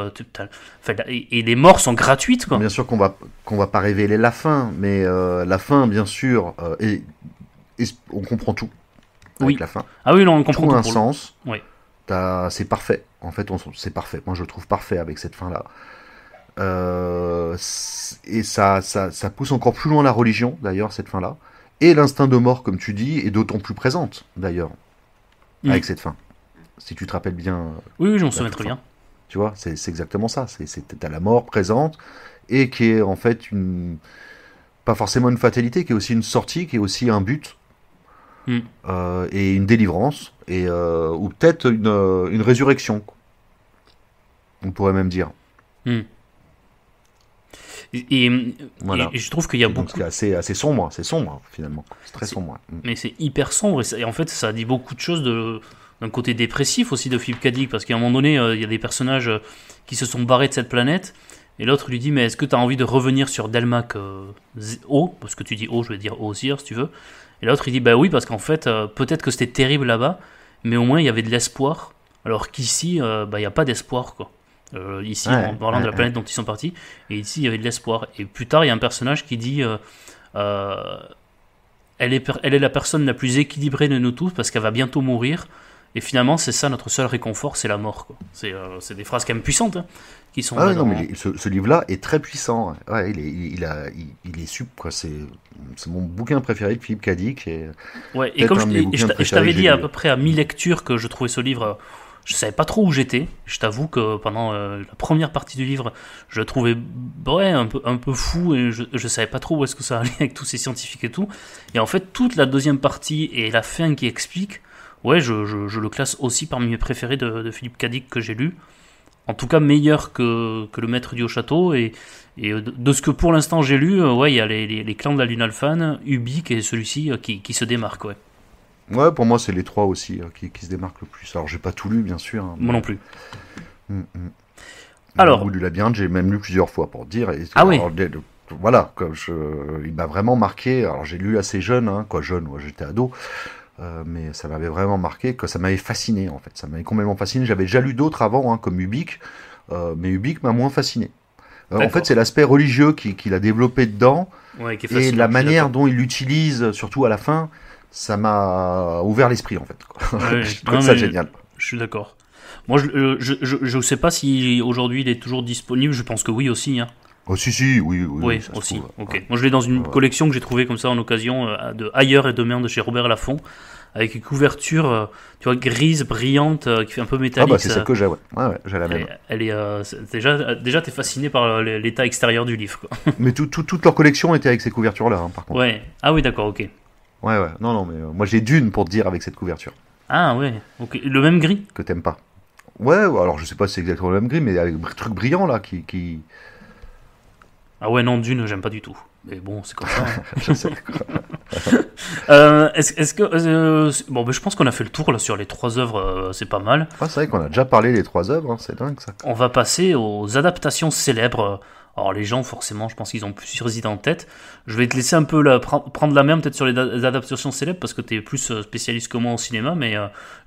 Speaker 1: et les morts sont gratuites, quoi.
Speaker 2: Bien sûr qu'on va pas révéler la fin, mais la fin, bien sûr, on comprend tout avec la fin.
Speaker 1: Ah oui, non, on comprend tout.
Speaker 2: Un sens.
Speaker 1: Oui.
Speaker 2: C'est parfait. En fait, c'est parfait. Moi, je le trouve parfait avec cette fin-là. Et ça pousse encore plus loin la religion, d'ailleurs, cette fin-là. Et l'instinct de mort, comme tu dis, est d'autant plus présente, d'ailleurs, avec cette fin. Si tu te rappelles bien.
Speaker 1: Oui, je m'en souviens très bien.
Speaker 2: Tu vois, c'est exactement ça. T'as la mort présente, et qui est en fait pas forcément une fatalité, qui est aussi une sortie, qui est aussi un but, et une délivrance, ou peut-être une résurrection, on pourrait même dire.
Speaker 1: Voilà. Et je trouve qu'il y a beaucoup.
Speaker 2: C'est assez sombre, finalement. C'est très sombre.
Speaker 1: Mais c'est hyper sombre, et en fait, ça dit beaucoup de choses d'un côté dépressif aussi de Philippe K. Dick, parce qu'à un moment donné, il y a des personnages qui se sont barrés de cette planète, et l'autre lui dit, mais est-ce que tu as envie de revenir sur Delmac O, parce que tu dis O, je vais dire O aussi, si tu veux. Et l'autre il dit, bah oui, parce qu'en fait, peut-être que c'était terrible là-bas, mais au moins il y avait de l'espoir, alors qu'ici, il n'y a pas d'espoir, quoi. Ici, en parlant de la planète dont ils sont partis, et ici il y avait de l'espoir. Et plus tard, il y a un personnage qui dit, elle est la personne la plus équilibrée de nous tous, parce qu'elle va bientôt mourir. Et finalement, c'est ça notre seul réconfort, c'est la mort, quoi. C'est des phrases quand même puissantes, hein, qui sont.
Speaker 2: Ah non, mais ce livre-là est très puissant. Ouais, il est super, quoi. C'est mon bouquin préféré de Philippe K. Dick. Et
Speaker 1: comme je t'avais dit à peu près à mi-lecture que je trouvais ce livre, je savais pas trop où j'étais. Je t'avoue que pendant la première partie du livre, je le trouvais un peu fou, et je savais pas trop où est-ce que ça allait avec tous ces scientifiques et tout. Et en fait, toute la deuxième partie et la fin qui explique. Ouais, je le classe aussi parmi mes préférés de Philippe K. Dick que j'ai lu. En tout cas, meilleur que Le Maître du Haut-Château. Et de ce que pour l'instant j'ai lu, il y a les Clans de la Lune Alphane, Ubik et celui-ci qui se démarquent.
Speaker 2: Ouais, pour moi, c'est les trois aussi qui se démarquent le plus. Alors, j'ai pas tout lu, bien sûr. Hein,
Speaker 1: moi non plus.
Speaker 2: Alors, Au bout du labyrinthe, j'ai même lu plusieurs fois pour te dire.
Speaker 1: Oui.
Speaker 2: Voilà, il m'a vraiment marqué. Alors, j'ai lu assez jeune, moi j'étais ado. Mais ça m'avait vraiment marqué, que ça m'avait fasciné en fait, ça m'avait complètement fasciné. J'avais déjà lu d'autres avant, comme Ubik, mais Ubik m'a moins fasciné. En fait, c'est l'aspect religieux qu'il a développé dedans, et la manière dont il l'utilise, surtout à la fin, ça m'a ouvert l'esprit en fait. Je trouve ça génial.
Speaker 1: Je suis d'accord. Moi, je sais pas si aujourd'hui il est toujours disponible. Je pense que oui aussi. Hein.
Speaker 2: Oh si, oui.
Speaker 1: Oui, aussi. Ok. Moi, je l'ai dans une collection que j'ai trouvée comme ça en occasion de Ailleurs et Demain de chez Robert Laffont, avec une couverture, tu vois, grise, brillante, qui fait un peu métallique.
Speaker 2: Ah bah c'est celle que j'ai, ouais, j'ai la même.
Speaker 1: Elle est déjà t'es fasciné par l'état extérieur du livre, quoi.
Speaker 2: Mais toute leur collection était avec ces couvertures-là, hein, par contre.
Speaker 1: Ouais. Ah oui, d'accord, ok.
Speaker 2: Ouais. Non, mais moi j'ai Dune pour te dire avec cette couverture.
Speaker 1: Ah ouais. Ok. Le même gris.
Speaker 2: Que t'aimes pas. Ouais. Alors je sais pas si c'est exactement le même gris, mais avec un truc brillant là qui.
Speaker 1: Ah ouais, non, Dune, j'aime pas du tout. Mais bon, c'est comme ça. Hein.
Speaker 2: Je sais.
Speaker 1: Est-ce que je pense qu'on a fait le tour là sur les 3 œuvres, c'est pas mal.
Speaker 2: Ah, c'est vrai qu'on a déjà parlé des 3 œuvres, hein, c'est dingue ça.
Speaker 1: On va passer aux adaptations célèbres. Alors les gens, forcément, je pense qu'ils ont plusieurs idées en tête. Je vais te laisser un peu prendre la main peut-être sur les adaptations célèbres, parce que tu es plus spécialiste que moi au cinéma, mais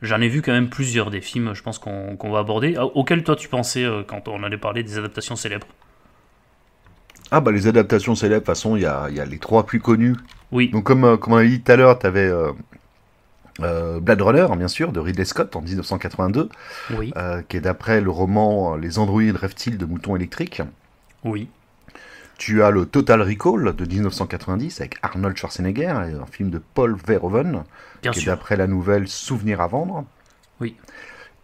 Speaker 1: j'en ai vu quand même plusieurs des films, je pense qu'on va aborder. Auquel toi tu pensais quand on allait parler des adaptations célèbres?
Speaker 2: Ah bah les adaptations célèbres, de toute façon, il y a les trois plus connus.
Speaker 1: Oui,
Speaker 2: Donc comme on a dit tout à l'heure, tu avais Blade Runner, bien sûr, de Ridley Scott en 1982,
Speaker 1: oui,
Speaker 2: qui est d'après le roman Les androïdes rêvent-ils de moutons électriques.
Speaker 1: oui,
Speaker 2: Tu as le Total Recall de 1990 avec Arnold Schwarzenegger, un film de Paul Verhoeven,
Speaker 1: bien
Speaker 2: qui est
Speaker 1: sûr.
Speaker 2: d'après la nouvelle Souvenir à vendre.
Speaker 1: Oui,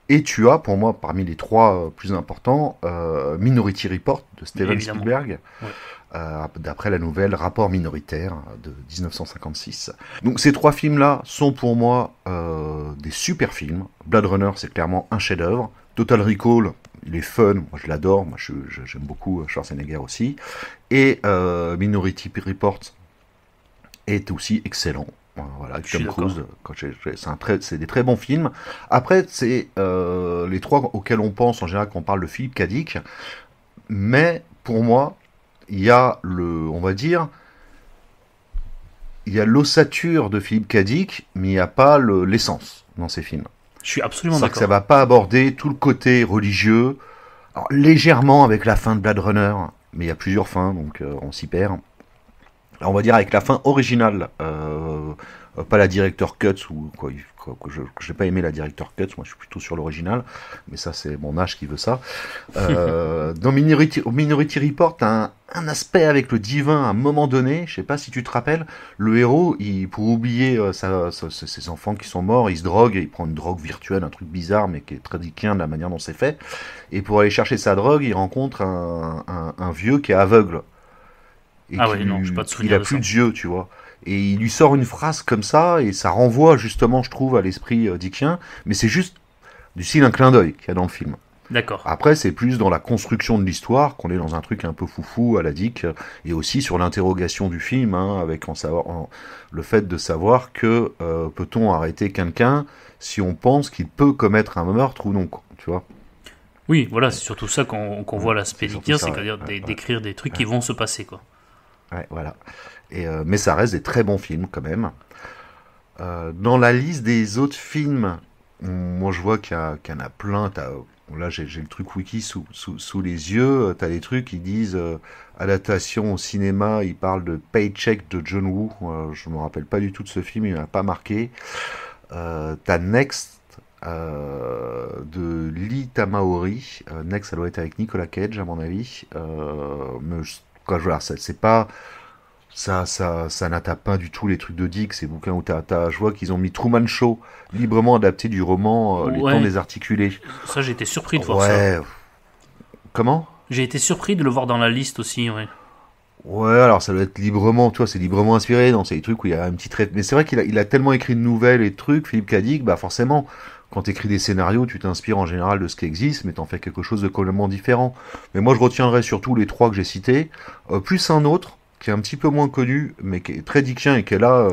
Speaker 2: Et tu as, pour moi, parmi les trois plus importants, Minority Report de Steven
Speaker 1: évidemment.
Speaker 2: Spielberg,
Speaker 1: Ouais.
Speaker 2: d'après la nouvelle Rapport minoritaire de 1956. Donc ces trois films-là sont pour moi des super films. Blade Runner, c'est clairement un chef-d'œuvre. Total Recall, il est fun, moi je l'adore, j'aime beaucoup Schwarzenegger aussi. Et Minority Report est aussi excellent. Voilà,
Speaker 1: Je suis
Speaker 2: Tom
Speaker 1: d'accord.
Speaker 2: Cruise, c'est des très bons films. Après, c'est les trois auxquels on pense en général quand on parle de Philippe K. Dick. Mais pour moi, il y a on va dire, il y a l'ossature de Philippe K. Dick, mais il n'y a pas l'essence dans ces films.
Speaker 1: Je suis absolument
Speaker 2: C'est-à-dire que ça
Speaker 1: d'accord.
Speaker 2: va pas aborder tout le côté religieux, alors, légèrement avec la fin de Blade Runner, mais il y a plusieurs fins, donc on s'y perd. Alors, on va dire avec la fin originale, pas la director cut ou quoi, je n'ai pas aimé la director cut, moi je suis plutôt sur l'original, mais ça c'est mon âge qui veut ça. Dans Minority Report, t'as un aspect avec le divin à un moment donné, je sais pas si tu te rappelles, le héros, pour oublier ses enfants qui sont morts, il se drogue, il prend une drogue virtuelle, un truc bizarre mais qui est très dickien de la manière dont c'est fait, et pour aller chercher sa drogue, il rencontre un vieux qui est aveugle et
Speaker 1: Ah ouais, non, j'ai pas de
Speaker 2: il
Speaker 1: souvenir
Speaker 2: a
Speaker 1: de
Speaker 2: plus
Speaker 1: ça.
Speaker 2: d'yeux, tu vois. Et il lui sort une phrase comme ça, et ça renvoie justement, je trouve, à l'esprit dickien, mais c'est juste du style un clin d'œil qu'il y a dans le film.
Speaker 1: D'accord.
Speaker 2: Après, c'est plus dans la construction de l'histoire qu'on est dans un truc un peu foufou à la Dick, et aussi sur l'interrogation du film, hein, avec le fait de savoir que peut-on arrêter quelqu'un si on pense qu'il peut commettre un meurtre ou non, quoi, tu vois.
Speaker 1: Oui, voilà, c'est surtout ça qu'on voit l'aspect
Speaker 2: C'est surtout
Speaker 1: Dickien,
Speaker 2: ça,
Speaker 1: c'est-à-dire d'écrire des trucs qui vont se passer, quoi.
Speaker 2: ouais, voilà. Mais ça reste des très bons films quand même. Dans la liste des autres films, moi je vois qu'il y en a plein. Là j'ai le truc wiki sous les yeux. T'as des trucs qui disent adaptation au cinéma. Ils parlent de Paycheck de John Woo. Je me rappelle pas du tout de ce film, il m'a pas marqué. T'as Next de Lee Tamaori. Next, ça doit être avec Nicolas Cage à mon avis. Quoi, voilà, c'est pas ça n'attaque pas du tout les trucs de Dick, ces bouquins où je vois qu'ils ont mis Truman Show, librement adapté du roman Les Temps
Speaker 1: Ouais,
Speaker 2: désarticulés.
Speaker 1: ça j'ai été surpris de voir ça.
Speaker 2: Ouais, comment?
Speaker 1: J'ai été surpris de le voir dans la liste aussi, ouais.
Speaker 2: Ouais, alors ça doit être librement, tu vois, c'est librement inspiré dans ces trucs où il y a une petite... Mais c'est vrai qu'il a tellement écrit de nouvelles et de trucs, Philippe K. Dick, bah forcément, quand tu écris des scénarios, tu t'inspires en général de ce qui existe, mais t'en fais quelque chose de complètement différent. Mais moi, je retiendrai surtout les trois que j'ai cités, plus un autre, qui est un petit peu moins connu, mais qui est très dickien et qui est là,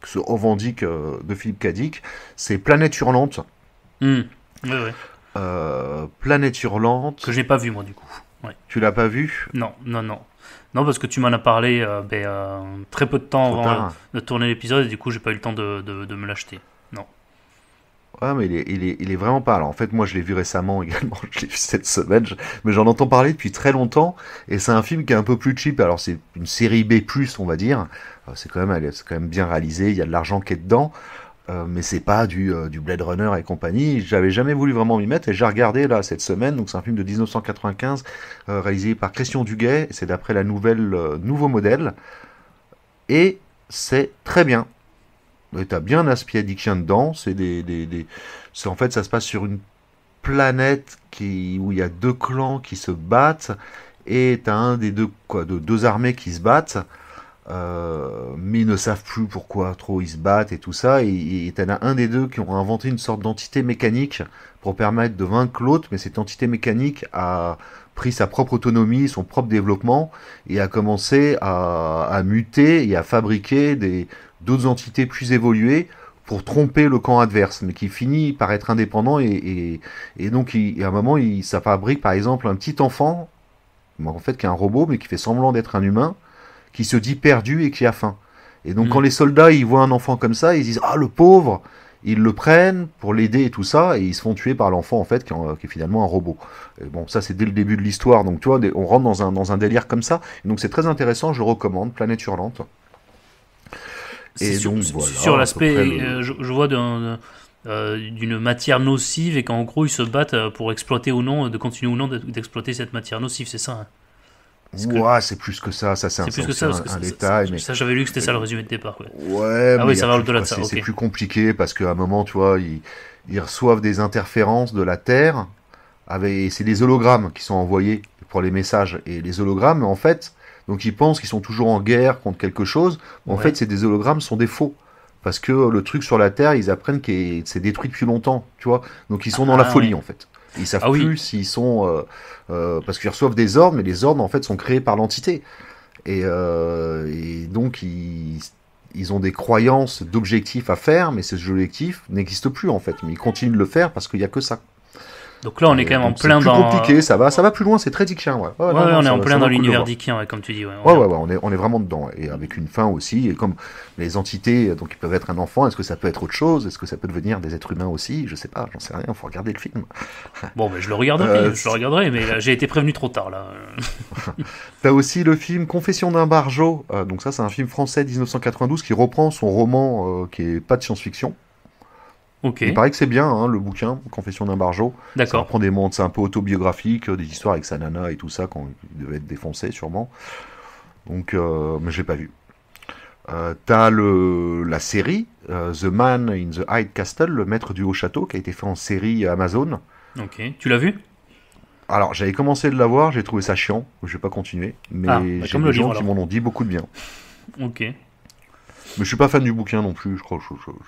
Speaker 2: qui se revendique de Philippe K. Dick, c'est Planète Hurlante.
Speaker 1: Hmm. Ouais, ouais.
Speaker 2: Planète Hurlante,
Speaker 1: Que j'ai pas vu, moi, du coup. Ouais.
Speaker 2: tu l'as pas vu?
Speaker 1: Non, non, non. Non, parce que tu m'en as parlé très peu de temps
Speaker 2: Trop
Speaker 1: avant
Speaker 2: tard.
Speaker 1: de tourner l'épisode, et du coup, j'ai pas eu le temps de me l'acheter. Non.
Speaker 2: Ouais, mais il est vraiment pas. Alors, en fait, moi, je l'ai vu récemment également. Je l'ai vu cette semaine. Mais j'en entends parler depuis très longtemps. Et c'est un film qui est un peu plus cheap. Alors, c'est une série B+, on va dire. C'est quand même bien réalisé. Il y a de l'argent qui est dedans. Mais c'est pas du Blade Runner et compagnie. J'avais jamais voulu vraiment m'y mettre. Et j'ai regardé, là, cette semaine. Donc, c'est un film de 1995, réalisé par Christian Duguay. C'est d'après la nouvelle Nouveau Modèle. Et c'est très bien. Et t'as bien un aspect dickien dedans. En fait, ça se passe sur une planète où il y a deux clans qui se battent. Et t'as un des deux, deux armées qui se battent. Mais ils ne savent plus pourquoi trop ils se battent et tout ça. Et t'en as un des deux qui ont inventé une sorte d'entité mécanique pour permettre de vaincre l'autre. Mais cette entité mécanique a pris sa propre autonomie, son propre développement et a commencé à muter et à fabriquer d'autres entités plus évoluées pour tromper le camp adverse, mais qui finit par être indépendant et donc à un moment ça fabrique par exemple un petit enfant, en fait qui est un robot mais qui fait semblant d'être un humain, qui se dit perdu et qui a faim. Et donc
Speaker 1: Hmm.
Speaker 2: quand les soldats ils voient un enfant comme ça, ils disent ah le pauvre, ils le prennent pour l'aider et tout ça, et ils se font tuer par l'enfant en fait, qui est finalement un robot. Et bon, ça c'est dès le début de l'histoire, donc tu vois, on rentre dans un délire comme ça, et donc c'est très intéressant, je le recommande, Planète Hurlante.
Speaker 1: Et donc voilà. Sur l'aspect, je vois d'une matière nocive et qu'en gros ils se battent pour exploiter ou non, de continuer ou non d'exploiter cette matière nocive, c'est ça, hein?
Speaker 2: Ouais, c'est plus que ça, c'est plus que ça,
Speaker 1: un détail. Ça, j'avais lu que c'était ça le résumé de départ.
Speaker 2: Ouais,
Speaker 1: ah oui, ça va au-delà de ça.
Speaker 2: C'est plus compliqué parce qu'à un moment, tu vois, ils reçoivent des interférences de la Terre. C'est des hologrammes qui sont envoyés pour les messages. Et les hologrammes, en fait, donc ils pensent qu'ils sont toujours en guerre contre quelque chose. Mais en fait, c'est des hologrammes sont des faux. Parce que le truc sur la Terre, ils apprennent que c'est détruit depuis longtemps, tu vois. Donc ils sont dans la folie, en fait. Ils savent plus s'ils sont... parce qu'ils reçoivent des ordres, mais les ordres, en fait, sont créés par l'entité. Et donc, ils ont des croyances d'objectifs à faire, mais ces objectifs n'existent plus, en fait. Mais ils continuent de le faire parce qu'il n'y a que ça.
Speaker 1: Donc là, on est quand même en plein dans...
Speaker 2: C'est plus compliqué, ça va plus loin, c'est très Dickien, ouais.
Speaker 1: On est en plein dans l'univers Dickien, comme tu dis.
Speaker 2: On est vraiment dedans, et avec une fin aussi, et comme les entités, donc ils peuvent être un enfant, est-ce que ça peut être autre chose? Est-ce que ça peut devenir des êtres humains aussi? Je sais pas, j'en sais rien, faut regarder le film.
Speaker 1: Bon, mais je le regarderai, mais j'ai été prévenu trop tard, là.
Speaker 2: T'as aussi le film Confession d'un barjo, donc ça c'est un film français 1992 qui reprend son roman qui est pas de science-fiction.
Speaker 1: Okay.
Speaker 2: Il paraît que c'est bien, hein, le bouquin, Confession d'un barjo.
Speaker 1: D'accord.
Speaker 2: Ça reprend des mondes, c'est un peu autobiographique, des histoires avec sa nana et tout ça, quand il devait être défoncé, sûrement. Donc, mais je l'ai pas vu. T'as la série, The Man in the High Castle, le maître du haut château, qui a été fait en série Amazon.
Speaker 1: Ok. Tu l'as vu?
Speaker 2: Alors, j'avais commencé de la voir, j'ai trouvé ça chiant, je vais pas continuer. Mais j'ai des gens qui m'en ont dit beaucoup de bien.
Speaker 1: Ok.
Speaker 2: Mais je suis pas fan du bouquin non plus, je crois que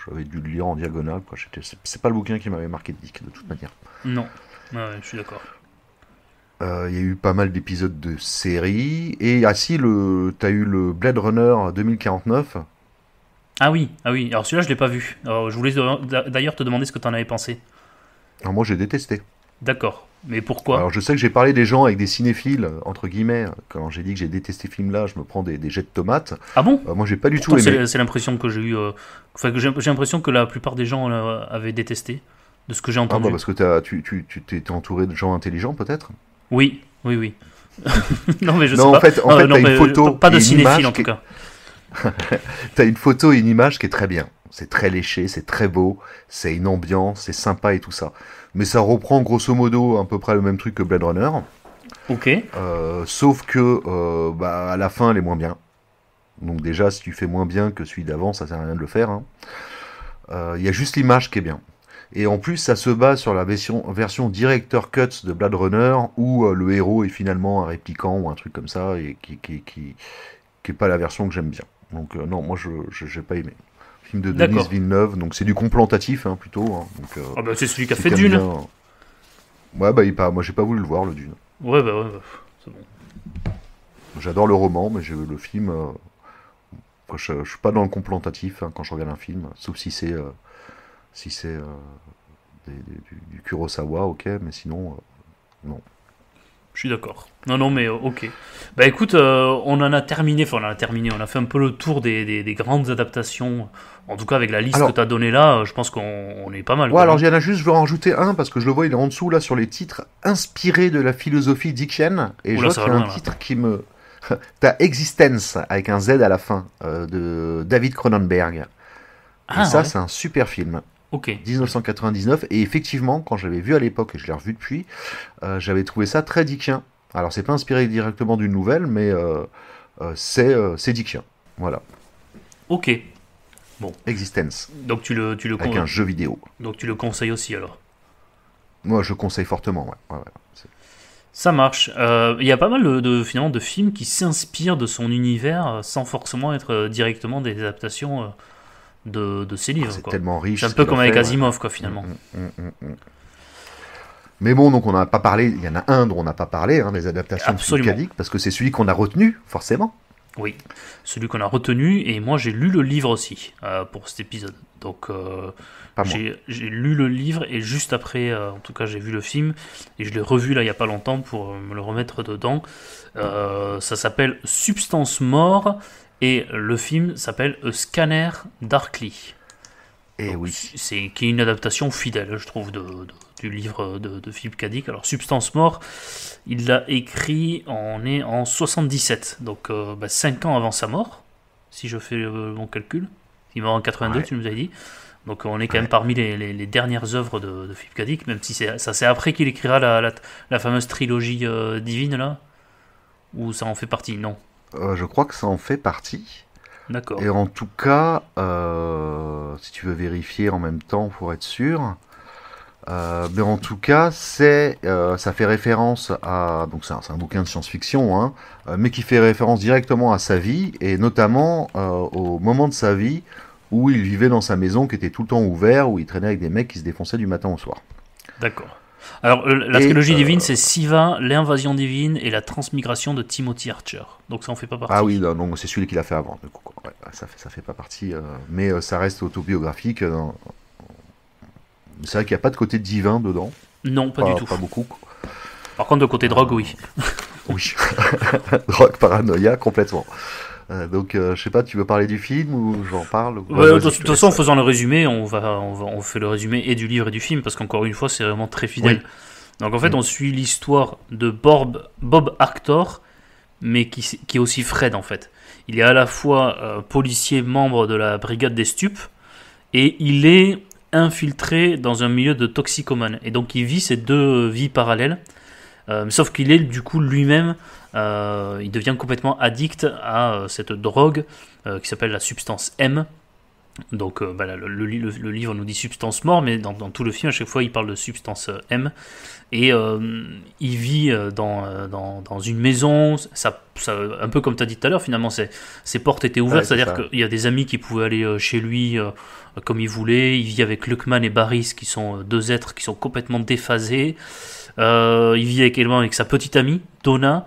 Speaker 2: j'avais dû le lire en diagonale. C'est pas le bouquin qui m'avait marqué de Dick, de toute manière.
Speaker 1: Non, je suis d'accord.
Speaker 2: Il y a eu pas mal d'épisodes de série. Et t'as eu le Blade Runner 2049.
Speaker 1: Ah oui, alors celui-là je l'ai pas vu. Alors, je voulais d'ailleurs te demander ce que t'en avais pensé.
Speaker 2: Alors moi j'ai détesté.
Speaker 1: D'accord, mais pourquoi?
Speaker 2: Alors je sais que j'ai parlé des gens avec des cinéphiles, entre guillemets, quand j'ai dit que j'ai détesté ce film-là, je me prends des jets de tomates.
Speaker 1: Ah bon?
Speaker 2: Moi j'ai pas du tout aimé.
Speaker 1: C'est l'impression que j'ai eu, j'ai l'impression que la plupart des gens avaient détesté, de ce que j'ai entendu.
Speaker 2: Ah bah parce que tu t'es entouré de gens intelligents peut-être?
Speaker 1: Oui. Non mais je sais pas.
Speaker 2: En fait, t'as une photo,
Speaker 1: pas de cinéphile en tout cas.
Speaker 2: T'as une photo et une image qui est très bien. C'est très léché, c'est très beau, c'est une ambiance, c'est sympa et tout ça. Mais ça reprend grosso modo à peu près le même truc que Blade Runner.
Speaker 1: Ok.
Speaker 2: Sauf que à la fin, elle est moins bien. Donc déjà, si tu fais moins bien que celui d'avant, ça sert à rien de le faire. Il y a juste l'image qui est bien. Et en plus, ça se base sur la version Director Cut de Blade Runner, où le héros est finalement un répliquant ou un truc comme ça, et qui est pas la version que j'aime bien. Donc non, moi j'ai pas aimé. Film de Denis Villeneuve, donc c'est du complantatif plutôt. Donc,
Speaker 1: c'est celui qui a fait Dune.
Speaker 2: Ouais, moi j'ai pas voulu le voir, le Dune.
Speaker 1: Ouais, c'est bon.
Speaker 2: J'adore le roman, mais le film. Je suis pas dans le complantatif quand je regarde un film, sauf si c'est du Kurosawa, ok, mais sinon, non.
Speaker 1: Je suis d'accord. Non, mais ok. Bah écoute, on a terminé, on a fait un peu le tour des grandes adaptations. En tout cas, avec la liste que tu as donnée là, je pense qu'on est pas mal.
Speaker 2: Ouais, alors je veux en rajouter un, parce que je le vois, il est en dessous, là, sur les titres, inspirés de la philosophie Dickienne. Et je vois qu'il y a un titre qui me... T'as Existence, avec un Z à la fin, de David Cronenberg. Et ça, c'est un super film.
Speaker 1: Ok.
Speaker 2: 1999, et effectivement, quand je l'avais vu à l'époque, et je l'ai revu depuis, j'avais trouvé ça très Dickien. Alors, c'est pas inspiré directement d'une nouvelle, mais c'est Dickien. Voilà.
Speaker 1: Ok. Bon.
Speaker 2: Existence.
Speaker 1: Donc tu le
Speaker 2: avec un jeu vidéo.
Speaker 1: Donc tu le conseilles aussi alors?
Speaker 2: Moi, je conseille fortement, ouais.
Speaker 1: Ça marche. Il y a pas mal finalement de films qui s'inspirent de son univers sans forcément être directement des adaptations de ses livres.
Speaker 2: C'est tellement riche.
Speaker 1: C'est un peu comme avec Asimov, quoi, finalement.
Speaker 2: Mais bon, donc on n'a pas parlé. Il y en a un dont on n'a pas parlé, des adaptations de Philippe K. Dick, parce que c'est celui qu'on a retenu, forcément.
Speaker 1: Oui, celui qu'on a retenu, et moi j'ai lu le livre aussi pour cet épisode. Donc j'ai lu le livre, et juste après, en tout cas j'ai vu le film, et je l'ai revu là il n'y a pas longtemps pour me le remettre dedans. Ça s'appelle Substance Mort, et le film s'appelle A Scanner Darkly.
Speaker 2: Et
Speaker 1: Donc,
Speaker 2: oui.
Speaker 1: c'est qui est une adaptation fidèle, je trouve, du livre de Philippe Cadic. Alors, Substance Mort, il l'a écrit, on est en 77, donc 5 ans avant sa mort, si je fais mon calcul. Il est mort en 82,
Speaker 2: Ouais.
Speaker 1: tu nous as dit. Donc, on est quand même
Speaker 2: Ouais.
Speaker 1: parmi les dernières œuvres de Philippe Cadic, même si c'est après qu'il écrira la fameuse trilogie divine, là, ou ça en fait partie. Non.
Speaker 2: Je crois que ça en fait partie.
Speaker 1: D'accord.
Speaker 2: Et en tout cas, si tu veux vérifier en même temps pour être sûr, mais en tout cas, ça fait référence à, donc c'est un bouquin de science-fiction, hein, mais qui fait référence directement à sa vie et notamment au moment de sa vie où il vivait dans sa maison qui était tout le temps ouvert, où il traînait avec des mecs qui se défonçaient du matin au soir.
Speaker 1: D'accord. Alors, la
Speaker 2: Et
Speaker 1: trilogie divine, c'est Siva, l'invasion divine et la transmigration de Timothy Archer. Donc ça en fait pas
Speaker 2: ah
Speaker 1: partie.
Speaker 2: oui, non, donc c'est celui qu'il a fait avant. Du coup, quoi. Ouais, ça fait pas partie, mais ça reste autobiographique. C'est vrai qu'il n'y a pas de côté divin dedans,
Speaker 1: Non, pas du tout.
Speaker 2: pas beaucoup.
Speaker 1: Par contre, de côté drogue, oui.
Speaker 2: Oui, drogue, paranoïa, complètement. Donc, je sais pas, tu veux parler du film ou j'en parle ou...
Speaker 1: Ouais, de
Speaker 2: Vas-y, je
Speaker 1: toute
Speaker 2: te laisse.
Speaker 1: façon, en faisant le résumé, on fait le résumé et du livre et du film, parce qu'encore une fois, c'est vraiment très fidèle.
Speaker 2: Oui.
Speaker 1: Donc en fait,
Speaker 2: Mm.
Speaker 1: on suit l'histoire de Bob Actor, mais qui est aussi Fred, en fait. Il est à la fois policier, membre de la brigade des stupes, et il est infiltré dans un milieu de toxicomanes. Et donc il vit ces deux vies parallèles. Sauf qu'il est du coup lui-même, il devient complètement addict à cette drogue qui s'appelle la substance M. Donc le livre nous dit substance mort, mais dans tout le film, à chaque fois, il parle de substance M. Et il vit dans une maison, un peu comme tu as dit tout à l'heure, finalement, ses portes étaient ouvertes,
Speaker 2: Ouais, c'est
Speaker 1: c'est-à-dire
Speaker 2: ça.
Speaker 1: qu'il y a des amis qui pouvaient aller chez lui comme ils voulaient. Il vit avec Luckman et Barris, qui sont deux êtres qui sont complètement déphasés. Il vit également avec sa petite amie, Donna,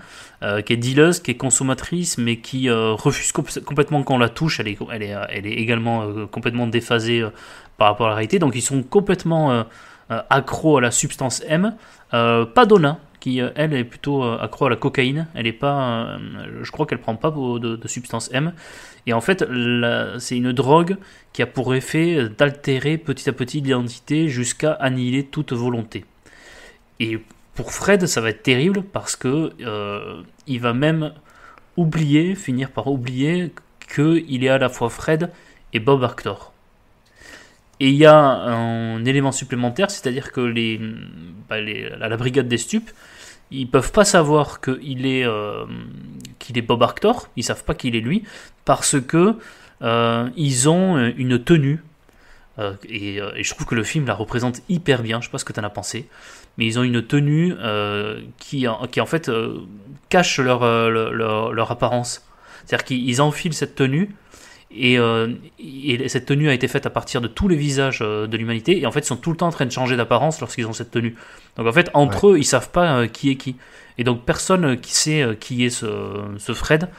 Speaker 1: qui est dealeuse, qui est consommatrice, mais qui refuse complètement qu'on la touche. Elle est également complètement déphasée par rapport à la réalité. Donc ils sont complètement accros à la substance M. Pas Donna, qui elle est plutôt accro à la cocaïne. Elle est pas, je crois qu'elle prend pas de substance M. Et en fait, c'est une drogue qui a pour effet d'altérer petit à petit l'identité jusqu'à annihiler toute volonté. Et pour Fred, ça va être terrible parce que il va même finir par oublier qu'il est à la fois Fred et Bob Actor. Et il y a un élément supplémentaire, c'est-à-dire que la brigade des stupes, ils peuvent pas savoir qu'il est Bob Actor, ils savent pas qu'il est lui, parce que ils ont une tenue. Et je trouve que le film la représente hyper bien, je sais pas ce que tu en as pensé, mais ils ont une tenue qui en fait cache leur apparence. C'est-à-dire qu'ils enfilent cette tenue, et cette tenue a été faite à partir de tous les visages de l'humanité, et en fait ils sont tout le temps en train de changer d'apparence lorsqu'ils ont cette tenue. Donc en fait entre
Speaker 2: Ouais.
Speaker 1: eux ils savent pas qui est qui. Et donc personne qui sait qui est ce Fred.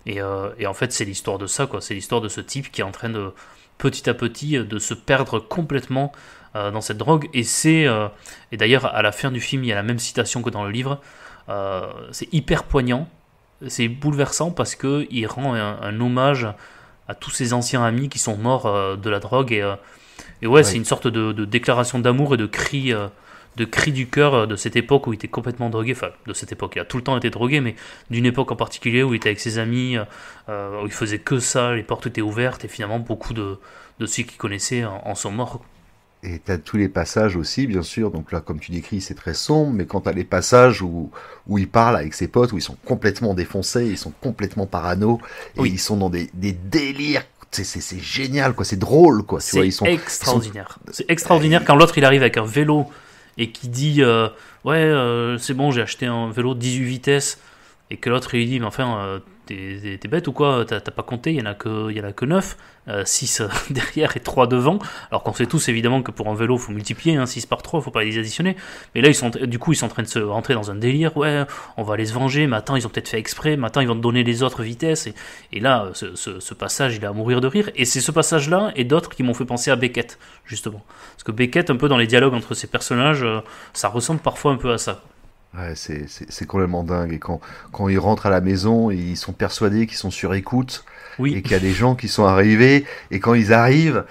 Speaker 1: Et en fait c'est l'histoire de ça, quoi. C'est l'histoire de ce type qui est en train de petit à petit de se perdre complètement dans cette drogue. Et d'ailleurs à la fin du film il y a la même citation que dans le livre. C'est hyper poignant, c'est bouleversant parce que il rend un hommage à tous ses anciens amis qui sont morts de la drogue. Et ouais, c'est
Speaker 2: Oui.
Speaker 1: une sorte de déclaration d'amour et de cri du cœur de cette époque où il était complètement drogué. Enfin, de cette époque, il a tout le temps été drogué, mais d'une époque en particulier où il était avec ses amis, où il faisait que ça, les portes étaient ouvertes, et finalement beaucoup de ceux qu'il connaissait en sont morts.
Speaker 2: Et t'as tous les passages aussi, bien sûr. Donc là, comme tu décris, c'est très sombre, mais quand t'as les passages où il parle avec ses potes, où ils sont complètement défoncés, ils sont complètement parano, et
Speaker 1: Oui.
Speaker 2: ils sont dans des délires. C'est génial, quoi. C'est drôle, quoi. Tu vois,
Speaker 1: C'est extraordinaire. C'est extraordinaire quand l'autre il arrive avec un vélo et qui dit ouais, c'est bon, j'ai acheté un vélo de 18 vitesses, et que l'autre il lui dit mais enfin t'es bête ou quoi, t'as pas compté, il y en a que 9, 6 derrière et 3 devant, alors qu'on sait tous évidemment que pour un vélo faut multiplier, hein, 6 par 3, faut pas les additionner. Mais là du coup ils sont en train de se rentrer dans un délire, ouais on va aller se venger, mais attends ils ont peut-être fait exprès, mais attends ils vont te donner les autres vitesses, et là ce passage il est à mourir de rire, et c'est ce passage là et d'autres qui m'ont fait penser à Beckett justement, parce que Beckett un peu dans les dialogues entre ces personnages, ça ressemble parfois un peu à ça.
Speaker 2: Ouais, c'est complètement dingue. Et quand ils rentrent à la maison, ils sont persuadés qu'ils sont sur écoute
Speaker 1: Oui,
Speaker 2: et qu'il y a des gens qui sont arrivés. Et quand ils arrivent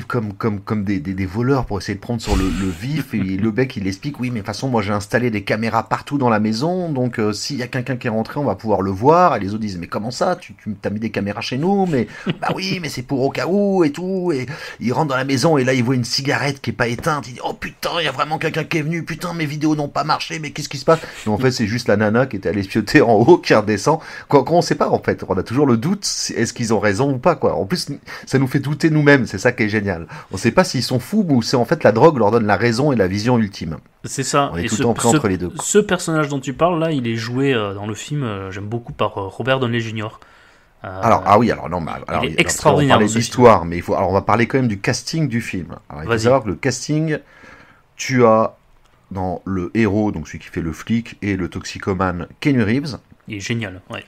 Speaker 2: comme des voleurs pour essayer de prendre sur le vif. Et le mec, il explique, oui, mais de toute façon, moi, j'ai installé des caméras partout dans la maison. Donc, s'il y a quelqu'un qui est rentré, on va pouvoir le voir. Et les autres disent, mais comment ça? Tu t'as mis des caméras chez nous? Mais, bah oui, mais c'est pour au cas où et tout. Et ils rentrent dans la maison et là, ils voient une cigarette qui est pas éteinte. Ils disent, oh putain, il y a vraiment quelqu'un qui est venu. Putain, mes vidéos n'ont pas marché. Mais qu'est-ce qui se passe? Et en fait, c'est juste la nana qui était allée espionner en haut qui redescend. Quand on sait pas, en fait, on a toujours le doute, est-ce qu'ils ont raison ou pas, quoi. En plus, ça nous fait douter nous-mêmes, c'est ça qui est génial. On sait pas s'ils sont fous ou c'est en fait la drogue leur donne la raison et la vision ultime.
Speaker 1: c'est ça.
Speaker 2: On est
Speaker 1: Et
Speaker 2: tout le temps pris entre les deux, quoi.
Speaker 1: ce personnage dont tu parles là, il est joué dans le film, j'aime beaucoup, par Robert Downey Jr.
Speaker 2: Alors, ah oui, alors non, mais alors,
Speaker 1: il est
Speaker 2: alors,
Speaker 1: extraordinaire
Speaker 2: on va parler
Speaker 1: dans ce
Speaker 2: d'histoire, mais alors on va parler quand même du casting du film. Alors, il faut
Speaker 1: Vas-y.
Speaker 2: savoir que le casting, tu as dans le héros, donc celui qui fait le flic et le toxicomane, Keanu Reeves.
Speaker 1: Il est génial, ouais.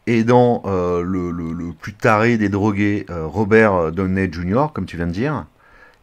Speaker 2: Et dans le plus taré des drogués, Robert Downey Jr., comme tu viens de dire.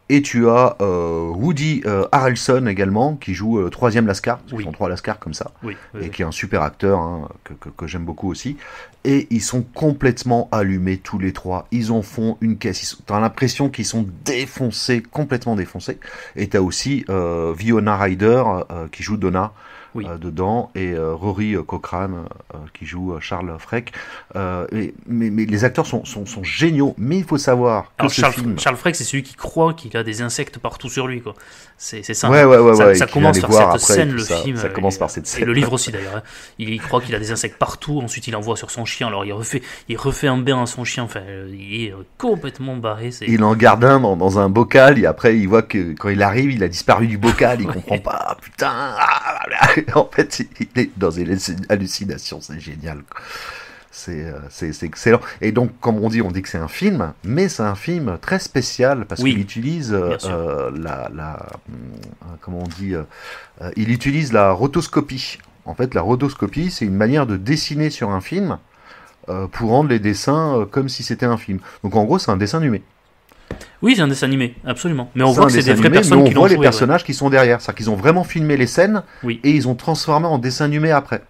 Speaker 2: Et tu as Woody Harrelson également, qui joue troisième Lascar, parce
Speaker 1: Oui.
Speaker 2: qu'ils sont trois Lascars comme ça,
Speaker 1: Oui,
Speaker 2: et qui est un super acteur, hein, que j'aime beaucoup aussi. Et ils sont complètement allumés tous les trois. Ils en font une caisse. T'as l'impression qu'ils sont défoncés, complètement défoncés. Et t'as aussi Winona Ryder qui joue Donna.
Speaker 1: Oui.
Speaker 2: Dedans, et Rory Cochrane qui joue Charles Freck. Mais les acteurs sont géniaux, mais il faut savoir que
Speaker 1: Alors
Speaker 2: ce film...
Speaker 1: Charles Freck, c'est celui qui croit qu'il a des insectes partout sur lui, quoi. C'est ça.
Speaker 2: Ouais,
Speaker 1: Ça
Speaker 2: et qu'il
Speaker 1: commence
Speaker 2: vient
Speaker 1: par
Speaker 2: les voir
Speaker 1: cette
Speaker 2: après,
Speaker 1: scène,
Speaker 2: tout
Speaker 1: le
Speaker 2: ça.
Speaker 1: film.
Speaker 2: Ça commence par cette
Speaker 1: Et
Speaker 2: scène.
Speaker 1: le livre aussi, d'ailleurs. Hein. Il croit qu'il a des insectes partout. Ensuite, il envoie sur son chien. Alors, il refait un bain à son chien. Enfin, il est complètement barré.
Speaker 2: Il en garde un dans un bocal, et après, il voit que quand il arrive, il a disparu du bocal, il comprend pas. Ah, putain, en fait, il est dans une hallucination, c'est génial. C'est excellent. Et donc, comme on dit que c'est un film, mais c'est un film très spécial parce
Speaker 1: Oui,
Speaker 2: qu'il utilise
Speaker 1: bien sûr.
Speaker 2: comment on dit, il utilise la rotoscopie. En fait, la rotoscopie, c'est une manière de dessiner sur un film pour rendre les dessins comme si c'était un film. Donc, en gros, c'est un dessin animé.
Speaker 1: Oui, c'est un dessin animé, absolument. Mais on
Speaker 2: C'est
Speaker 1: voit
Speaker 2: un
Speaker 1: que c'est
Speaker 2: dessin
Speaker 1: des vraies
Speaker 2: animé,
Speaker 1: personnes
Speaker 2: mais
Speaker 1: qui
Speaker 2: on
Speaker 1: l'ont
Speaker 2: voit
Speaker 1: joué.
Speaker 2: les personnages qui sont derrière. C'est-à-dire qu'ils ont vraiment filmé les scènes
Speaker 1: Oui.
Speaker 2: et ils ont transformé en dessin animé après.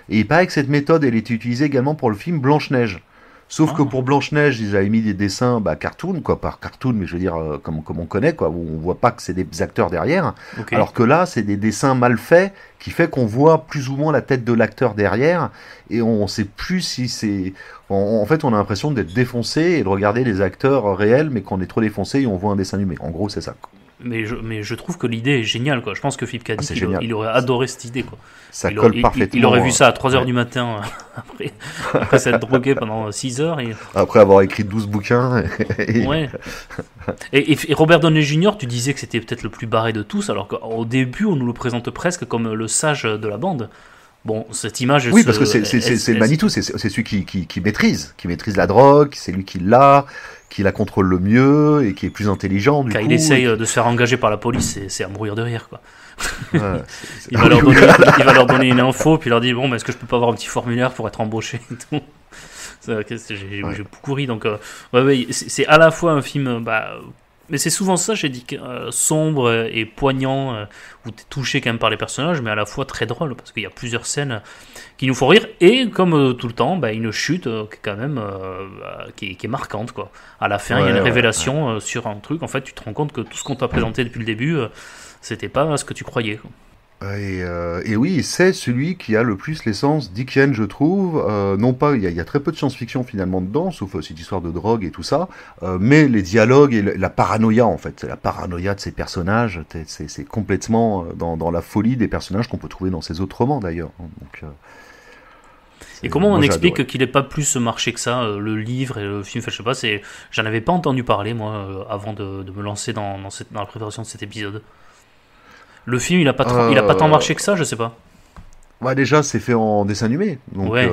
Speaker 2: Et il paraît que cette méthode, elle est utilisée également pour le film Blanche-Neige. Sauf que pour Blanche-Neige, ils avaient mis des dessins cartoon, quoi, par cartoon, mais je veux dire, comme on connaît, quoi, où on voit pas que c'est des acteurs derrière.
Speaker 1: Ok.
Speaker 2: Alors que là, c'est des dessins mal faits, qui fait qu'on voit plus ou moins la tête de l'acteur derrière, et on sait plus si c'est... En fait, on a l'impression d'être défoncé et de regarder les acteurs réels, mais qu'on est trop défoncé et on voit un dessin animé. En gros, c'est ça.
Speaker 1: Mais je trouve que l'idée est géniale, quoi. Je pense que Philippe Cadic,
Speaker 2: c'est génial.
Speaker 1: il aurait adoré cette idée, quoi.
Speaker 2: Ça colle parfaitement.
Speaker 1: Il aurait vu ça à 3h
Speaker 2: ouais.
Speaker 1: du matin, après s'être drogué pendant 6 heures. Et...
Speaker 2: Après avoir écrit 12 bouquins.
Speaker 1: Ouais. Et Robert Downey Jr., tu disais que c'était peut-être le plus barré de tous, alors qu'au début, on nous le présente presque comme le sage de la bande. Bon, cette image...
Speaker 2: Oui, parce que c'est le Manitou, c'est celui qui maîtrise la drogue, c'est lui qui la contrôle le mieux et qui est plus intelligent.
Speaker 1: Quand il essaye de se faire engager par la police, c'est à mourir de rire, quoi.
Speaker 2: Ouais,
Speaker 1: il va leur donner une info, puis il leur dit, bon, est-ce que je peux pas avoir un petit formulaire pour être embauché et tout. J'ai beaucoup ri, donc c'est à la fois un film... mais c'est souvent ça, j'ai dit, sombre et poignant, où t'es touché quand même par les personnages, mais à la fois très drôle, parce qu'il y a plusieurs scènes qui nous font rire, et comme tout le temps, une chute qui est quand même qui est marquante, quoi. À la fin, il y a une révélation sur un truc, en fait, tu te rends compte que tout ce qu'on t'a présenté depuis le début, c'était pas ce que tu croyais, quoi.
Speaker 2: Et oui, c'est celui qui a le plus l'essence Dickian, je trouve. Non pas, il y a très peu de science-fiction finalement dedans, sauf cette histoire de drogue et tout ça. Mais les dialogues et la paranoïa, en fait, la paranoïa de ces personnages, c'est complètement dans la folie des personnages qu'on peut trouver dans ces autres romans d'ailleurs. Donc,
Speaker 1: et comment on explique qu'il n'ait pas plus marché que ça, le livre et le film, enfin, je sais pas, j'en avais pas entendu parler moi avant de me lancer dans la préparation de cet épisode. Le film, il a pas tant marché que ça, je sais pas.
Speaker 2: Ouais, déjà, c'est fait en dessin animé. Donc,
Speaker 1: ouais.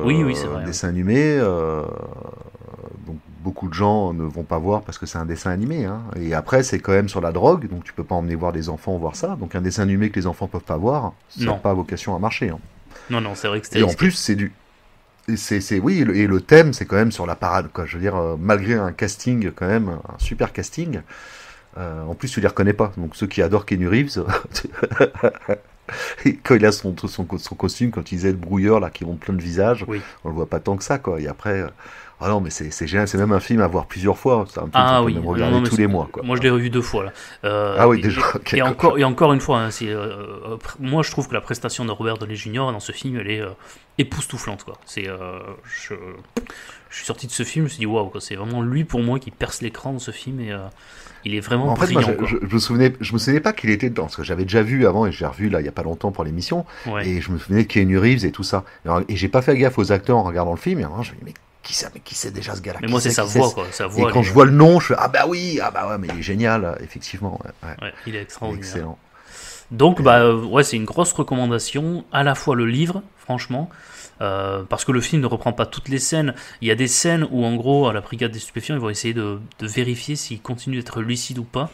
Speaker 1: Oui, c'est vrai.
Speaker 2: Dessin animé, donc beaucoup de gens ne vont pas voir parce que c'est un dessin animé. Hein. Et après, c'est quand même sur la drogue, donc tu peux pas emmener voir des enfants voir ça. Donc un dessin animé que les enfants peuvent pas voir, ça n'a pas vocation à marcher. Hein.
Speaker 1: Non, c'est vrai que c'était...
Speaker 2: Et en plus, c'est du... Oui, et le thème, c'est quand même sur la parade, quoi. Je veux dire, malgré un casting, quand même, un super casting... en plus, tu les reconnais pas. Donc, ceux qui adorent Keanu Reeves, Et quand il a son costume, quand il disait le brouilleur, là, qui monte plein de visages,
Speaker 1: Oui.
Speaker 2: on le voit pas tant que ça, quoi. Et après, ah non, mais c'est génial, c'est même un film à voir plusieurs fois. C'est un film
Speaker 1: Ah
Speaker 2: qu'on peut
Speaker 1: oui,
Speaker 2: même
Speaker 1: non,
Speaker 2: regarder
Speaker 1: non, mais
Speaker 2: tous les mois, quoi.
Speaker 1: moi je l'ai revu 2 fois là.
Speaker 2: Ah oui, déjà, ok,
Speaker 1: Et encore une fois, hein, moi je trouve que la prestation de Robert Downey Jr. dans ce film, elle est époustouflante quoi. Je suis sorti de ce film, je me suis dit waouh, quoi, c'est vraiment lui pour moi qui perce l'écran dans ce film et il est vraiment
Speaker 2: En fait, moi,
Speaker 1: brillant quoi.
Speaker 2: je me souvenais pas qu'il était dedans, parce que j'avais déjà vu avant, et j'ai revu là il y a pas longtemps pour l'émission,
Speaker 1: Ouais.
Speaker 2: et je me souvenais de Keanu Reeves et tout ça. Et j'ai pas fait gaffe aux acteurs en regardant le film, et alors, je me dis, mais qui c'est déjà ce gars-là?
Speaker 1: Mais
Speaker 2: Qui
Speaker 1: moi c'est
Speaker 2: c'est,
Speaker 1: sa
Speaker 2: qui c'est
Speaker 1: voix quoi, sa
Speaker 2: Et
Speaker 1: voix.
Speaker 2: quand je vois le nom, je fais, ah bah oui, ah bah ouais, mais il est génial, effectivement. Ouais, ouais.
Speaker 1: Ouais, il est
Speaker 2: Il est
Speaker 1: extraordinaire.
Speaker 2: excellent.
Speaker 1: Donc, bah, ouais, c'est une grosse recommandation, à la fois le livre, franchement, parce que le film ne reprend pas toutes les scènes. Il y a des scènes où, en gros, à la brigade des stupéfiants, ils vont essayer de vérifier s'il continue d'être lucide ou pas.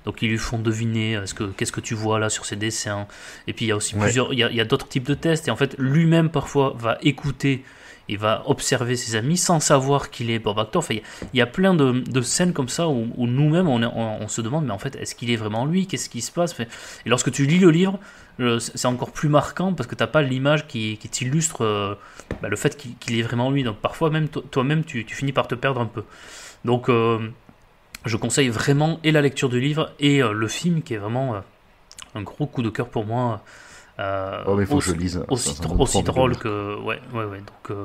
Speaker 1: Donc, ils lui font deviner qu'est-ce que tu vois là sur ces dessins. Et puis, il y a aussi
Speaker 2: Ouais.
Speaker 1: il y a d'autres types de tests. Et en fait, lui-même, parfois, va écouter. Il va observer ses amis sans savoir qu'il est Bob Actor. Enfin, il y a plein de scènes comme ça où nous-mêmes on se demande, mais en fait, est-ce qu'il est vraiment lui? Qu'est-ce qui se passe? Enfin, et lorsque tu lis le livre, c'est encore plus marquant parce que t'as pas l'image qui t'illustre le fait qu'il est vraiment lui. Donc parfois même toi-même tu finis par te perdre un peu. Donc je conseille vraiment et la lecture du livre et le film qui est vraiment un gros coup de cœur pour moi.
Speaker 2: Oh, mais il faut que je lise.
Speaker 1: Aussi drôle que ouais donc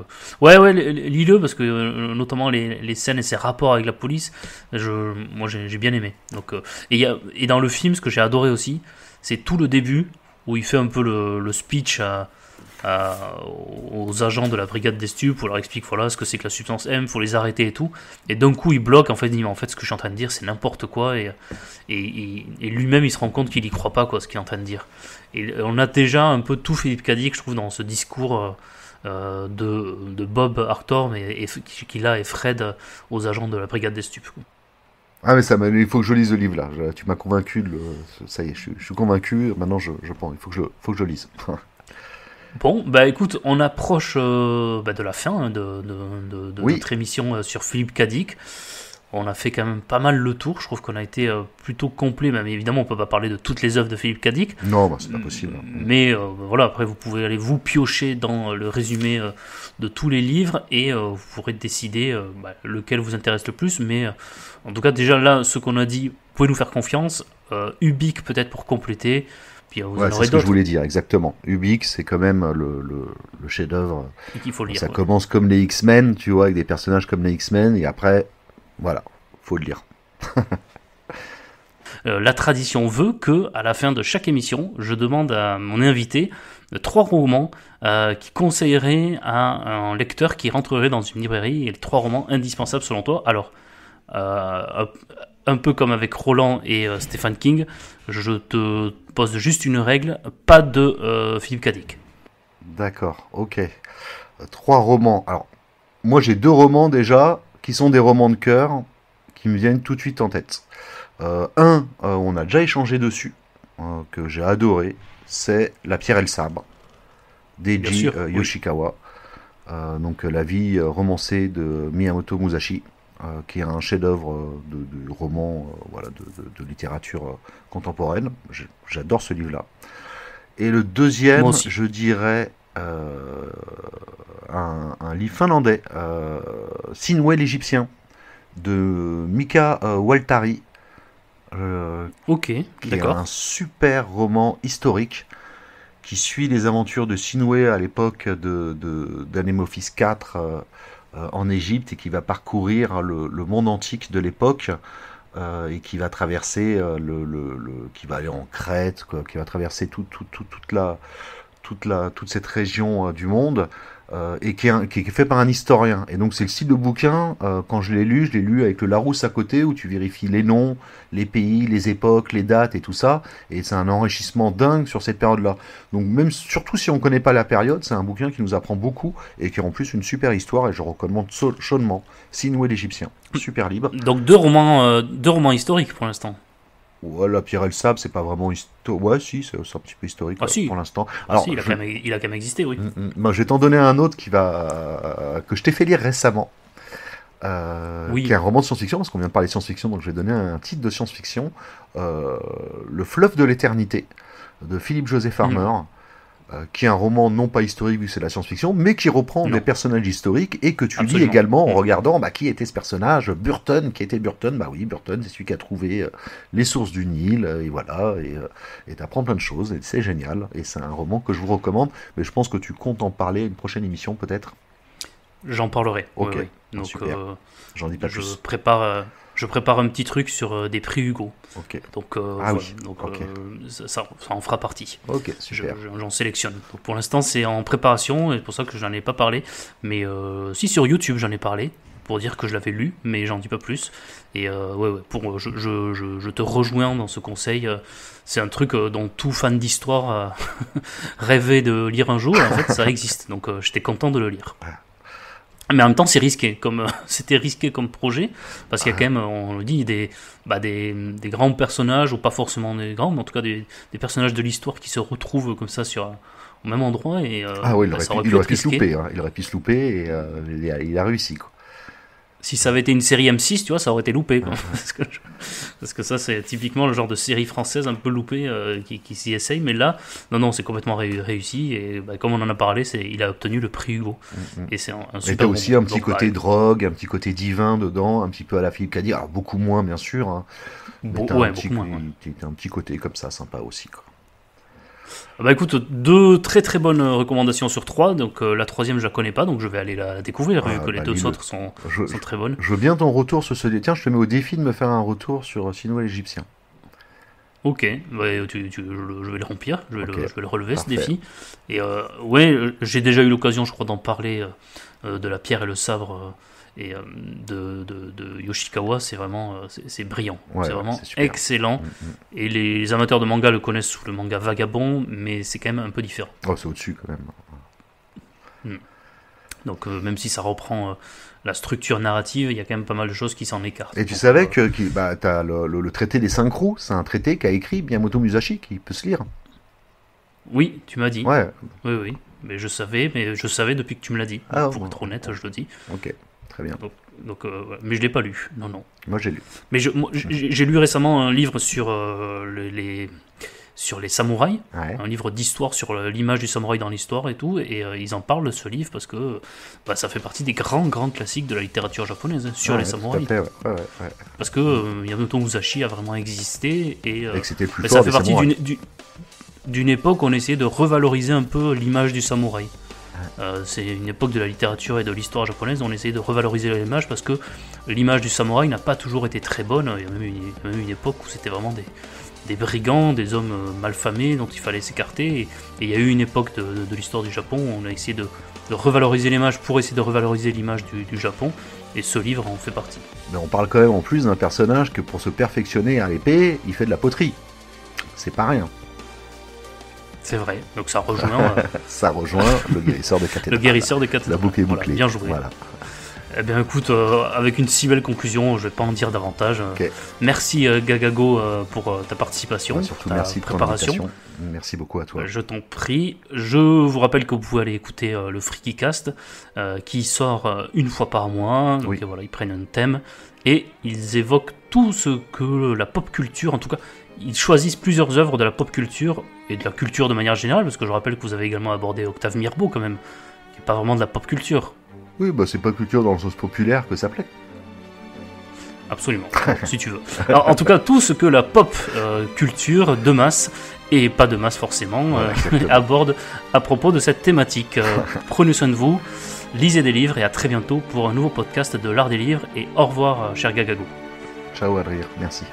Speaker 1: ouais lis-le parce que notamment les scènes et ses rapports avec la police moi j'ai bien aimé donc et dans le film ce que j'ai adoré aussi c'est tout le début où il fait un peu le speech aux agents de la brigade des stupes pour leur explique voilà ce que c'est que la substance M, faut les arrêter et tout. Et d'un coup il bloque en fait, il dit mais en fait ce que je suis en train de dire c'est n'importe quoi et lui-même il se rend compte qu'il y croit pas quoi ce qu'il est en train de dire. Et on a déjà un peu tout Philippe Cadic je trouve dans ce discours de Bob Arthur mais qu'il a et Fred aux agents de la brigade des stupes. Quoi.
Speaker 2: Ah, mais il faut que je lise le livre là. Tu m'as convaincu. Ça y est, je suis convaincu. Maintenant, je pense. Faut que je lise.
Speaker 1: Bon, bah écoute, on approche de la fin hein, de
Speaker 2: Oui.
Speaker 1: notre émission sur Philippe Cadic. On a fait quand même pas mal le tour. Je trouve qu'on a été plutôt complet, même évidemment, on peut pas parler de toutes les œuvres de Philippe Cadic.
Speaker 2: Non, bah, c'est pas possible.
Speaker 1: Mais voilà, après vous pouvez aller vous piocher dans le résumé de tous les livres et vous pourrez décider lequel vous intéresse le plus. Mais en tout cas, déjà là, ce qu'on a dit, vous pouvez nous faire confiance. Ubik peut-être pour compléter. Puis vous
Speaker 2: Ouais,
Speaker 1: en
Speaker 2: c'est
Speaker 1: aurez
Speaker 2: ce que je
Speaker 1: d'autres
Speaker 2: voulais dire, exactement. Ubik, c'est quand même le chef-d'œuvre.
Speaker 1: qu'il faut lire.
Speaker 2: Ça
Speaker 1: Ouais.
Speaker 2: commence comme les X-Men, tu vois, avec des personnages comme les X-Men, et après, voilà, faut le lire.
Speaker 1: La tradition veut que, à la fin de chaque émission, je demande à mon invité 3 romans qui conseilleraient à un lecteur qui rentrerait dans une librairie et les 3 romans indispensables selon toi. Alors, un peu comme avec Roland et Stephen King, je te pose juste une règle, pas de Philippe Cadic.
Speaker 2: D'accord, ok. 3 romans. Alors, moi j'ai 2 romans déjà, qui sont des romans de cœur, qui me viennent tout de suite en tête. On a déjà échangé dessus, que j'ai adoré, c'est La pierre et le sabre,
Speaker 1: Bien
Speaker 2: d'Eiji
Speaker 1: sûr, oui.
Speaker 2: Yoshikawa. Donc la vie romancée de Miyamoto Musashi, qui est un chef-d'œuvre de roman, voilà, de littérature contemporaine. J'adore ce livre-là. Et le
Speaker 1: Moi
Speaker 2: deuxième,
Speaker 1: aussi.
Speaker 2: je dirais un livre finlandais, Sinway l'Égyptien, de Mika Waltari,
Speaker 1: Ok,
Speaker 2: qui est
Speaker 1: d'accord.
Speaker 2: un super roman historique qui suit les aventures de Sinway à l'époque d'Anémophis IV en Égypte et qui va parcourir le monde antique de l'époque et qui va traverser qui va aller en Crète, quoi, qui va traverser toute cette région du monde et qui est fait par un historien. Et donc c'est le style de bouquin, quand je l'ai lu avec le Larousse à côté où tu vérifies les noms, les pays, les époques, les dates et tout ça. Et c'est un enrichissement dingue sur cette période-là. Donc même surtout si on ne connaît pas la période, c'est un bouquin qui nous apprend beaucoup et qui est en plus une super histoire et je recommande chaudement. Sinway l'Égyptien, super libre.
Speaker 1: Donc deux romans historiques pour l'instant.
Speaker 2: Ouais, la pierre et le sable, c'est pas vraiment historique. Ouais, si, c'est un petit peu historique
Speaker 1: Ah si,
Speaker 2: pour l'instant.
Speaker 1: ah,
Speaker 2: Alors,
Speaker 1: si, il a quand même existé, oui.
Speaker 2: Moi, je vais t'en donner un autre que je t'ai fait lire récemment,
Speaker 1: Oui.
Speaker 2: qui est un roman de science-fiction, parce qu'on vient de parler de science-fiction, donc je vais donner un titre de science-fiction, Le fleuve de l'éternité, de Philippe Joseph Farmer, qui est un roman non pas historique vu que c'est de la science-fiction, mais qui reprend des personnages historiques et que tu lis également en regardant qui était ce personnage, Burton, qui était Burton. Bah oui, Burton, c'est celui qui a trouvé les sources du Nil, et voilà, et t'apprends plein de choses, et c'est génial, et c'est un roman que je vous recommande, mais je pense que tu comptes en parler à une prochaine émission peut-être.
Speaker 1: J'en parlerai.
Speaker 2: Ok,
Speaker 1: oui. Donc,
Speaker 2: super. J'en dis pas plus.
Speaker 1: Je prépare un petit truc sur des prix Hugo.
Speaker 2: Ok.
Speaker 1: Donc,
Speaker 2: oui.
Speaker 1: Donc
Speaker 2: okay.
Speaker 1: Ça en fera partie.
Speaker 2: Ok, super.
Speaker 1: J'en sélectionne. Donc, pour l'instant, c'est en préparation, et c'est pour ça que je n'en ai pas parlé. Mais si, sur YouTube, j'en ai parlé, pour dire que je l'avais lu, mais j'en dis pas plus. Et je te rejoins dans ce conseil. C'est un truc dont tout fan d'histoire rêvait de lire un jour. En fait, ça existe. Donc, j'étais content de le lire. Mais en même temps, c'est risqué, c'était risqué comme projet, parce qu'il y a quand même, on le dit, des grands personnages, ou pas forcément des grands, mais en tout cas des personnages de l'histoire qui se retrouvent comme ça au même endroit, et
Speaker 2: oui, il aurait pu se louper, il aurait pu se louper, et il a réussi, quoi.
Speaker 1: Si ça avait été une série M6, tu vois, ça aurait été loupé, quoi. Parce que ça, c'est typiquement le genre de série française un peu loupée qui s'y essaye. Mais là, non, c'est complètement réussi. Et comme on en a parlé, il a obtenu le prix Hugo. Et c'est un super.
Speaker 2: Et t'as aussi un petit côté drogue, un petit côté divin dedans, un petit peu à la Philippe Cadic. Alors beaucoup moins, bien sûr. Hein.
Speaker 1: Beaucoup moins.
Speaker 2: T'as un petit côté comme ça, sympa aussi, quoi.
Speaker 1: Écoute, 2 très très bonnes recommandations sur 3, donc la 3e je la connais pas, donc je vais aller la découvrir, vu que les 2 autres sont très bonnes.
Speaker 2: Je veux bien ton retour sur ce... Tiens, je te mets au défi de me faire un retour sur Sino l'Égyptien.
Speaker 1: Ok, je vais le remplir, je vais le relever.
Speaker 2: Parfait.
Speaker 1: Ce défi. Et j'ai déjà eu l'occasion, je crois, d'en parler de La Pierre et le Sabre et de Yoshikawa. C'est vraiment c'est brillant, c'est vraiment excellent. Et les amateurs de manga le connaissent sous le manga vagabond, mais c'est quand même un peu différent.
Speaker 2: C'est au-dessus quand même.
Speaker 1: Donc même si ça reprend la structure narrative, il y a quand même pas mal de choses qui s'en écartent.
Speaker 2: Et tu savais que t'as le traité des 5 roues, c'est un traité qu'a écrit Miyamoto Musashi, qui peut se lire.
Speaker 1: Oui, tu m'as dit.
Speaker 2: Ouais.
Speaker 1: Oui, mais je savais depuis que tu me l'as dit. Pour être honnête, je le dis.
Speaker 2: Ok. Très bien.
Speaker 1: Donc, mais je l'ai pas lu. Non.
Speaker 2: Moi j'ai lu.
Speaker 1: Mais j'ai lu récemment un livre sur les samouraïs, un livre d'histoire sur l'image du samouraï dans l'histoire et tout, et ils en parlent de ce livre parce que ça fait partie des grands classiques de la littérature japonaise sur les samouraïs.
Speaker 2: Tout à fait, ouais.
Speaker 1: Parce que Miyamoto Musashi a vraiment existé et
Speaker 2: que c'était le plus
Speaker 1: ça
Speaker 2: fort
Speaker 1: fait partie d'une époque où on essayait de revaloriser un peu l'image du samouraï. C'est une époque de la littérature et de l'histoire japonaise où on essayait de revaloriser l'image parce que l'image du samouraï n'a pas toujours été très bonne. Il y a même une époque où c'était vraiment des brigands, des hommes malfamés dont il fallait s'écarter. Et il y a eu une époque de l'histoire du Japon où on a essayé de revaloriser l'image pour essayer de revaloriser l'image du Japon. Et ce livre en fait partie.
Speaker 2: Mais on parle quand même en plus d'un personnage que pour se perfectionner à l'épée, il fait de la poterie. C'est pas rien.
Speaker 1: C'est vrai, donc ça rejoint...
Speaker 2: ça rejoint le guérisseur de cathédrale.
Speaker 1: Le guérisseur de cathédrale.
Speaker 2: La boucle est bouclée.
Speaker 1: Voilà, bien joué.
Speaker 2: Voilà.
Speaker 1: Eh bien écoute, avec une si belle conclusion, je vais pas en dire davantage.
Speaker 2: Okay.
Speaker 1: Merci Gagago pour ta participation,
Speaker 2: surtout
Speaker 1: ta
Speaker 2: merci
Speaker 1: préparation.
Speaker 2: Pour merci beaucoup à toi.
Speaker 1: Je t'en prie. Je vous rappelle que vous pouvez aller écouter le FreakyCast qui sort une fois par mois. Donc voilà, ils prennent un thème et ils évoquent tout ce que la pop culture, en tout cas, ils choisissent plusieurs œuvres de la pop culture et de la culture de manière générale, parce que je rappelle que vous avez également abordé Octave Mirbeau quand même, qui n'est pas vraiment de la pop culture.
Speaker 2: Oui, c'est pop culture dans le sens populaire que ça plaît.
Speaker 1: Absolument, si tu veux. Alors, en tout cas, tout ce que la pop culture de masse, et pas de masse forcément, aborde à propos de cette thématique. Prenez soin de vous, lisez des livres, et à très bientôt pour un nouveau podcast de l'art des livres, et au revoir, cher Gagago.
Speaker 2: Ciao Adrien, merci.